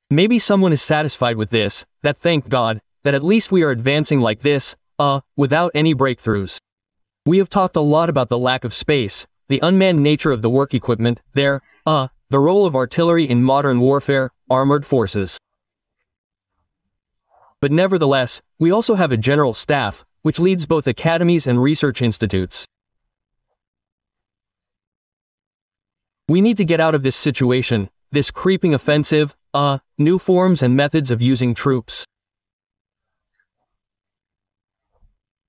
Maybe someone is satisfied with this, that thank God, that at least we are advancing like this, without any breakthroughs. We have talked a lot about the lack of space, the unmanned nature of the work equipment, the role of artillery in modern warfare, armored forces. But nevertheless, we also have a general staff, which leads both academies and research institutes. We need to get out of this situation, this creeping offensive, new forms and methods of using troops.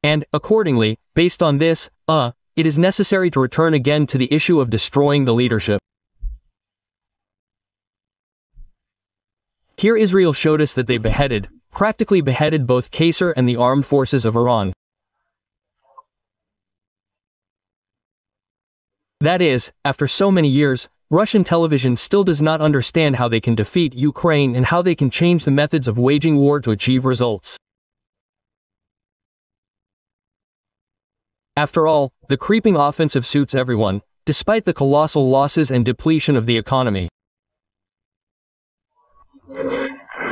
And, accordingly, based on this, it is necessary to return again to the issue of destroying the leadership. Here Israel showed us that they practically beheaded both Qasser and the armed forces of Iran. That is, after so many years, Russian television still does not understand how they can defeat Ukraine and how they can change the methods of waging war to achieve results. After all, the creeping offensive suits everyone, despite the colossal losses and depletion of the economy.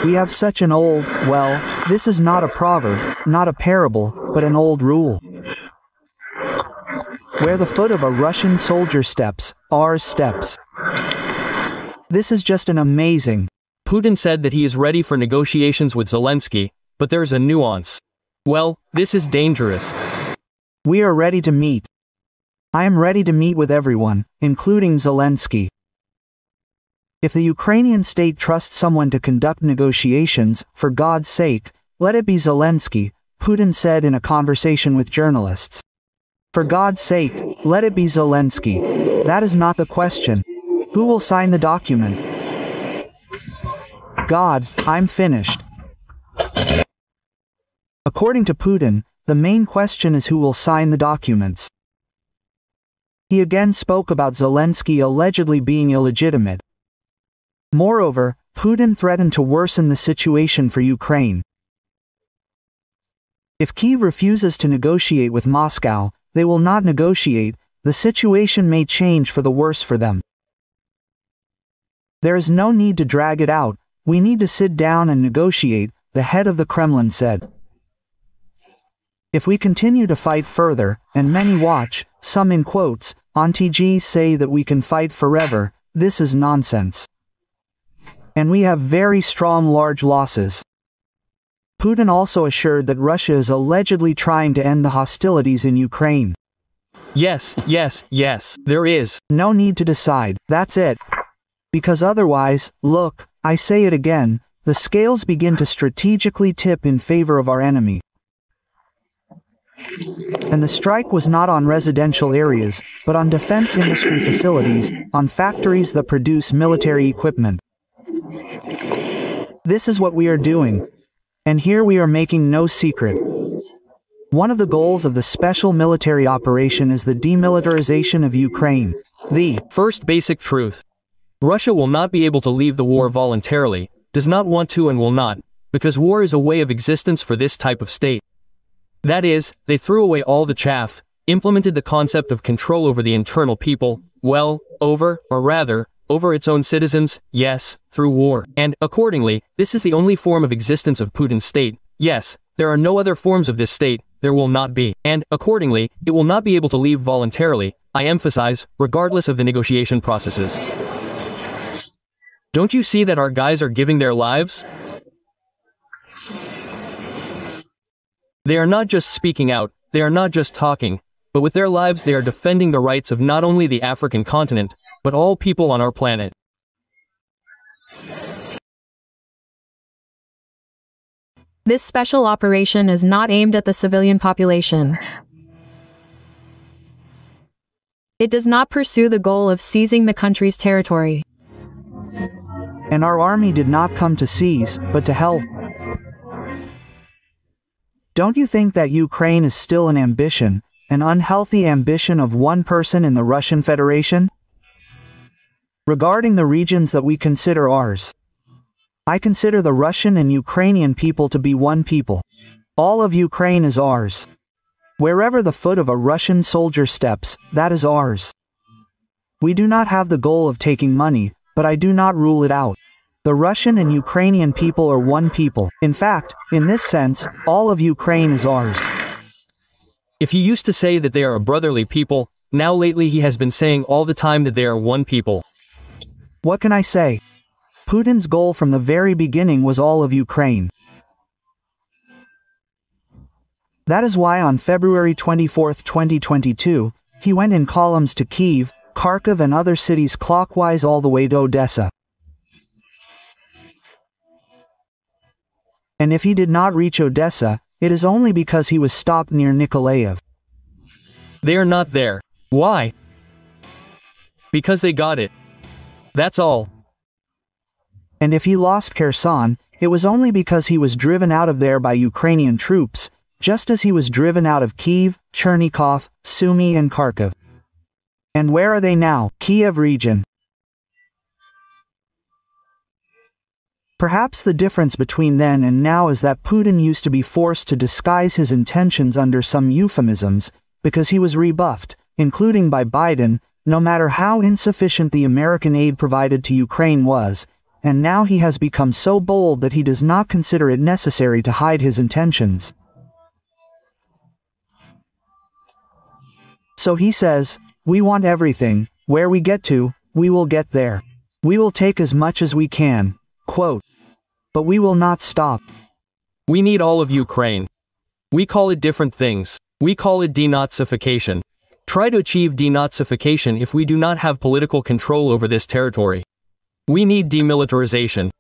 We have such an old, well, this is not a proverb, not a parable, but an old rule. Where the foot of a Russian soldier steps, ours steps. This is just an amazing. Putin said that he is ready for negotiations with Zelensky, but there's a nuance. Well, this is dangerous. We are ready to meet. I am ready to meet with everyone, including Zelensky. If the Ukrainian state trusts someone to conduct negotiations, for God's sake, let it be Zelensky, Putin said in a conversation with journalists. For God's sake, let it be Zelensky. That is not the question. Who will sign the document? God, I'm finished. According to Putin, the main question is who will sign the documents. He again spoke about Zelensky allegedly being illegitimate. Moreover, Putin threatened to worsen the situation for Ukraine. If Kyiv refuses to negotiate with Moscow, they will not negotiate, the situation may change for the worse for them. There is no need to drag it out, we need to sit down and negotiate, the head of the Kremlin said. If we continue to fight further, and many watch, some in quotes, on TG say that we can fight forever, this is nonsense. And we have very strong large losses. Putin also assured that Russia is allegedly trying to end the hostilities in Ukraine. Yes, there is. No need to decide, that's it. Because otherwise, look, I say it again, the scales begin to strategically tip in favor of our enemy. And the strike was not on residential areas, but on defense industry facilities, on factories that produce military equipment. This is what we are doing. And here we are making no secret. One of the goals of the special military operation is the demilitarization of Ukraine. The first basic truth. Russia will not be able to leave the war voluntarily, does not want to and will not, because war is a way of existence for this type of state. That is, they threw away all the chaff, implemented the concept of control over the internal people, over its own citizens, yes, through war. And, accordingly, this is the only form of existence of Putin's state. Yes, there are no other forms of this state, there will not be. And, accordingly, it will not be able to leave voluntarily, I emphasize, regardless of the negotiation processes. Don't you see that our guys are giving their lives? They are not just speaking out, they are not just talking, but with their lives they are defending the rights of not only the African continent, but all people on our planet. This special operation is not aimed at the civilian population. It does not pursue the goal of seizing the country's territory. And our army did not come to seize, but to help. Don't you think that Ukraine is still an ambition, an unhealthy ambition of one person in the Russian Federation? Regarding the regions that we consider ours, I consider the Russian and Ukrainian people to be one people. All of Ukraine is ours. Wherever the foot of a Russian soldier steps, that is ours. We do not have the goal of taking money, but I do not rule it out. The Russian and Ukrainian people are one people. In fact, in this sense, all of Ukraine is ours. If he used to say that they are a brotherly people, now lately he has been saying all the time that they are one people. What can I say? Putin's goal from the very beginning was all of Ukraine. That is why on February 24, 2022, he went in columns to Kyiv, Kharkiv and other cities clockwise all the way to Odessa. And if he did not reach Odessa, it is only because he was stopped near Nikolaev. They are not there. Why? Because they got it. That's all. And if he lost Kherson, it was only because he was driven out of there by Ukrainian troops, just as he was driven out of Kyiv, Chernigov, Sumy and Kharkiv. And where are they now? Kiev region. Perhaps the difference between then and now is that Putin used to be forced to disguise his intentions under some euphemisms, because he was rebuffed, including by Biden, no matter how insufficient the American aid provided to Ukraine was, and now he has become so bold that he does not consider it necessary to hide his intentions. So he says, "We want everything, where we get to, we will get there. We will take as much as we can," quote, "but we will not stop." We need all of Ukraine. We call it different things. We call it denazification. Try to achieve denazification if we do not have political control over this territory. We need demilitarization.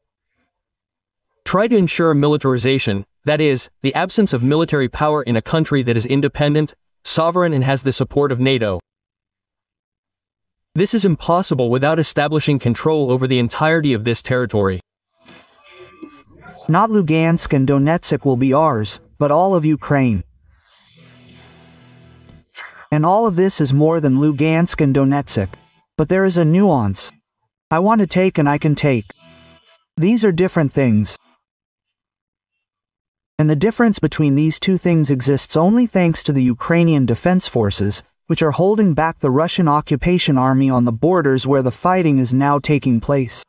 Try to ensure militarization, that is, the absence of military power in a country that is independent, sovereign and has the support of NATO. This is impossible without establishing control over the entirety of this territory. Not Lugansk and Donetsk will be ours, but all of Ukraine. And all of this is more than Lugansk and Donetsk. But there is a nuance. I want to take and I can take. These are different things. And the difference between these two things exists only thanks to the Ukrainian defense forces, which are holding back the Russian occupation army on the borders where the fighting is now taking place.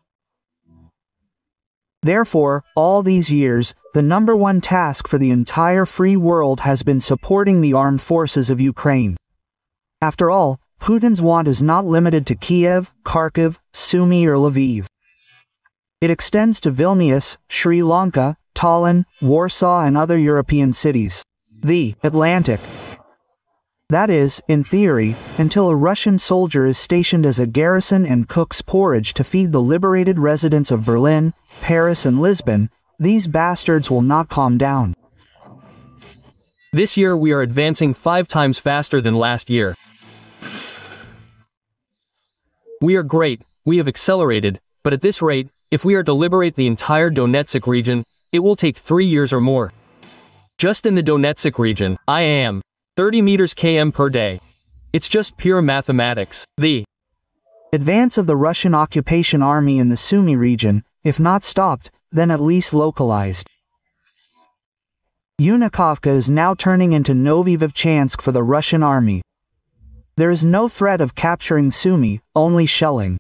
Therefore, all these years, the number one task for the entire free world has been supporting the armed forces of Ukraine. After all, Putin's want is not limited to Kiev, Kharkiv, Sumy or Lviv. It extends to Vilnius, Sri Lanka, Tallinn, Warsaw and other European cities. The Atlantic. That is, in theory, until a Russian soldier is stationed as a garrison and cooks porridge to feed the liberated residents of Berlin, Paris and Lisbon, these bastards will not calm down. This year we are advancing 5 times faster than last year. We are great, we have accelerated, but at this rate, if we are to liberate the entire Donetsk region, it will take 3 years or more. Just in the Donetsk region, I am 30 meters km per day. It's just pure mathematics. The advance of the Russian occupation army in the Sumy region, if not stopped, then at least localized. Unikovka is now turning into Novy Vovchansk for the Russian army. There is no threat of capturing Sumy, only shelling.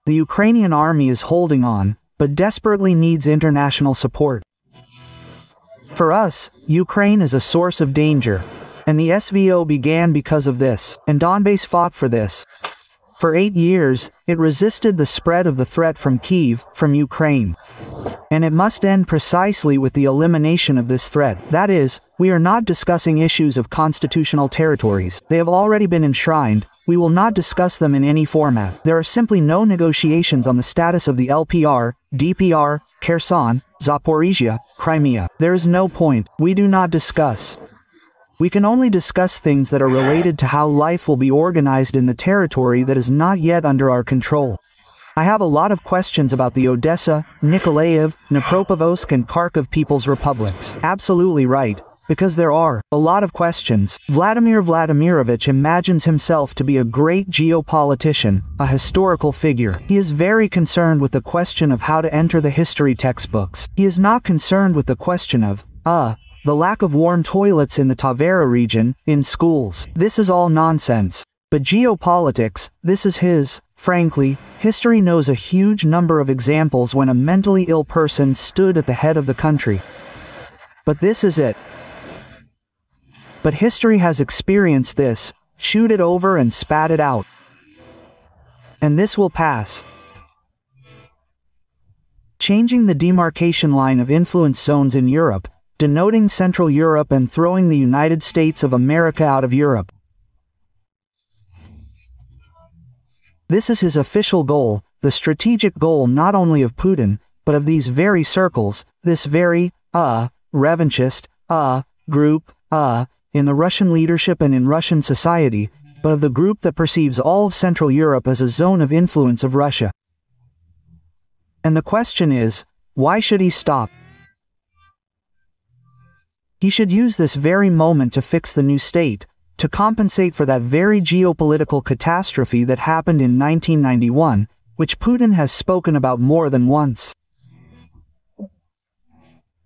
The Ukrainian army is holding on, but desperately needs international support. For us, Ukraine is a source of danger, and the SVO began because of this, and Donbass fought for this. For 8 years, it resisted the spread of the threat from Kyiv, from Ukraine. And it must end precisely with the elimination of this threat. That is, we are not discussing issues of constitutional territories. They have already been enshrined. We will not discuss them in any format. There are simply no negotiations on the status of the LPR, DPR, Kherson, Zaporizhia, Crimea. There is no point. We do not discuss. We can only discuss things that are related to how life will be organized in the territory that is not yet under our control. I have a lot of questions about the Odessa, Nikolaev, Dnipropetrovsk and Kharkiv People's Republics. Absolutely right. Because there are a lot of questions. Vladimir Vladimirovich imagines himself to be a great geopolitician, a historical figure. He is very concerned with the question of how to enter the history textbooks. He is not concerned with the question of, the lack of warm toilets in the Tavera region, in schools. This is all nonsense. But geopolitics, this is his. Frankly, history knows a huge number of examples when a mentally ill person stood at the head of the country. But this is it. But history has experienced this, chewed it over and spat it out. And this will pass. Changing the demarcation line of influence zones in Europe, denoting Central Europe and throwing the United States of America out of Europe. This is his official goal, the strategic goal not only of Putin, but of these very circles, this very, revanchist, group, in the Russian leadership and in Russian society, but of the group that perceives all of Central Europe as a zone of influence of Russia. And the question is, why should he stop? He should use this very moment to fix the new state, to compensate for that very geopolitical catastrophe that happened in 1991, which Putin has spoken about more than once.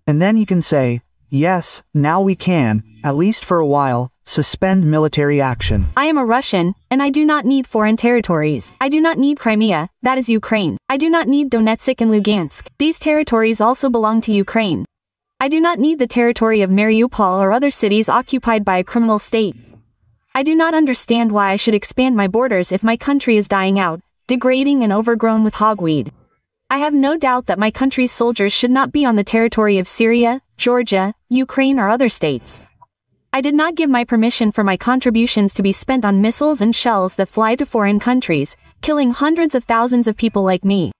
And then he can say, yes, now we can, at least for a while, suspend military action. I am a Russian, and I do not need foreign territories. I do not need Crimea, that is Ukraine. I do not need Donetsk and Lugansk. These territories also belong to Ukraine. I do not need the territory of Mariupol or other cities occupied by a criminal state. I do not understand why I should expand my borders if my country is dying out, degrading and overgrown with hogweed. I have no doubt that my country's soldiers should not be on the territory of Syria, Georgia, Ukraine or other states. I did not give my permission for my contributions to be spent on missiles and shells that fly to foreign countries, killing hundreds of thousands of people like me.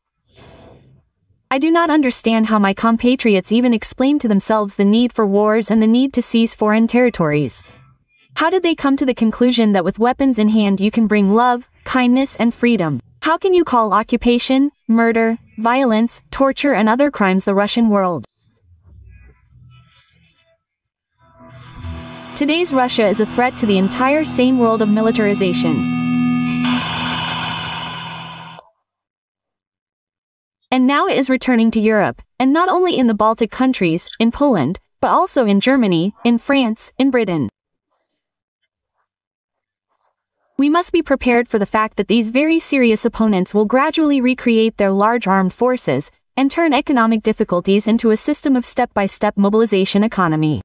I do not understand how my compatriots even explain to themselves the need for wars and the need to seize foreign territories. How did they come to the conclusion that with weapons in hand you can bring love, kindness and freedom? How can you call occupation, murder, violence, torture and other crimes the Russian world? Today's Russia is a threat to the entire sane world of militarization. And now it is returning to Europe, and not only in the Baltic countries, in Poland, but also in Germany, in France, in Britain. We must be prepared for the fact that these very serious opponents will gradually recreate their large armed forces, and turn economic difficulties into a system of step-by-step mobilization economy.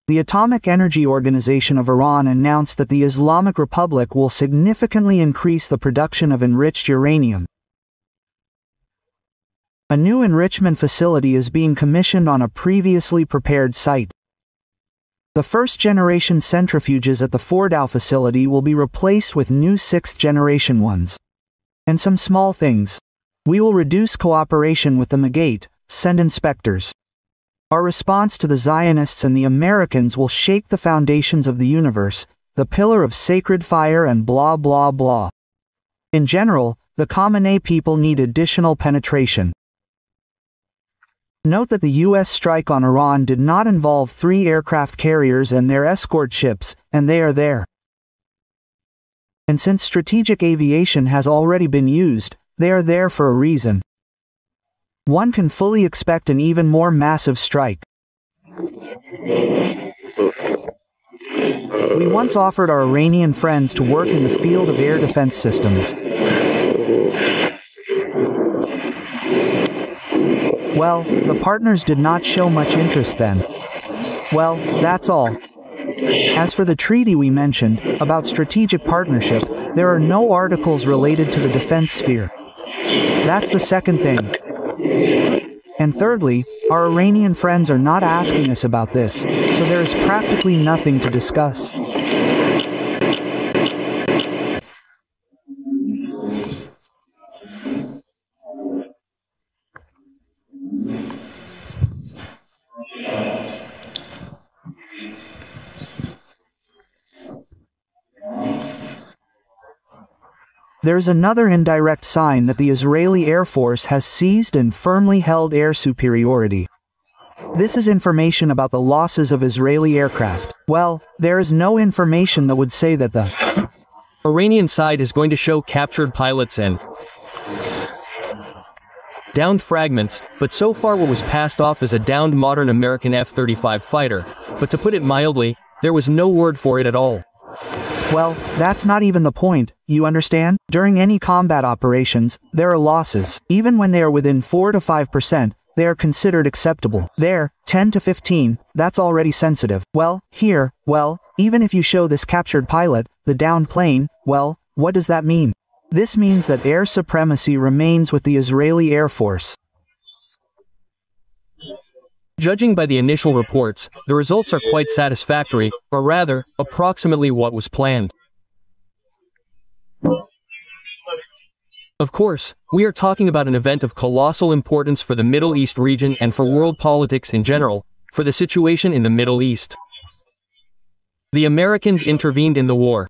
The Atomic Energy Organization of Iran announced that the Islamic Republic will significantly increase the production of enriched uranium. A new enrichment facility is being commissioned on a previously prepared site. The first-generation centrifuges at the Fordow facility will be replaced with new sixth-generation ones. And some small things. We will reduce cooperation with the Megate, send inspectors. Our response to the Zionists and the Americans will shake the foundations of the universe, the pillar of sacred fire and blah blah blah. In general, the Khamenei people need additional penetration. Note that the U.S. strike on Iran did not involve 3 aircraft carriers and their escort ships, and they are there. And since strategic aviation has already been used, they are there for a reason. One can fully expect an even more massive strike. We once offered our Iranian friends to work in the field of air defense systems. Well, the partners did not show much interest then. Well, that's all. As for the treaty we mentioned, about strategic partnership, there are no articles related to the defense sphere. That's the second thing. And thirdly, our Iranian friends are not asking us about this, so there is practically nothing to discuss. There's another indirect sign that the Israeli Air Force has seized and firmly held air superiority. This is information about the losses of Israeli aircraft. Well, there is no information that would say that the Iranian side is going to show captured pilots and downed fragments, but so far what was passed off as a downed modern American F-35 fighter, but to put it mildly, there was no word for it at all. Well, that's not even the point, you understand? During any combat operations, there are losses. Even when they are within 4 to 5%, they are considered acceptable. There, 10 to 15, that's already sensitive. Well, here, well, even if you show this captured pilot, the downed plane, well, what does that mean? This means that air supremacy remains with the Israeli Air Force. Judging by the initial reports, the results are quite satisfactory, or rather, approximately what was planned. Of course, we are talking about an event of colossal importance for the Middle East region and for world politics in general, for the situation in the Middle East. The Americans intervened in the war.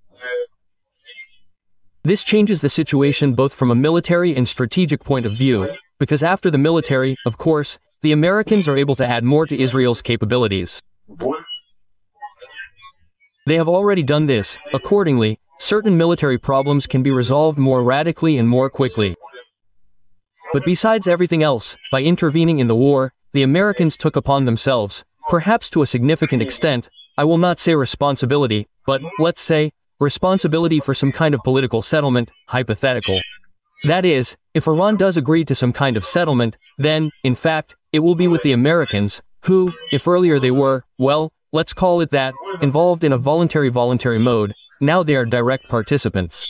This changes the situation both from a military and strategic point of view, because after the military, of course, the Americans are able to add more to Israel's capabilities. They have already done this. Accordingly, certain military problems can be resolved more radically and more quickly. But besides everything else, by intervening in the war, the Americans took upon themselves, perhaps to a significant extent, I will not say responsibility, but, let's say, responsibility for some kind of political settlement, hypothetical. That is, if Iran does agree to some kind of settlement, then, in fact, it will be with the Americans, who, if earlier they were, well, let's call it that, involved in a voluntary mode, now they are direct participants.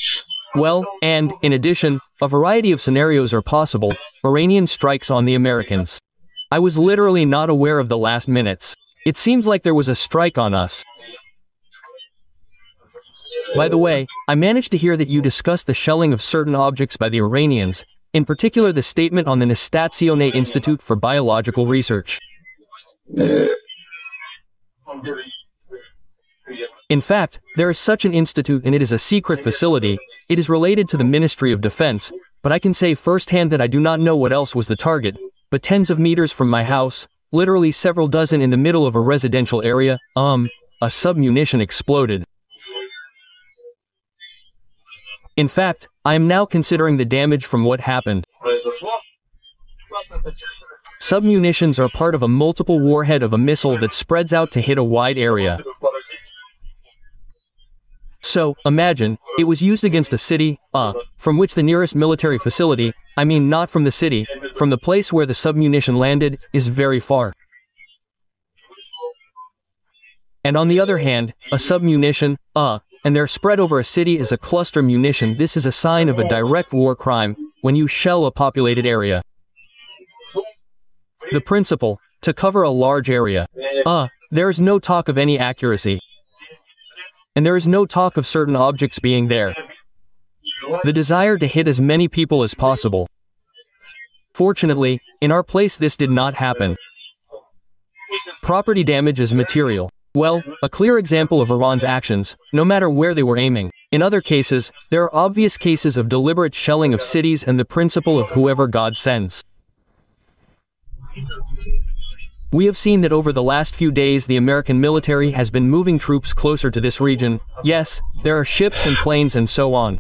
Well, and, in addition, a variety of scenarios are possible. Iranian strikes on the Americans. I was literally not aware of the last minutes. It seems like there was a strike on us. By the way, I managed to hear that you discussed the shelling of certain objects by the Iranians, in particular the statement on the Nastazione Institute for Biological Research. In fact, there is such an institute and it is a secret facility. It is related to the Ministry of Defense, but I can say firsthand that I do not know what else was the target, but tens of meters from my house, literally several dozen in the middle of a residential area, a submunition exploded. In fact, I am now considering the damage from what happened. Submunitions are part of a multiple warhead of a missile that spreads out to hit a wide area. So, imagine, it was used against a city, from which the nearest military facility, I mean not from the city, from the place where the submunition landed, is very far. And on the other hand, a submunition, and they're spread over a city is a cluster munition. This is a sign of a direct war crime, when you shell a populated area. The principle, to cover a large area. There is no talk of any accuracy. And there is no talk of certain objects being there. The desire to hit as many people as possible. Fortunately, in our place this did not happen. Property damage is material. Well, a clear example of Iran's actions, no matter where they were aiming. In other cases, there are obvious cases of deliberate shelling of cities and the principle of whoever God sends. We have seen that over the last few days the American military has been moving troops closer to this region. Yes, there are ships and planes and so on.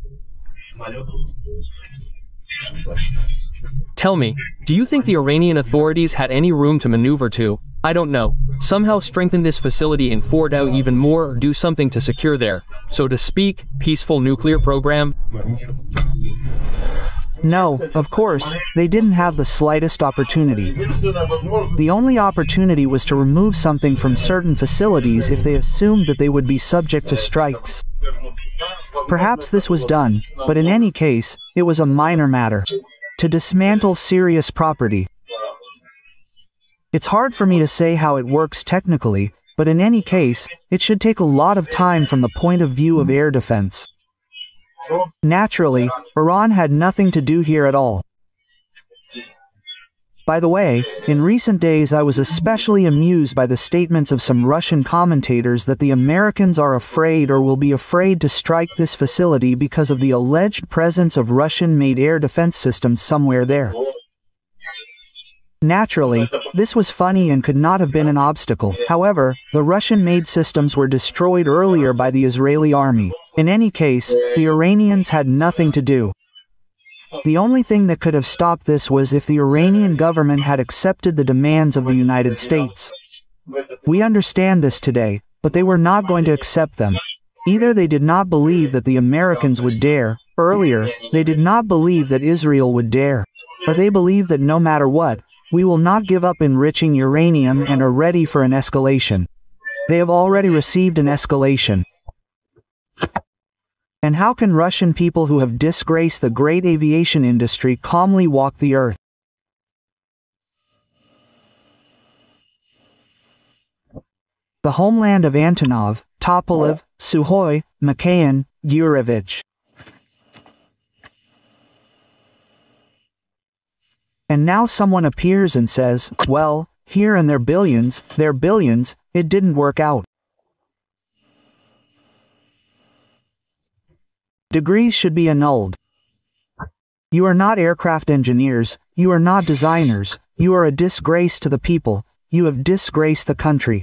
Tell me, do you think the Iranian authorities had any room to maneuver to, I don't know, somehow strengthen this facility in Fordow even more or do something to secure their, so to speak, peaceful nuclear program? No, of course, they didn't have the slightest opportunity. The only opportunity was to remove something from certain facilities if they assumed that they would be subject to strikes. Perhaps this was done, but in any case, it was a minor matter. To dismantle serious property. It's hard for me to say how it works technically, but in any case, it should take a lot of time from the point of view of air defense. Naturally, Iran had nothing to do here at all. By the way, in recent days I was especially amused by the statements of some Russian commentators that the Americans are afraid or will be afraid to strike this facility because of the alleged presence of Russian-made air defense systems somewhere there. Naturally, this was funny and could not have been an obstacle. However, the Russian-made systems were destroyed earlier by the Israeli army. In any case, the Iranians had nothing to do. The only thing that could have stopped this was if the Iranian government had accepted the demands of the United States. We understand this today, but they were not going to accept them. Either they did not believe that the Americans would dare, earlier, they did not believe that Israel would dare, or they believed that no matter what, we will not give up enriching uranium and are ready for an escalation. They have already received an escalation. And how can Russian people who have disgraced the great aviation industry calmly walk the earth? The homeland of Antonov, Tupolev, Sukhoi, Mikhail, Gurevich. And now someone appears and says, well, here and their billions, it didn't work out. Degrees should be annulled. You are not aircraft engineers, you are not designers, you are a disgrace to the people, you have disgraced the country.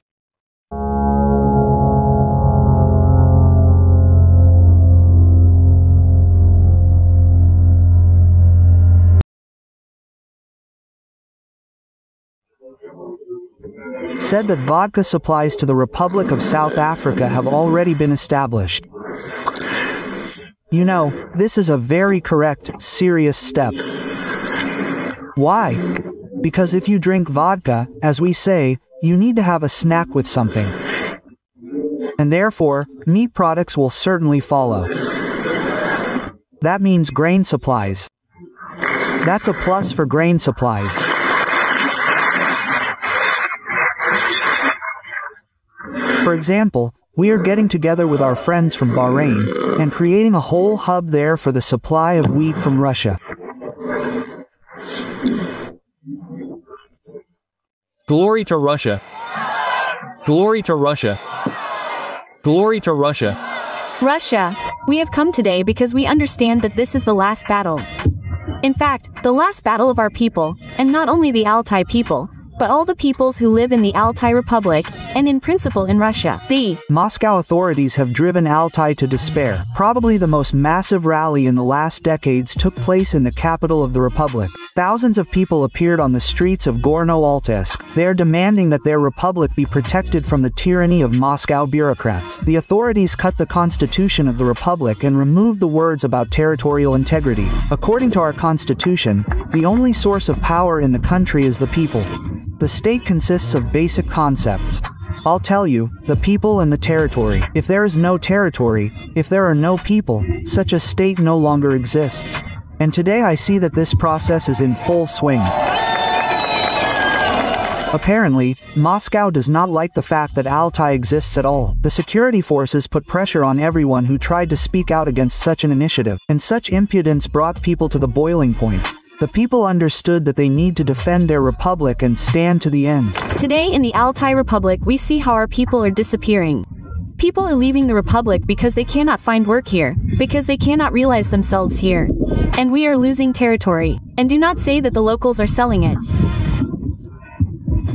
Said that vodka supplies to the Republic of South Africa have already been established. You know, this is a very correct, serious step. Why? Because if you drink vodka, as we say, you need to have a snack with something. And therefore, meat products will certainly follow. That means grain supplies. That's a plus for grain supplies. For example, we are getting together with our friends from Bahrain and creating a whole hub there for the supply of wheat from Russia. Glory to Russia. Glory to Russia. Glory to Russia. Russia, we have come today because we understand that this is the last battle. In fact, the last battle of our people, and not only the Altai people, but all the peoples who live in the Altai Republic, and in principle in Russia. The Moscow authorities have driven Altai to despair. Probably the most massive rally in the last decades took place in the capital of the Republic. Thousands of people appeared on the streets of Gorno-Altaysk. They are demanding that their republic be protected from the tyranny of Moscow bureaucrats. The authorities cut the constitution of the Republic and removed the words about territorial integrity. According to our constitution, the only source of power in the country is the people. The state consists of basic concepts. I'll tell you, the people and the territory. If there is no territory, if there are no people, such a state no longer exists. And today I see that this process is in full swing. Apparently, Moscow does not like the fact that Altai exists at all. The security forces put pressure on everyone who tried to speak out against such an initiative, and such impudence brought people to the boiling point. The people understood that they need to defend their republic and stand to the end. Today in the Altai Republic we see how our people are disappearing. People are leaving the Republic because they cannot find work here, because they cannot realize themselves here. And we are losing territory. And do not say that the locals are selling it.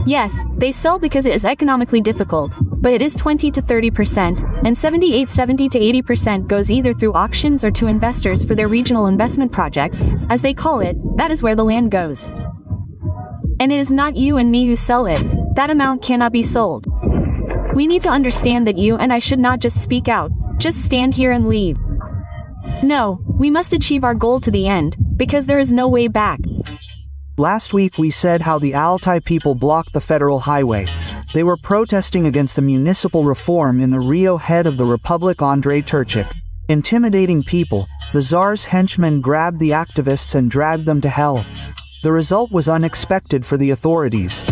Yes, they sell because it is economically difficult, but it is 20 to 30%, and 70 to 80% goes either through auctions or to investors for their regional investment projects, as they call it. That is where the land goes. And it is not you and me who sell it. That amount cannot be sold. We need to understand that you and I should not just speak out, just stand here and leave. No, we must achieve our goal to the end, because there is no way back. Last week we said how the Altai people blocked the federal highway. They were protesting against the municipal reform in the Rio head of the Republic, Andrei Turchik. Intimidating people, the Tsar's henchmen grabbed the activists and dragged them to hell. The result was unexpected for the authorities.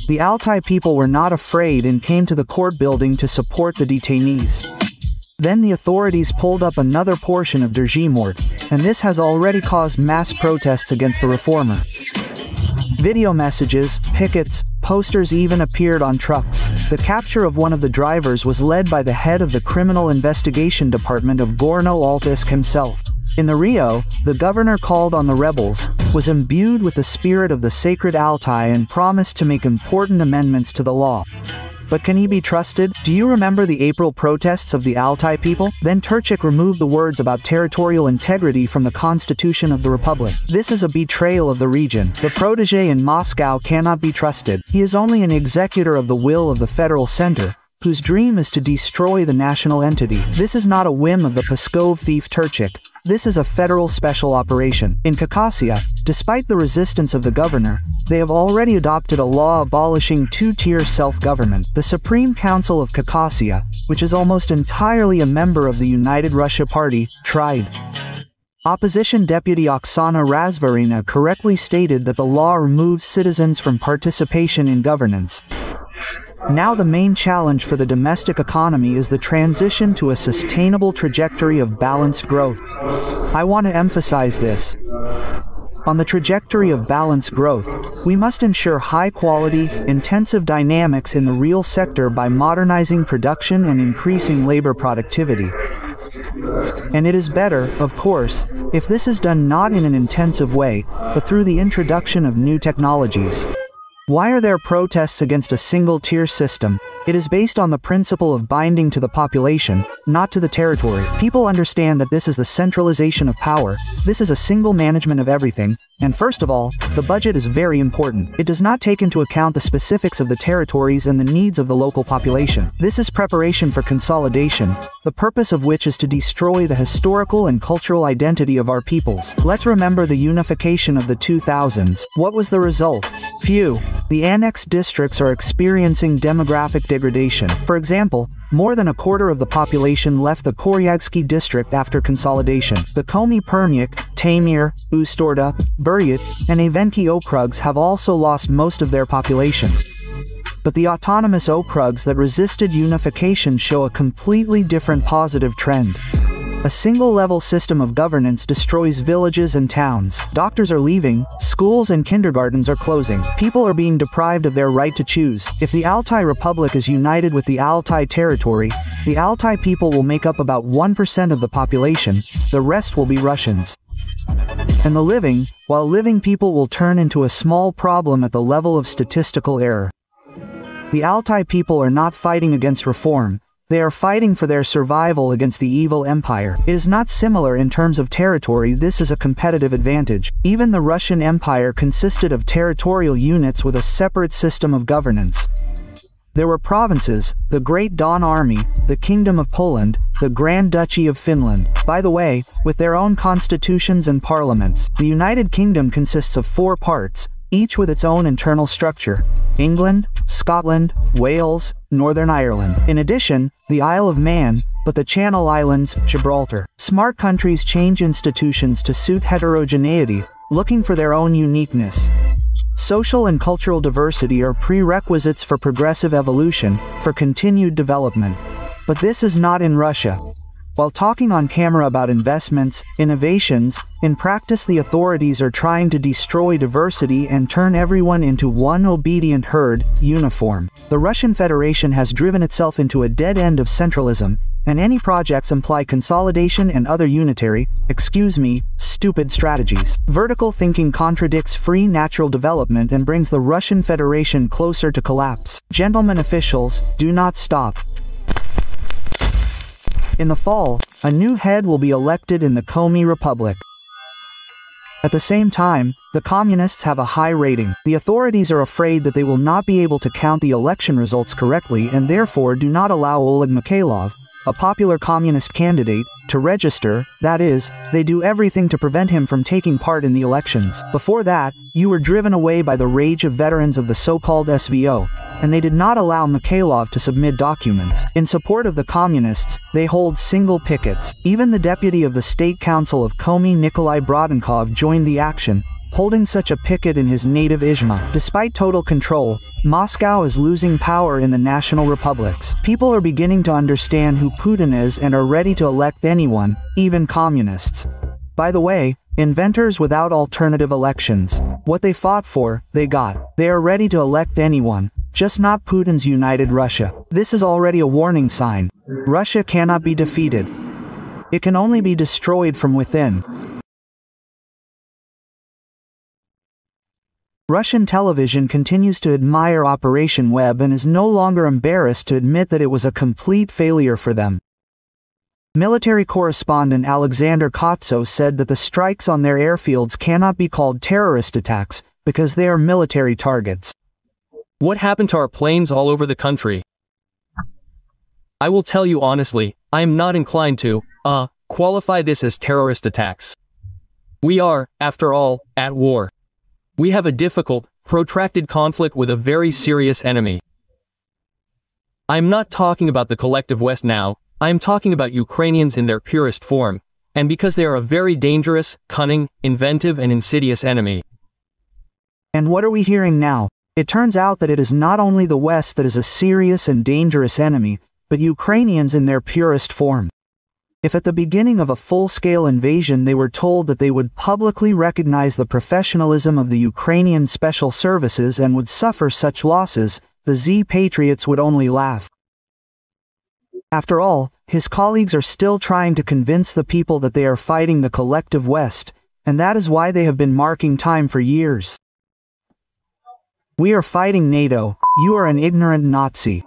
The Altai people were not afraid and came to the court building to support the detainees. Then the authorities pulled up another portion of Derzhimort, and this has already caused mass protests against the reformer. Video messages, pickets, posters even appeared on trucks. The capture of one of the drivers was led by the head of the Criminal Investigation Department of Gorno-Altaysk himself. In the Rio, the governor called on the rebels, was imbued with the spirit of the sacred Altai and promised to make important amendments to the law. But can he be trusted? Do you remember the April protests of the Altai people? Then Turchik removed the words about territorial integrity from the constitution of the Republic. This is a betrayal of the region. The protege in Moscow cannot be trusted. He is only an executor of the will of the federal center, whose dream is to destroy the national entity. This is not a whim of the Pskov thief Turchik. This is a federal special operation. In Caucasia, despite the resistance of the governor, they have already adopted a law abolishing two-tier self-government. The Supreme Council of Caucasia, which is almost entirely a member of the United Russia Party, tried. Opposition Deputy Oksana Razvarina correctly stated that the law removes citizens from participation in governance. Now the main challenge for the domestic economy is the transition to a sustainable trajectory of balanced growth. I want to emphasize this. On the trajectory of balanced growth, we must ensure high-quality, intensive dynamics in the real sector by modernizing production and increasing labor productivity. And it is better, of course, if this is done not in an intensive way, but through the introduction of new technologies. Why are there protests against a single-tier system? It is based on the principle of binding to the population, not to the territory. People understand that this is the centralization of power, this is a single management of everything, and first of all, the budget is very important. It does not take into account the specifics of the territories and the needs of the local population. This is preparation for consolidation, the purpose of which is to destroy the historical and cultural identity of our peoples. Let's remember the unification of the 2000s. What was the result? Few. The annexed districts are experiencing demographic degradation. For example, more than a quarter of the population left the Koryaksky district after consolidation. The Komi Permyk, Taymyr, Ustorda, Buryat, and Evenki okrugs have also lost most of their population. But the autonomous okrugs that resisted unification show a completely different positive trend. A single-level system of governance destroys villages and towns. Doctors are leaving, schools and kindergartens are closing. People are being deprived of their right to choose. If the Altai Republic is united with the Altai territory, the Altai people will make up about 1% of the population, the rest will be Russians. And the living people will turn into a small problem at the level of statistical error. The Altai people are not fighting against reform. They are fighting for their survival against the evil empire. It is not similar in terms of territory, this is a competitive advantage. Even the Russian Empire consisted of territorial units with a separate system of governance. There were provinces, the Great Don Army, the Kingdom of Poland, the Grand Duchy of Finland. By the way, with their own constitutions and parliaments. The United Kingdom consists of 4 parts, each with its own internal structure: England, Scotland, Wales, Northern Ireland. In addition, the Isle of Man, but the Channel Islands, Gibraltar. Smart countries change institutions to suit heterogeneity, looking for their own uniqueness. Social and cultural diversity are prerequisites for progressive evolution, for continued development. But this is not in Russia. While talking on camera about investments, innovations, in practice the authorities are trying to destroy diversity and turn everyone into one obedient herd, uniform. The Russian Federation has driven itself into a dead end of centralism, and any projects imply consolidation and other unitary, stupid strategies. Vertical thinking contradicts free natural development and brings the Russian Federation closer to collapse. Gentlemen officials, do not stop. In the fall, a new head will be elected in the Komi Republic. At the same time, the communists have a high rating. The authorities are afraid that they will not be able to count the election results correctly and therefore do not allow Oleg Mikhailov, a popular communist candidate, to register, that is, they do everything to prevent him from taking part in the elections. Before that, you were driven away by the rage of veterans of the so-called SVO, and they did not allow Mikhailov to submit documents. In support of the communists, they hold single pickets. Even the deputy of the State Council of Komi, Nikolai Brodenkov, joined the action, holding such a picket in his native Izhma. Despite total control, Moscow is losing power in the national republics. People are beginning to understand who Putin is and are ready to elect anyone, even communists. By the way, inventors without alternative elections. What they fought for, they got. They are ready to elect anyone, just not Putin's united Russia. This is already a warning sign. Russia cannot be defeated. It can only be destroyed from within. Russian television continues to admire Operation Web and is no longer embarrassed to admit that it was a complete failure for them. Military correspondent Alexander Kotso said that the strikes on their airfields cannot be called terrorist attacks, because they are military targets. What happened to our planes all over the country? I will tell you honestly, I am not inclined to, qualify this as terrorist attacks. We are, after all, at war. We have a difficult, protracted conflict with a very serious enemy. I am not talking about the collective West now, I am talking about Ukrainians in their purest form, and because they are a very dangerous, cunning, inventive and insidious enemy. And what are we hearing now? It turns out that it is not only the West that is a serious and dangerous enemy, but Ukrainians in their purest form. If at the beginning of a full-scale invasion they were told that they would publicly recognize the professionalism of the Ukrainian special services and would suffer such losses, the Z-Patriots would only laugh. After all, his colleagues are still trying to convince the people that they are fighting the collective West, and that is why they have been marking time for years. We are fighting NATO, you are an ignorant Nazi.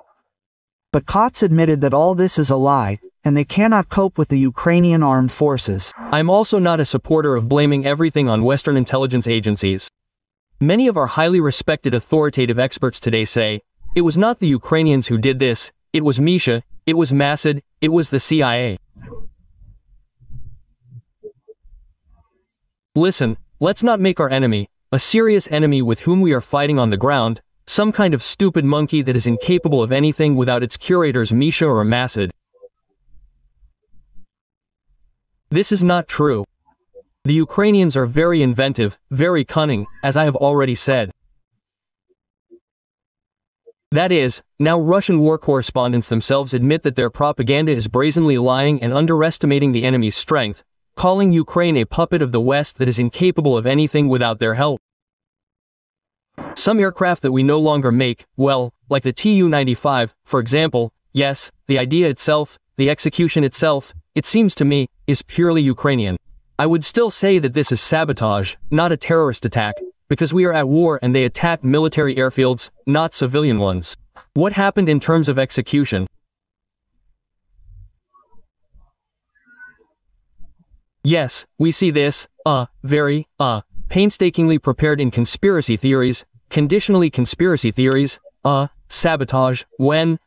But Kots admitted that all this is a lie, and they cannot cope with the Ukrainian armed forces. I'm also not a supporter of blaming everything on Western intelligence agencies. Many of our highly respected authoritative experts today say, it was not the Ukrainians who did this, it was Misha, it was Masad, it was the CIA. Listen, let's not make our enemy, a serious enemy with whom we are fighting on the ground, some kind of stupid monkey that is incapable of anything without its curators Misha or Masad. This is not true. The Ukrainians are very inventive, very cunning, as I have already said. That is, now Russian war correspondents themselves admit that their propaganda is brazenly lying and underestimating the enemy's strength, calling Ukraine a puppet of the West that is incapable of anything without their help. Some aircraft that we no longer make, well, like the Tu-95, for example, yes, the idea itself, the execution itself, it seems to me, is purely Ukrainian. I would still say that this is sabotage, not a terrorist attack, because we are at war and they attacked military airfields, not civilian ones. What happened in terms of execution? Yes, we see this, very, painstakingly prepared in conspiracy theories, conditionally conspiracy theories, sabotage, when,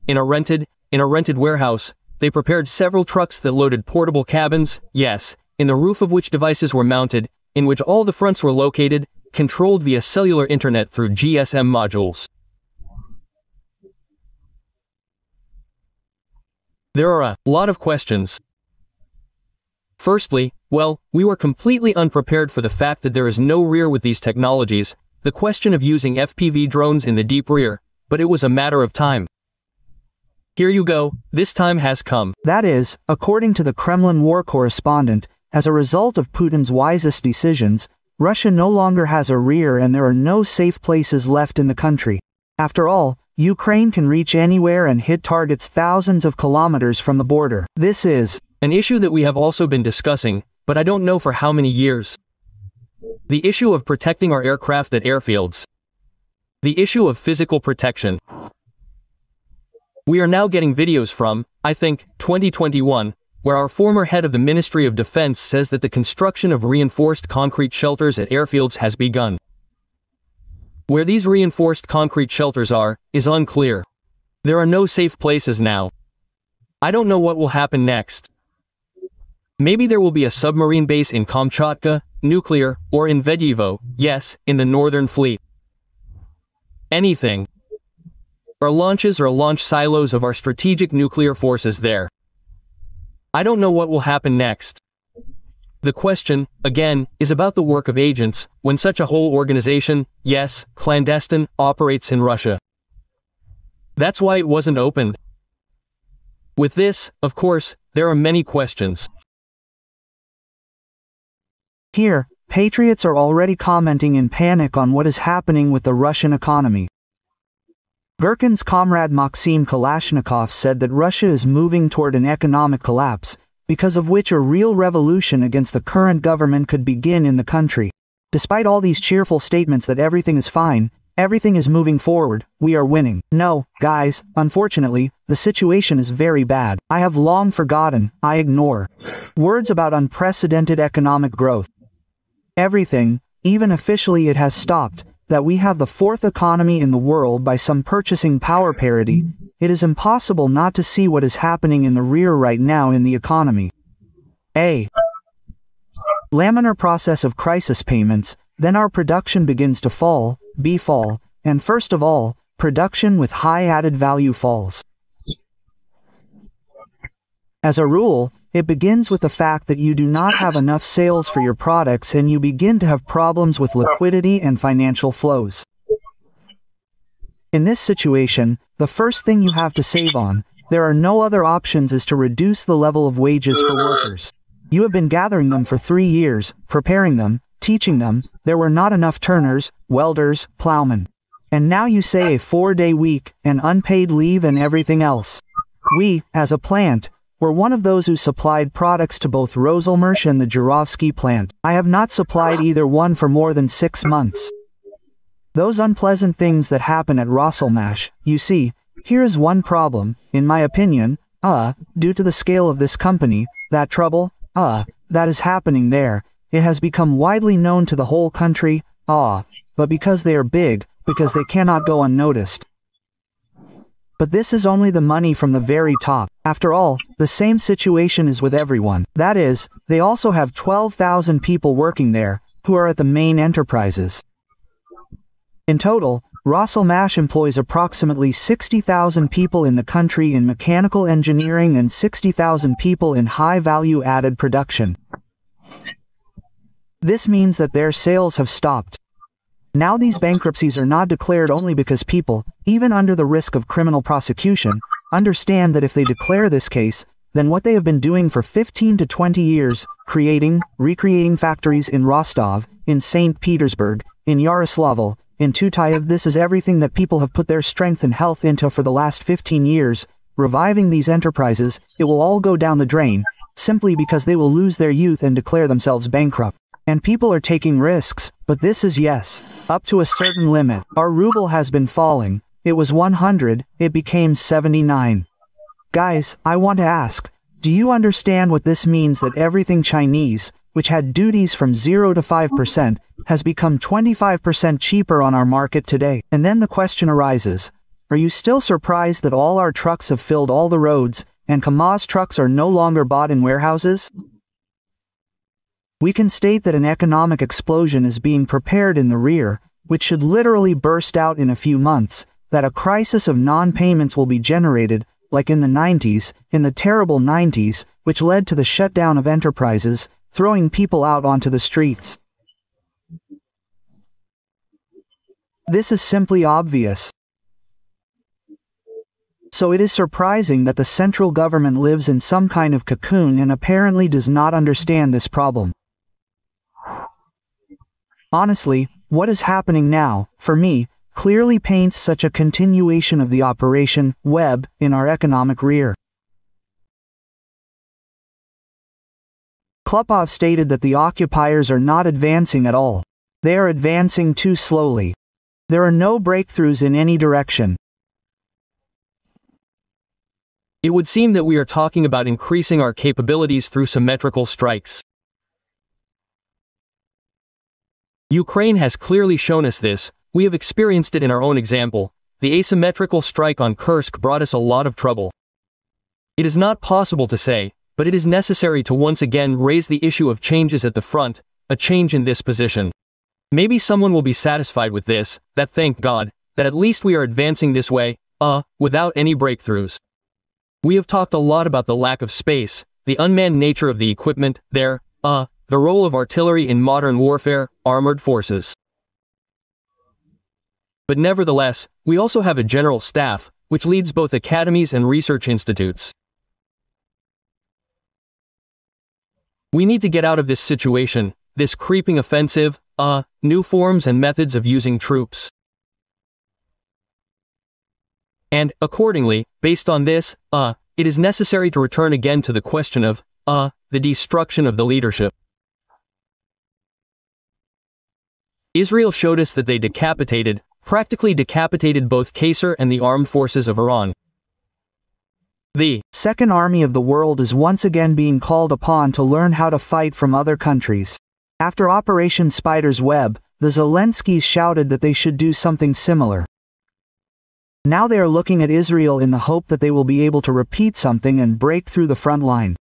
in a rented warehouse, they prepared several trucks that loaded portable cabins, yes, in the roof of which devices were mounted, in which all the fronts were located, controlled via cellular internet through GSM modules. There are a lot of questions. Firstly, well, we were completely unprepared for the fact that there is no rear with these technologies, the question of using FPV drones in the deep rear, but it was a matter of time. Here you go, this time has come. That is, according to the Kremlin war correspondent, as a result of Putin's wisest decisions, Russia no longer has a rear and there are no safe places left in the country. After all, Ukraine can reach anywhere and hit targets thousands of kilometers from the border. This is an issue that we have also been discussing, but I don't know for how many years. The issue of protecting our aircraft at airfields. The issue of physical protection. We are now getting videos from, I think, 2021, where our former head of the Ministry of Defense says that the construction of reinforced concrete shelters at airfields has begun. Where these reinforced concrete shelters are, is unclear. There are no safe places now. I don't know what will happen next. Maybe there will be a submarine base in Kamchatka, nuclear, or in Vedyevo, yes, in the Northern Fleet. Anything. Or launches or launch silos of our strategic nuclear forces there. I don't know what will happen next. The question, again, is about the work of agents, when such a whole organization, yes, clandestine, operates in Russia. That's why it wasn't opened. With this, of course, there are many questions. Here, patriots are already commenting in panic on what is happening with the Russian economy. Gherkin's comrade Maxim Kalashnikov said that Russia is moving toward an economic collapse, because of which a real revolution against the current government could begin in the country. Despite all these cheerful statements that everything is fine, everything is moving forward, we are winning. No, guys, unfortunately, the situation is very bad. I have long forgotten, I ignore words about unprecedented economic growth. Everything, even officially it has stopped, that we have the fourth economy in the world by some purchasing power parity, it is impossible not to see what is happening in the rear right now in the economy. A laminar process of crisis payments, then our production begins to fall, B fall, and first of all, production with high added value falls. As a rule, it begins with the fact that you do not have enough sales for your products and you begin to have problems with liquidity and financial flows. In this situation, the first thing you have to save on, there are no other options, is to reduce the level of wages for workers. You have been gathering them for 3 years, preparing them, teaching them, there were not enough turners, welders, plowmen. And now you say a 4-day week, and unpaid leave and everything else. We, as a plant, were one of those who supplied products to both Roselmarsh and the Jurovsky plant. I have not supplied either one for more than 6 months. Those unpleasant things that happen at Roselmarsh, you see, here is one problem, in my opinion, due to the scale of this company, that trouble, that is happening there, it has become widely known to the whole country, but because they are big, because they cannot go unnoticed. But this is only the money from the very top. After all, the same situation is with everyone. That is, they also have 12,000 people working there, who are at the main enterprises. In total, Roselmarsh employs approximately 60,000 people in the country in mechanical engineering and 60,000 people in high-value added production. This means that their sales have stopped. Now these bankruptcies are not declared only because people, even under the risk of criminal prosecution, understand that if they declare this case, then what they have been doing for 15 to 20 years, recreating factories in Rostov, in St. Petersburg, in Yaroslavl, in Tutayev, this is everything that people have put their strength and health into for the last 15 years, reviving these enterprises, it will all go down the drain, simply because they will lose their youth and declare themselves bankrupt. And people are taking risks, but this is up to a certain limit. Our ruble has been falling. It was 100, it became 79. Guys, I want to ask, do you understand what this means that everything Chinese, which had duties from 0 to 5%, has become 25% cheaper on our market today? And then the question arises, are you still surprised that all our trucks have filled all the roads, and Kamaz trucks are no longer bought in warehouses? We can state that an economic explosion is being prepared in the rear, which should literally burst out in a few months, that a crisis of non-payments will be generated, like in the 90s, in the terrible 90s, which led to the shutdown of enterprises, throwing people out onto the streets. This is simply obvious. So it is surprising that the central government lives in some kind of cocoon and apparently does not understand this problem. Honestly, what is happening now, for me, clearly paints such a continuation of the Operation Web in our economic rear. Klupov stated that the occupiers are not advancing at all. They are advancing too slowly. There are no breakthroughs in any direction. It would seem that we are talking about increasing our capabilities through symmetrical strikes. Ukraine has clearly shown us this. We have experienced it in our own example. The asymmetrical strike on Kursk brought us a lot of trouble. It is not possible to say, but it is necessary to once again raise the issue of changes at the front, a change in this position. Maybe someone will be satisfied with this, that thank God, that at least we are advancing this way, without any breakthroughs. We have talked a lot about the lack of space, the unmanned nature of the equipment there, the role of artillery in modern warfare, armored forces. But nevertheless, we also have a general staff, which leads both academies and research institutes. We need to get out of this situation, this creeping offensive, new forms and methods of using troops. And, accordingly, based on this, it is necessary to return again to the question of, the destruction of the leadership. Israel showed us that they practically decapitated both Qasr and the armed forces of Iran. The Second Army of the world is once again being called upon to learn how to fight from other countries. After Operation Spider's Web, the Zelenskys shouted that they should do something similar. Now they are looking at Israel in the hope that they will be able to repeat something and break through the front line.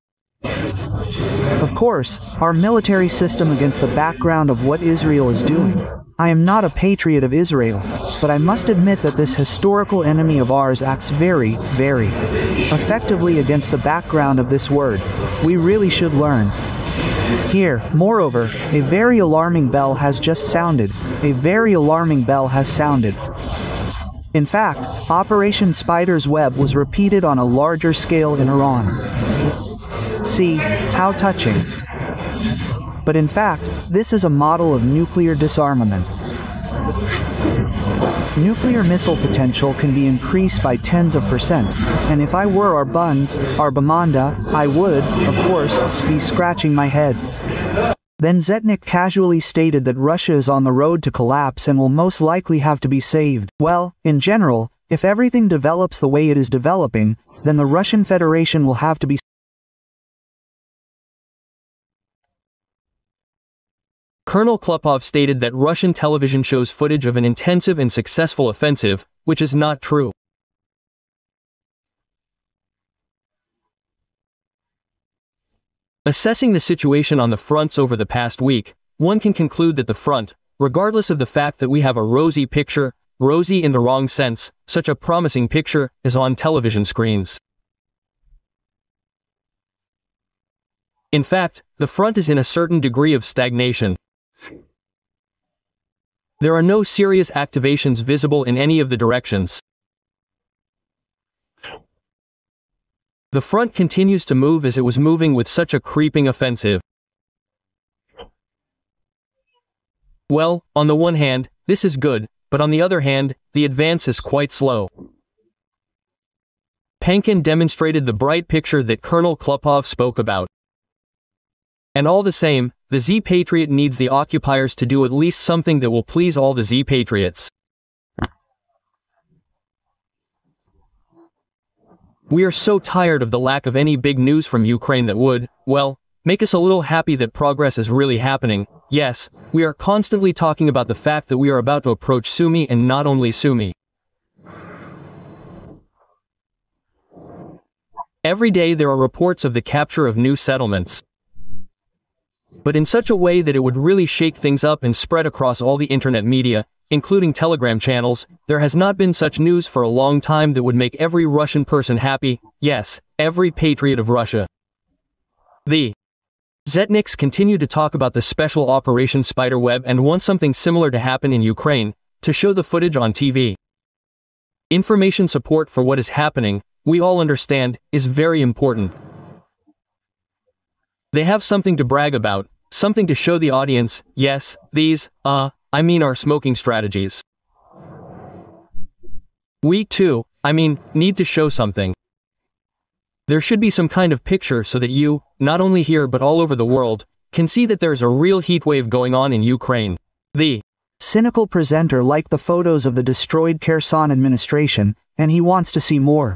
Of course, our military system against the background of what Israel is doing. I am not a patriot of Israel, but I must admit that this historical enemy of ours acts very, very effectively against the background of this word. We really should learn. Here, moreover, a very alarming bell has just sounded. A very alarming bell has sounded. In fact, Operation Spider's Web was repeated on a larger scale in Iran. See, how touching. But in fact, this is a model of nuclear disarmament. Nuclear missile potential can be increased by tens of percent, and if I were our buns, our Bamanda, I would, of course, be scratching my head. Then Zetnik casually stated that Russia is on the road to collapse and will most likely have to be saved. Well, in general, if everything develops the way it is developing, then the Russian Federation will have to be. Colonel Klupov stated that Russian television shows footage of an intensive and successful offensive, which is not true. Assessing the situation on the fronts over the past week, one can conclude that the front, regardless of the fact that we have a rosy picture, rosy in the wrong sense, such a promising picture, is on television screens. In fact, the front is in a certain degree of stagnation. There are no serious activations visible in any of the directions. The front continues to move as it was moving with such a creeping offensive. Well, on the one hand, this is good, but on the other hand, the advance is quite slow. Pankin demonstrated the bright picture that Colonel Klupov spoke about. And all the same, the Z-Patriot needs the occupiers to do at least something that will please all the Z-Patriots. We are so tired of the lack of any big news from Ukraine that would, well, make us a little happy that progress is really happening. Yes, we are constantly talking about the fact that we are about to approach Sumy, and not only Sumy. Every day there are reports of the capture of new settlements. But in such a way that it would really shake things up and spread across all the internet media, including Telegram channels. There has not been such news for a long time that would make every Russian person happy, yes, every patriot of Russia. The Zetniks continue to talk about the special Operation Spiderweb and want something similar to happen in Ukraine, to show the footage on TV. Information support for what is happening, we all understand, is very important. They have something to brag about, something to show the audience. Yes, these, our smoking strategies. We too, need to show something. There should be some kind of picture so that you, not only here but all over the world, can see that there's a real heat wave going on in Ukraine. The cynical presenter liked the photos of the destroyed Kherson administration, and he wants to see more.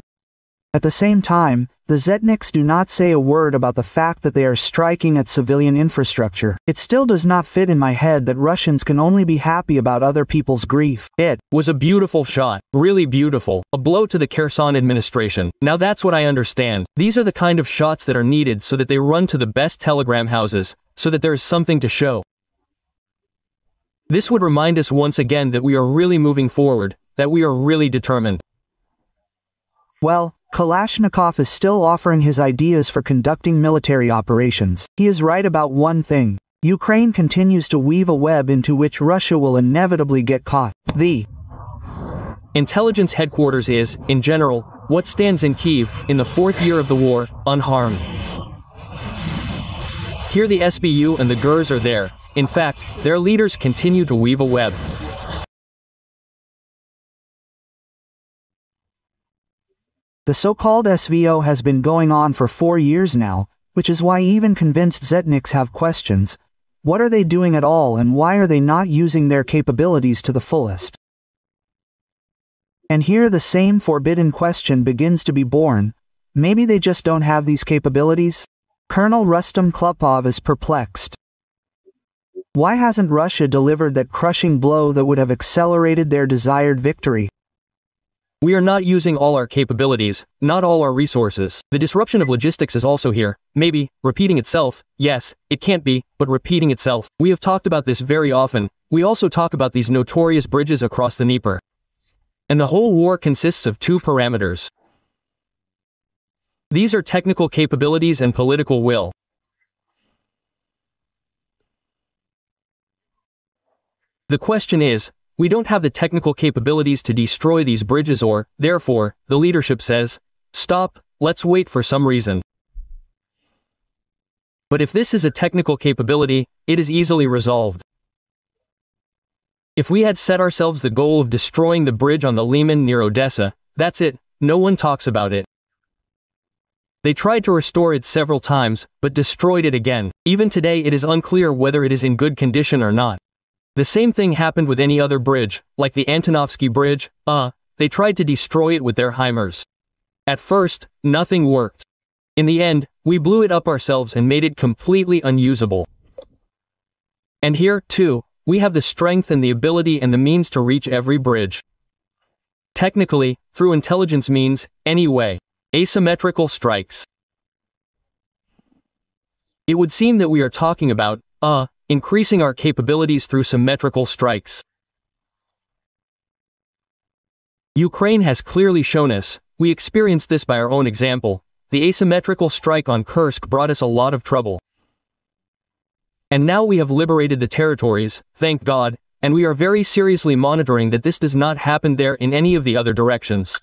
At the same time, the Zetniks do not say a word about the fact that they are striking at civilian infrastructure. It still does not fit in my head that Russians can only be happy about other people's grief. It was a beautiful shot, really beautiful, a blow to the Kherson administration. Now that's what I understand. These are the kind of shots that are needed so that they run to the best telegram houses, so that there is something to show. This would remind us once again that we are really moving forward, that we are really determined. Well, Kalashnikov is still offering his ideas for conducting military operations. He is right about one thing. Ukraine continues to weave a web into which Russia will inevitably get caught. The intelligence headquarters is, in general, what stands in Kyiv, in the fourth year of the war, unharmed. Here the SBU and the GERs are there. In fact, their leaders continue to weave a web. The so-called SVO has been going on for 4 years now, which is why even convinced Zetniks have questions. What are they doing at all, and why are they not using their capabilities to the fullest? And here the same forbidden question begins to be born. Maybe they just don't have these capabilities? Colonel Rustam Klupov is perplexed. Why hasn't Russia delivered that crushing blow that would have accelerated their desired victory? We are not using all our capabilities, not all our resources. The disruption of logistics is also here, maybe, repeating itself. Yes, it can't be, but repeating itself. We have talked about this very often. We also talk about these notorious bridges across the Dnieper. And the whole war consists of 2 parameters. These are technical capabilities and political will. The question is, we don't have the technical capabilities to destroy these bridges, or, therefore, the leadership says, stop, let's wait for some reason. But if this is a technical capability, it is easily resolved. If we had set ourselves the goal of destroying the bridge on the Leman near Odessa, that's it, no one talks about it. They tried to restore it several times, but destroyed it again. Even today it is unclear whether it is in good condition or not. The same thing happened with any other bridge, like the Antonovsky Bridge, they tried to destroy it with their HIMARS. At first, nothing worked. In the end, we blew it up ourselves and made it completely unusable. And here, too, we have the strength and the ability and the means to reach every bridge. Technically, through intelligence means, anyway. Asymmetrical strikes. It would seem that we are talking about, increasing our capabilities through symmetrical strikes. Ukraine has clearly shown us, we experienced this by our own example, the asymmetrical strike on Kursk brought us a lot of trouble. And now we have liberated the territories, thank God, and we are very seriously monitoring that this does not happen there in any of the other directions.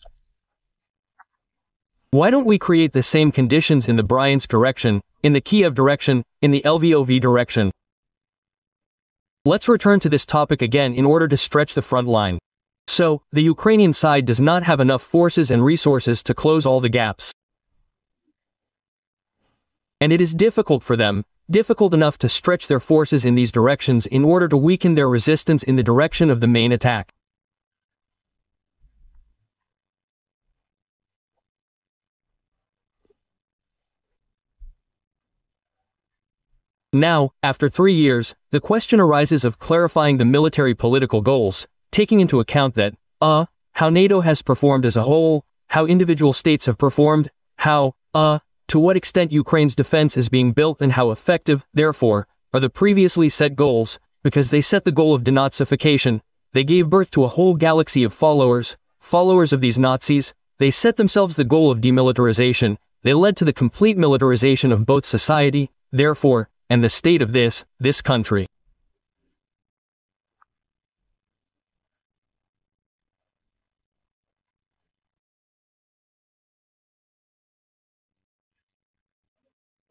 Why don't we create the same conditions in the Bryansk direction, in the Kiev direction, in the Lvov direction? Let's return to this topic again in order to stretch the front line. So, the Ukrainian side does not have enough forces and resources to close all the gaps. And it is difficult for them, difficult enough to stretch their forces in these directions in order to weaken their resistance in the direction of the main attack. Now, after 3 years, the question arises of clarifying the military political goals, taking into account that, how NATO has performed as a whole, how individual states have performed, how, to what extent Ukraine's defense is being built and how effective, therefore, are the previously set goals, because they set the goal of denazification, they gave birth to a whole galaxy of followers of these Nazis, they set themselves the goal of demilitarization, they led to the complete militarization of both society, therefore, and the state of this country.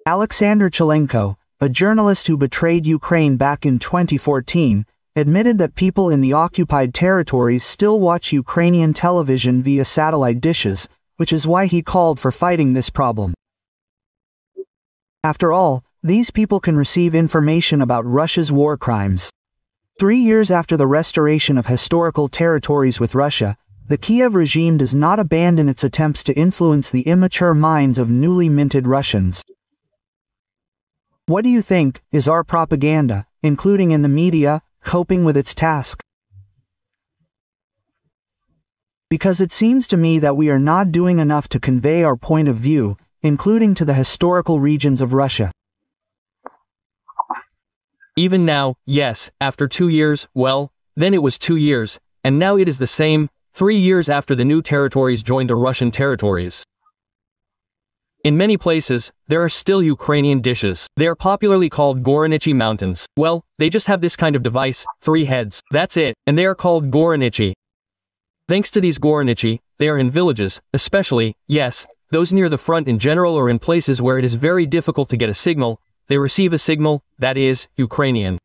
Alexander Chelenko, a journalist who betrayed Ukraine back in 2014, admitted that people in the occupied territories still watch Ukrainian television via satellite dishes, which is why he called for fighting this problem. After all, these people can receive information about Russia's war crimes. 3 years after the restoration of historical territories with Russia, the Kiev regime does not abandon its attempts to influence the immature minds of newly minted Russians. What do you think, is our propaganda, including in the media, coping with its task? Because it seems to me that we are not doing enough to convey our point of view, including to the historical regions of Russia. Even now, yes, after 2 years, well, then it was 2 years, and now it is the same, 3 years after the new territories joined the Russian territories. In many places, there are still Ukrainian dishes. They are popularly called Goronichi mountains. Well, they just have this kind of device, 3 heads, that's it, and they are called Goronichi. Thanks to these Goronichi, they are in villages, especially, yes, those near the front in general or in places where it is very difficult to get a signal, they receive a signal, that is, Ukrainian.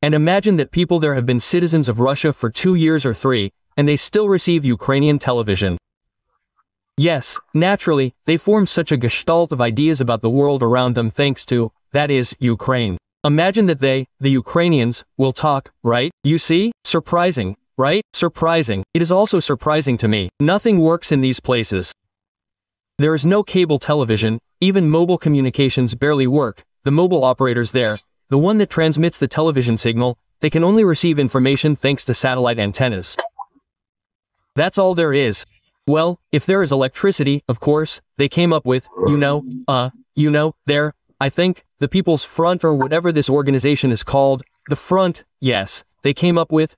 And imagine that people there have been citizens of Russia for 2 years or 3, and they still receive Ukrainian television. Yes, naturally, they form such a gestalt of ideas about the world around them thanks to, that is, Ukraine. Imagine that they, the Ukrainians, will talk, right? You see? Surprising, right? Surprising. It is also surprising to me. Nothing works in these places. There is no cable television, even mobile communications barely work, the mobile operators there, the one that transmits the television signal, they can only receive information thanks to satellite antennas. That's all there is. Well, if there is electricity, of course, they came up with, there, I think, the People's Front or whatever this organization is called, the Front, yes, they came up with,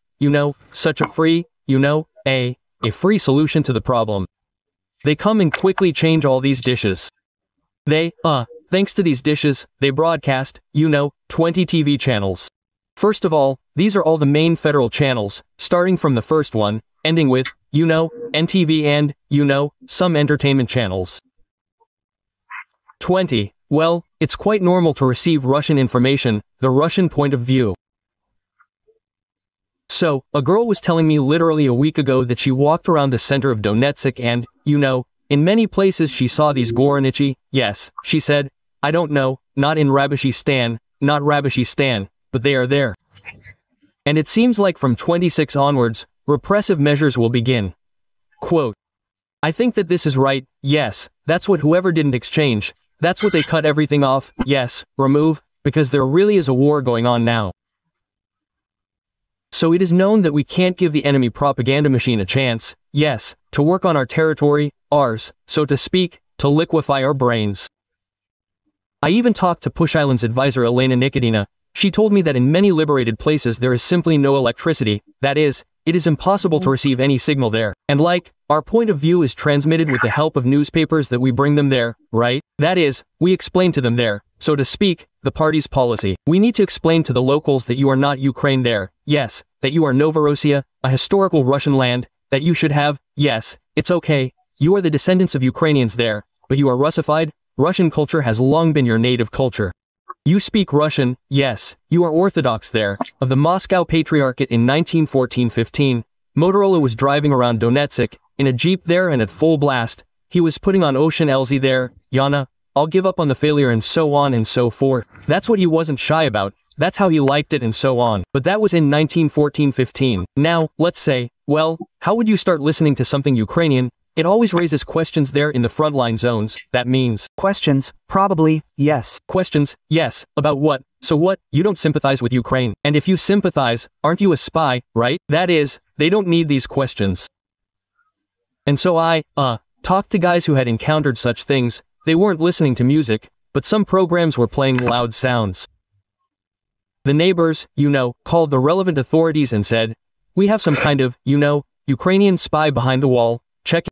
such a free, a free solution to the problem. They come and quickly change all these dishes. They, thanks to these dishes, they broadcast, 20 TV channels. First of all, these are all the main federal channels, starting from the first one, ending with, NTV and, some entertainment channels. 20. Well, it's quite normal to receive Russian information, the Russian point of view. So, a girl was telling me literally a week ago that she walked around the center of Donetsk and, in many places she saw these Goronichi, yes, she said, I don't know, not in Rabishistan, but they are there. And it seems like from 26 onwards, repressive measures will begin. Quote, I think that this is right, yes, that's what whoever didn't exchange, that's what they cut everything off, yes, remove, because there really is a war going on now. So it is known that we can't give the enemy propaganda machine a chance, yes, to work on our territory, ours, so to speak, to liquefy our brains. I even talked to Push Island's advisor Elena Nikodina. She told me that in many liberated places there is simply no electricity, that is, it is impossible to receive any signal there. And our point of view is transmitted with the help of newspapers that we bring them there, right? That is, we explain to them there, so to speak, the party's policy. We need to explain to the locals that you are not Ukraine there, yes, that you are Novorossiya, a historical Russian land, that you should have, yes, it's okay, you are the descendants of Ukrainians there, but you are Russified, Russian culture has long been your native culture. You speak Russian, yes, you are Orthodox there, of the Moscow Patriarchate in 1914-15, Motorola was driving around Donetsk, in a jeep there and at full blast, he was putting on Ocean Elzy there, Yana, I'll give up on the failure and so on and so forth. That's what he wasn't shy about, that's how he liked it and so on. But that was in 1914-15. Now, let's say, well, how would you start listening to something Ukrainian? It always raises questions there in the frontline zones, that means. Questions, probably, yes. Questions, yes, about what? So what, you don't sympathize with Ukraine. And if you sympathize, aren't you a spy, right? That is, they don't need these questions. And so I, talked to guys who had encountered such things, they weren't listening to music, but some programs were playing loud sounds. The neighbors, called the relevant authorities and said, we have some kind of, Ukrainian spy behind the wall, check